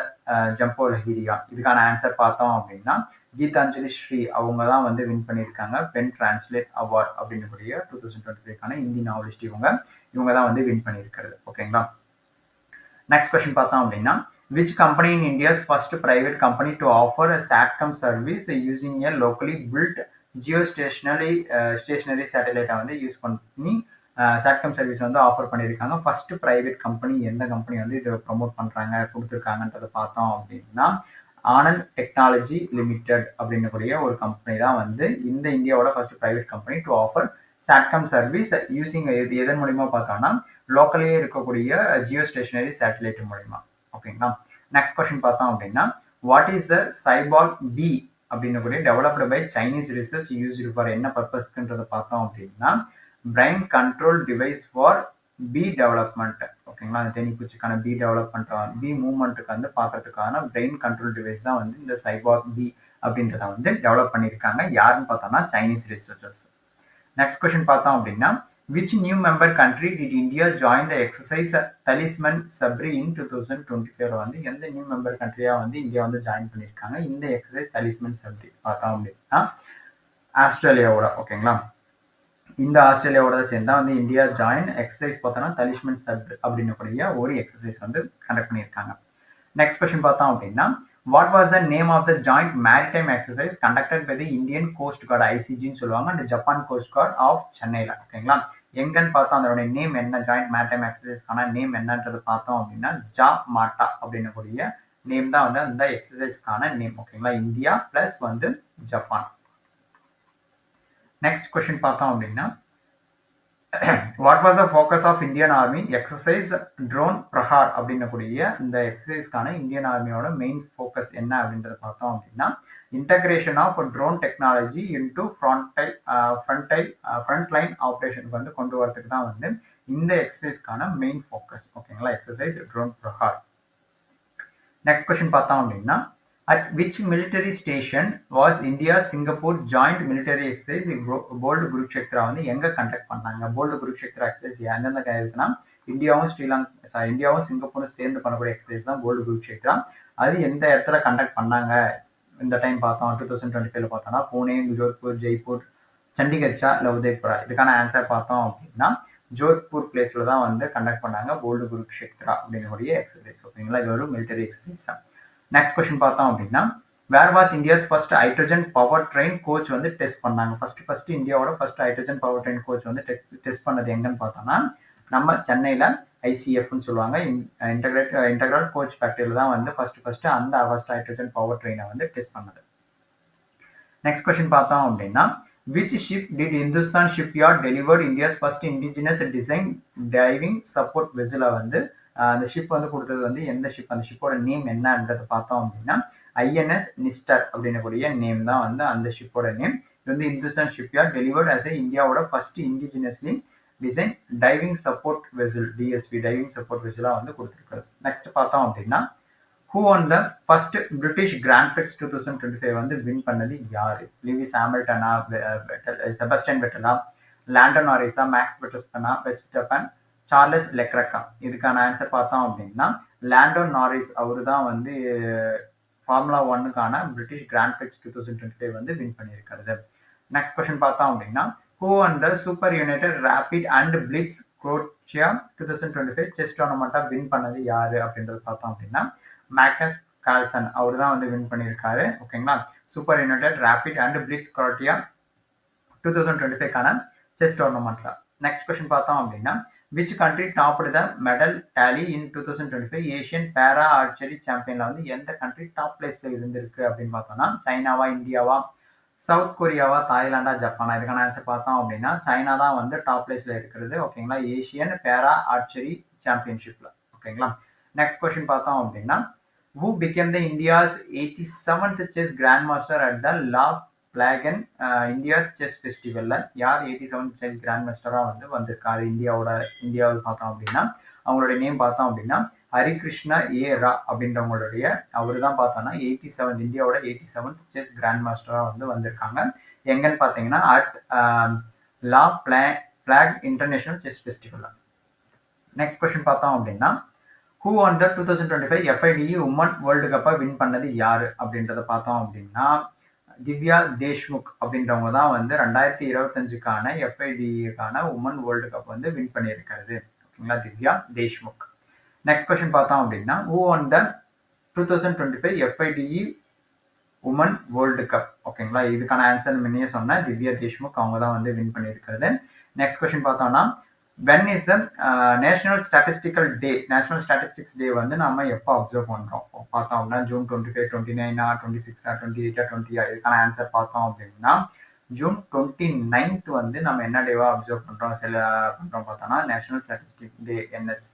Speaker 1: ஜம்போ லஹிரியா? இதுக்கான ஆன்சர் பார்த்தோம் அப்படின்னா கீதாஞ்சலி ஸ்ரீ அவங்க தான் வந்து வின் பண்ணியிருக்காங்க பென் டிரான்ஸ்லேட் அவார்ட் அப்படின்னக்கூடிய 2025க்கான இந்தி நாவலிஸ்ட் இவங்க தான் வந்து வின் பண்ணியிருக்கிறது. ஓகேங்களா? நெக்ஸ்ட் கொஸ்டின் பார்த்தோம் அப்படின்னா which company in India's first private company to offer a satcom service using a locally built geostationary சேட்டலைட்டை வந்து யூஸ் பண்ணி சாட்கம் சர்வீஸ் வந்து ஆஃபர் பண்ணியிருக்காங்க. ஃபர்ஸ்ட் பிரைவேட் கம்பெனி எந்த கம்பெனி வந்து இதை ப்ரொமோட் பண்ணுறாங்க கொடுத்துருக்காங்கன்றதை பார்த்தோம் அப்படின்னா ஆனந்த் டெக்னாலஜி லிமிடெட் அப்படின்னக்கூடிய ஒரு கம்பெனி தான் வந்து இந்த இந்தியாவோட first private company to offer satcom service using எதன் மூலியமா பார்த்தோம்னா லோக்கலே இருக்கக்கூடிய ஜியோ ஸ்டேஷனரி சேட்டலைட் மூலியமா. ஓகேங்களா? நெக்ஸ்ட் கொஸ்டின் பார்த்தோம் அப்படின்னா what is the cyborg bee அப்படின்னக்கூடிய developed by Chinese research used for என்ன பர்பஸ்க்குன்றதை பார்த்தோம் அப்படின்னா brain control device for bee development. ஓகேங்களா? அந்த தேனீக்குச்சிக்கான பி டெவலப்மெண்ட் பி மூவ்மெண்ட்டுக்கு வந்து பார்க்கறதுக்கான பிரெயின் கண்ட்ரோல் டிவைஸ் தான் வந்து இந்த சைபார்க் பி அப்படின்றத வந்து டெவலப் பண்ணியிருக்காங்க. யாருன்னு பார்த்தோம்னா சைனீஸ் ரிசர்ச்சர்ஸ். நெக்ஸ்ட் கொஸ்டின் பார்த்தோம் அப்படின்னா which new member country did India join the exercise talisman sabri in 2024? வந்து எந்த நியூ மெம்பர் கண்ட்ரியா வந்து இந்தியா வந்து ஜாயின் பண்ணியிருக்காங்க இந்த எக்ஸசைஸ் தலிஸ்மன் சப்ரி பார்த்தோம் அப்படின்னா ஆஸ்திரேலியாவோட. ஓகேங்களா? இந்த ஆஸ்திரேலியாவோட சேர்ந்தா வந்து இந்தியா ஜாயின் எக்ஸசைஸ் பார்த்தோம்னா தலிஸ்மன் சப்ரி அப்படின்னக்கூடிய ஒரு எக்ஸசைஸ் வந்து கண்டக்ட் பண்ணியிருக்காங்க. நெக்ஸ்ட் கொஸ்டின் பார்த்தோம் அப்படின்னா what was the name of the joint maritime exercise conducted by the Indian Coast Guard ICGன்னு சொல்லுவாங்க and Japan Coast Guard of சென்னையில? ஓகேங்களா? எங்கன்னு பார்த்தோம் அதோட நேம் என்ன, ஜாயிண்ட் மேரிடைம் எக்ஸசைஸ்க்கான நேம் என்னன்றது பார்த்தோம் அப்படின்னா ஜா மாட்டா அப்படின்னக்கூடிய நேம் தான் வந்து அந்த எக்ஸசைஸ்க்கான நேம். ஓகேங்களா? இந்தியா பிளஸ் வந்து ஜப்பான். நெக்ஸ்ட் கொஸ்டின் பார்த்தோம் அப்படின்னா what was the focus of Indian army exercise drone Prahar அப்படின்னக்கூடிய இந்த எக்ஸசைஸ்க்கான இந்தியன் ஆர்மியோட மெயின் ஃபோக்கஸ் என்ன அப்படின்றத பார்த்தோம் அப்படின்னா integration of drone technology into front line ஆப்ரேஷனுக்கு வந்து கொண்டு வரதுக்கு தான் வந்து இந்த எக்ஸசைஸ்க்கான மெயின் ஃபோக்கஸ். ஓகேங்களா, exercise drone Prahar. Next question பார்த்தோம் அப்படின்னா at which military station was India Singapore joint military exercise bold Kurukshetra வந்து எங்க கண்டக்ட் பண்ணாங்க? போல்டு குருக்ஷேத்ரா எக்ஸசைஸ் எந்தெந்த இருக்குன்னா இந்தியாவும் சிங்கப்பூரும் சேர்ந்து பண்ணக்கூடிய எக்ஸசைஸ் தான் போல்டு குருக்ஷேத்ரா. அது எந்த இடத்துல கண்டக்ட் பண்ணாங்க இந்த டைம் பார்த்தோம் 2025 பார்த்தோம்னா பூனே, ஜோத்பூர், ஜெய்ப்பூர், சண்டிகர்ச்சா இல்லை உதய்புரா. இதுக்கான ஆன்சர் பார்த்தோம் அப்படின்னா ஜோத்பூர் பிளேஸ்ல தான் வந்து கண்டக்ட் பண்ணாங்க போல்டு குருக்ஷேத்ரா அப்படிங்கக்கூடிய எக்ஸசைஸ். ஓகேங்களா, இது ஒரு மிலிட்டரி எக்ஸசைஸ் தான். நெக்ஸ்ட் கொஸ்டின் பார்த்தோம் அப்படின்னா where was India's first hydrogen power train coach வந்து டெஸ்ட் பண்ணாங்க? ஃபர்ஸ்ட் இந்தியாவோட first hydrogen power train coach வந்து டெஸ்ட் பண்ணது எங்கன்னு பார்த்தோம்னா நம்ம சென்னையில ஐசிஎஃப்னு சொல்லுவாங்க, இன்டகிரல் கோச் ஃபேக்டரியில தான் வந்து ஃபர்ஸ்ட் அந்த ஹைட்ரஜன் பவர் ட்ரெயினை வந்து டெஸ்ட் பண்ணது. நெக்ஸ்ட் கொஸ்டின் பார்த்தோம் அப்படின்னா which ship did Hindustan shipyard delivered India's first indigenous design diving support வெசலை வந்து அந்த ஷிப் வந்து கொடுத்தது வந்து எந்த ஷிப்? அந்த ஷிப்போட நேம் என்னன்றதை பார்த்தோம் அப்படின்னா ஐஎன்எஸ் நிஸ்டர் அப்படின்னக்கூடிய நேம் தான் வந்து அந்த ஷிப்போட நேம். இது வந்து இந்துஸ்தான் ஷிப்யார்ட் டெலிவர்ட் ஆஸ் இந்தியாவோட first indigenously design diving support vessel DSP diving support வெசலா வந்து கொடுத்துருக்காரு. நெக்ஸ்ட் பார்த்தோம் அப்படின்னா who won the first British grand prix 2025 வந்து வின் பண்ணது யாரு? லூயிஸ் ஹாமில்டனா, செபஸ்டியன் வெட்டலா, லாண்டன் நாரிஸா, மேக்ஸ் வெர்ஸ்டப்பனா, வெஸ்டப்பன், சார்லஸ் லெக்ரக்கா. இதுக்கான ஆன்சர் பார்த்தோம் அப்படின்னா லாண்டன் நாரிஸ் அவரு தான் வந்து ஃபார்முலா 1க்கான பிரிட்டிஷ் கிராண்ட் பிரிக்ஸ் 2025 வந்து வின் பண்ணியிருக்காரு. நெக்ஸ்ட் கொஸ்டின் பார்த்தோம் அப்படின்னா who and the super united rapid and blitz Croatia 2025 chess டோர்னமெண்ட்டா வின் பண்ணது யாரு அப்படின்றது பார்த்தோம் அப்படின்னா மேக்னஸ் கால்சன் அவர் தான் வந்து வின் பண்ணியிருக்காரு. ஓகேங்களா, super united rapid and blitz Croatia 2025க்கான செஸ் டோர்னமெண்ட்ல. நெக்ஸ்ட் கொஸ்டின் பார்த்தோம் அப்படின்னா which country topped the medal tally in 2025 Asian para archery சாம்பியன்ல வந்து எந்த கண்ட்ரி டாப் பிளேஸ்ல இருந்திருக்கு அப்படின்னு பார்த்தோம்னா சைனாவா, இந்தியாவா, சவுத் கொரியாவா, தாய்லாண்டா, ஜப்பானா? இதுக்கான ஆன்சர் பார்த்தோம் அப்படின்னா சைனா தான் வந்து டாப் பிளேஸ்ல இருக்கிறது. ஓகேங்களா, ஏஷியன் பேரா ஆர்ச்சரி சாம்பியன்ஷிப்ல. ஓகேங்களா, நெக்ஸ்ட் கொஸ்டின் பார்த்தோம் அப்படின்னா who became the India's 87th chess grandmaster at the La Plagne India's chess ஃபெஸ்டிவல்ல யார் 87 செஸ் கிராண்ட் மாஸ்டரா வந்து வந்திருக்காரு இந்தியாவில் பார்த்தோம் அப்படின்னா அவங்களுடைய நேம் பார்த்தோம் அப்படின்னா ஹரிகிருஷ்ணா ஏ ரா அப்படின்றவங்களுடைய அவரு தான் பார்த்தோம்னா 87 இந்தியாவோட 87th செஸ் கிராண்ட் மாஸ்டரா வந்து வந்திருக்காங்க. எங்கன்னு பார்த்தீங்கன்னா at La Plagne international chess festival. Next question பார்த்தோம் அப்படின்னா who won the 2025 FIDE women world கப்பை வின் பண்ணது யாரு அப்படின்றத பார்த்தோம் அப்படின்னா திவ்யா தேஷ்முக் அப்படின்றவங்க தான் வந்து 2025க்கான FIDEக்கான உமன் வேர்ல்டு கப் வந்து வின் பண்ணியிருக்கிறது. ஓகேங்களா, திவ்யா தேஷ்முக். நெக்ஸ்ட் கொஸ்டின் பார்த்தோம் அப்படின்னா who won the 2025 FIDE women world cup? ஓகேங்களா, இதுக்கான ஆன்சர் முன்னே சொன்ன திவ்யா தேஷ்முக் அவங்க தான் வந்து வின் பண்ணியிருக்கிறது. நெக்ஸ்ட் கொஸ்டின் பார்த்தோம்னா when is the national statistical day? National statistics day வந்து நம்ம எப்போ அப்சர்வ் பண்றோம் பார்த்தோம் அப்படின்னா ஜூன் 25, 29, 26, 28, 20. இதுக்கான ஆன்சர் பார்த்தோம் அப்படின்னா ஜூன் 29th வந்து நம்ம என்ன டேவா அப்சர்வ் பண்றோம் பார்த்தோம்னா நேஷனல் ஸ்டாட்டிஸ்டிக் டே என்எஸ்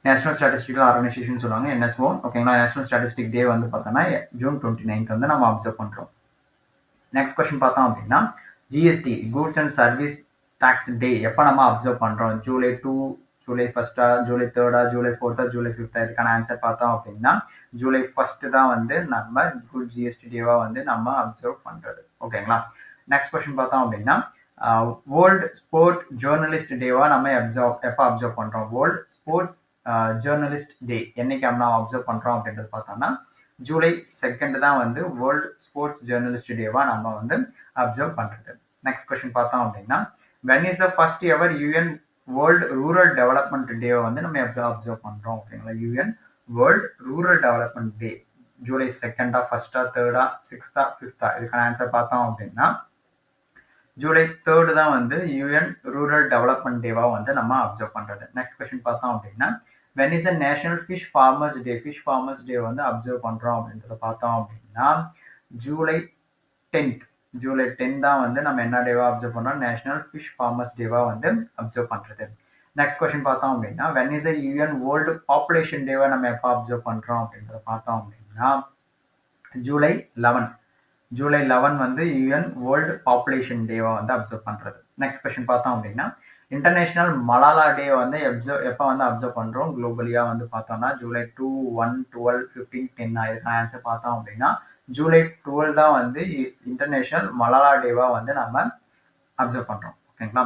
Speaker 1: நேஷனல் ஸ்டாட்டிஸ்டிக்கல் ஆர்கனைசேஷன் சொல்லுவாங்க NSO. ஓகேங்களா, நேஷனல் ஸ்டாட்டிஸ்டிக் டே வந்து பார்த்தோம்னா ஜூன் 29th வந்து நம்ம அப்சர்வ் பண்றோம். நெக்ஸ்ட் கொஸ்டின் பார்த்தோம் அப்படின்னா GST goods and service tax day எப்போ நம்ம அப்சர்வ் பண்றோம்? ஜூலை 2, ஜூலை 1, ஜூலை 3, ஜூலை 4, ஜூலை 5. இதுக்கான ஆன்சர் பார்த்தோம் அப்படின்னா ஜூலை 1 தான் வந்து நம்ம குட் ஜிஎஸ்டி டேவா வந்து நம்ம அப்சர்வ் பண்றது. ஓகேங்களா, நெக்ஸ்ட் கொஸ்டின் பார்த்தோம் அப்படின்னா வேர்ல்டு ஸ்போர்ட் ஜேர்னலிஸ்ட் டேவா நம்ம எப்போ அப்சர்வ் பண்றோம்? வேர்ல்டு ஸ்போர்ட்ஸ் ஜேர்னலிஸ்ட் டே என்னைக்கு நம்ம அப்சர்வ் பண்றோம் அப்படின்றது பார்த்தோம்னா ஜூலை 2 தான் வந்து வேர்ல்டு ஸ்போர்ட்ஸ் ஜேர்னலிஸ்ட் டேவா நம்ம வந்து அப்சர்வ் பண்றது. நெக்ஸ்ட் கொஸ்டின் பார்த்தோம் அப்படின்னா when is the first ever UN World Rural Development Day வந்து நம்ம எப்போ அப்சர்வ் பண்றோம்? ஓகேங்களா, UN World Rural Development Day July 2, 1, 3, 6, 5. இதுக்கான ஆன்சர் பார்த்தோம் அப்படின்னா ஜூலை 3 தான் வந்து UN ரூரல் டெவலப்மெண்ட் டேவா வந்து நம்ம அப்சர்வ் பண்றது. நெக்ஸ்ட் கொஸ்டின் பார்த்தோம் அப்படின்னா when is the national fish farmers day? Fish farmers day வந்து அப்சர்வ் பண்றோம் அப்படின்றத பார்த்தோம் அப்படின்னா ஜூலை 10th ஜூலை 10 தான் வந்து நம்ம என்ன டேவா அப்சர்வ் பண்ணோம், நேஷனல் ஃபிஷ் ஃபார்மர்ஸ் டேவா வந்து அப்சர்வ் பண்றது. நெக்ஸ்ட் கொஸ்டின் பார்த்தோம் அப்படின்னா when is UN world population டேவா நம்ம எப்போ அப்சர்வ் பண்றோம் அப்படின்றத பார்த்தோம் அப்படின்னா ஜூலை 11. ஜூலை 11 வந்து யூஎன் வேர்ல்டு பாப்புலேஷன் டேவா வந்து அப்சர்வ் பண்றது. நெக்ஸ்ட் கொஸ்டின் பார்த்தோம் அப்படின்னா இன்டர்நேஷனல் மலாலா டே வந்து எப்போ வந்து அப்சர்வ் பண்றோம் குளோபலியா வந்து பார்த்தோம்னா ஜூலை 2, 1, 12, 15, 10 இதுக்கான ஆன்சர் பார்த்தோம் அப்படின்னா ஜூலை 12 தான் வந்து இன்டர்நேஷனல் மலாலா டேவா வந்து நம்ம அப்சர்வ் பண்றோம். ஓகேங்களா.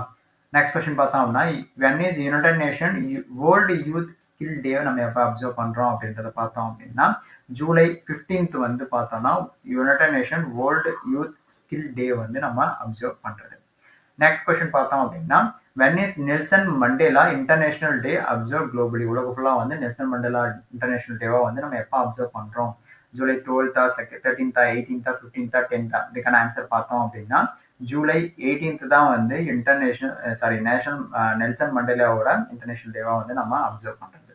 Speaker 1: நெக்ஸ்ட் கொஸ்டின் பார்த்தோம் அப்படின்னா when is united nation world youth skill day நம்ம எப்போ அப்சர்வ் பண்றோம் அப்படின்றத பார்த்தோம் அப்படின்னா ஜூலை 15th வந்து பார்த்தோம்னா united nation world youth skill day வந்து நம்ம அப்சர்வ் பண்றது. நெக்ஸ்ட் கொஸ்டின் பார்த்தோம் அப்படின்னா when is Nelson Mandela international day observe globally உலக ஃபுல்லா வந்து நெல்சன் மண்டேலா இன்டர்நேஷனல் டேவா வந்து நம்ம எப்போ அப்சர்வ் பண்றோம் ஜூலை 12, 13, 18, 15, 10 இதுக்கான ஆன்சர் பார்த்தோம் அப்படின்னா ஜூலை 18th தான் வந்து நேஷனல் நெல்சன் மண்டேலாவோட இன்டர்நேஷனல் டேவா வந்து நம்ம அப்சர்வ் பண்றது.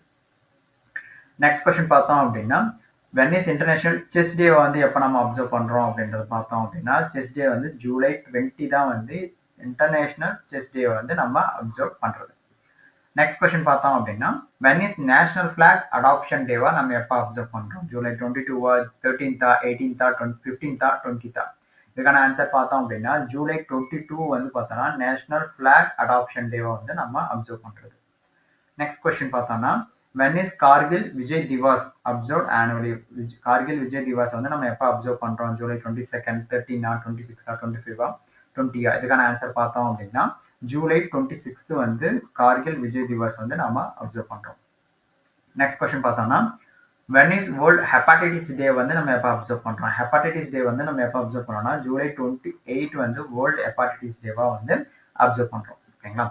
Speaker 1: நெக்ஸ்ட் கொஸ்டின் பார்த்தோம் அப்படின்னா வென் இஸ் இன்டர்நேஷனல் செஸ் டே வந்து எப்போ நம்ம அப்சர்வ் பண்றோம் அப்படின்றத பார்த்தோம் அப்படின்னா செஸ் டே வந்து ஜூலை 20 தான் வந்து இன்டர்நேஷனல் செஸ் டே வந்து நம்ம அப்சர்வ் பண்றது. நெக்ஸ்ட் கொஸ்டின் பார்த்தோம் அப்படின்னா when is national black adoption டேவா நம்ம எப்போ அப்சர்வ் பண்றோம் ஜூலை 22, 13, 18, 15, 20 இதுக்கான ஆன்சர் பார்த்தோம் அப்படின்னா ஜூலை 22 வந்து பார்த்தோம்னா நேஷனல் பிளாக் அடாப்ஷன் டேவா வந்து நம்ம அப்சர்வ் பண்றது. நெக்ஸ்ட் கொஸ்டின் பார்த்தோம்னா when is Kargil Vijay Diwas observe annually Kargil Vijay Diwas வந்து நம்ம எப்போ அப்சர்வ் பண்றோம் ஜூலை 22, 13, 26, 25, 20 இதுக்கான ஆன்சர் பார்த்தோம் அப்படின்னா ஜூலை 26 வந்து கார்கில் விஜய் திவாஸ் வந்து நாம அப்சர்வ் பண்றோம். நெக்ஸ்ட் கொஸ்டின் பார்த்தோம்னா வென் இஸ் வேர்ல்ட் ஹெப்பாடைட்டிஸ் டே வந்து நம்ம எப்போ அப்சர்வ் பண்றோம் ஹெப்பாடைட்டிஸ் டே வந்து நம்ம எப்போ அப்சர்வ் பண்றோம்னா ஜூலை 28 வந்து வேர்ல்ட் ஹெப்பாடைட்டிஸ் டேவா வந்து அப்சர்வ் பண்றோம். ஓகேங்களா.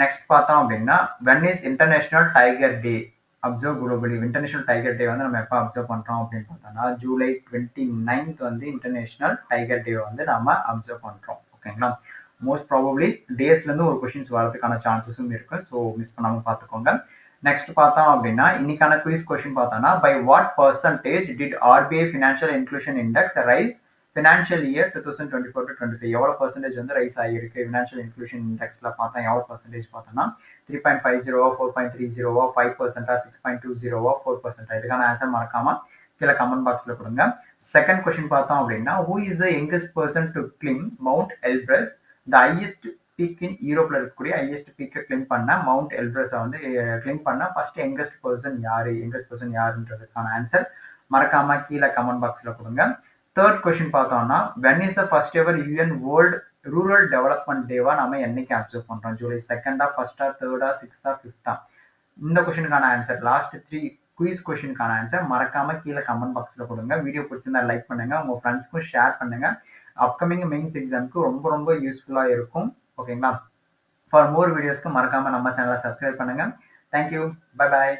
Speaker 1: நெக்ஸ்ட் பார்த்தோம் அப்படின்னா when is international tiger day observe globally international tiger டே வந்து நம்ம எப்போ அப்சர்வ் பண்றோம் அப்படின்னு பார்த்தோம்னா ஜூலை 29th வந்து இன்டர்நேஷனல் டைகர் டே வந்து நம்ம அப்சர்வ் பண்றோம். ஓகேங்களா. மோஸ்ட் ப்ராபப்ளி டேஸ்ல இருந்து ஒரு கொஸ்டின்ஸ் வரதுக்கான சான்சஸும் இருக்கு. ஸோ மிஸ் பண்ணாம பார்த்துக்கோங்க. நெக்ஸ்ட் பார்த்தோம் அப்படின்னா இன்னைக்கான குவிஸ் கொஸ்டின் பார்த்தோம்னா by what percentage did RBI financial inclusion index rise financial year 2024-25 எவ்வளவு பர்சன்டேஜ் வந்து ரைஸ் ஆகிருக்கு ஃபினான்ஷியல் இன்க்ளூஷன் இண்டெக்ஸ்ல பார்த்தா எவ்வளவு பர்சன்டேஜ் பார்த்தோம்னா 3.50, 4.30, 5%, 6.20, 4%. இதுக்கான ஆன்சர் மறக்காம கீழே கமெண்ட் பாக்ஸ்ல கொடுங்க. செகண்ட் கொஸ்டின் பார்த்தோம் அப்படின்னா who is the youngest person to climb mount Elbrus the highest peak in யூரோப்ல இருக்கக்கூடிய ஹையஸ்ட் பீக்கை கிளைம் பண்ண மவுண்ட் எல்பிரஸை வந்து கிளைம் பண்ண ஃபர்ஸ்ட் யங்கஸ்ட் பர்சன் யாருன்றதுக்கான ஆன்சர் மறக்காம கீழே கமெண்ட் பாக்ஸ்ல கொடுங்க. தேர்ட் கொஸ்டின் பார்த்தோம்னா when is the first ever UN world rural development டேவா நம்ம என்னைக்கு அப்சர்வ் பண்றோம் ஜூலை 2, 1, 3, 6, 5? இந்த கொஸ்டினுக்கான ஆன்சர் லாஸ்ட் 3 குயிஸ் கொஸ்டினுக்கான ஆன்சர் மறக்காம கீழே கமெண்ட் பாக்ஸ்ல கொடுங்க. வீடியோ பிடிச்சிருந்தா லைக் பண்ணுங்க, உங்க ஃப்ரெண்ட்ஸ்க்கும் ஷேர் பண்ணுங்க. அப்கமிங் மெயின்ஸ் எக்ஸாமுக்கு ரொம்ப ரொம்ப யூஸ்ஃபுல்லா இருக்கும். ஓகேங்களா. ஃபார் மோர் வீடியோஸ்க்கு மறக்காம நம்ம சேனலை சப்ஸ்கிரைப் பண்ணுங்க. தேங்க்யூ. Bye bye.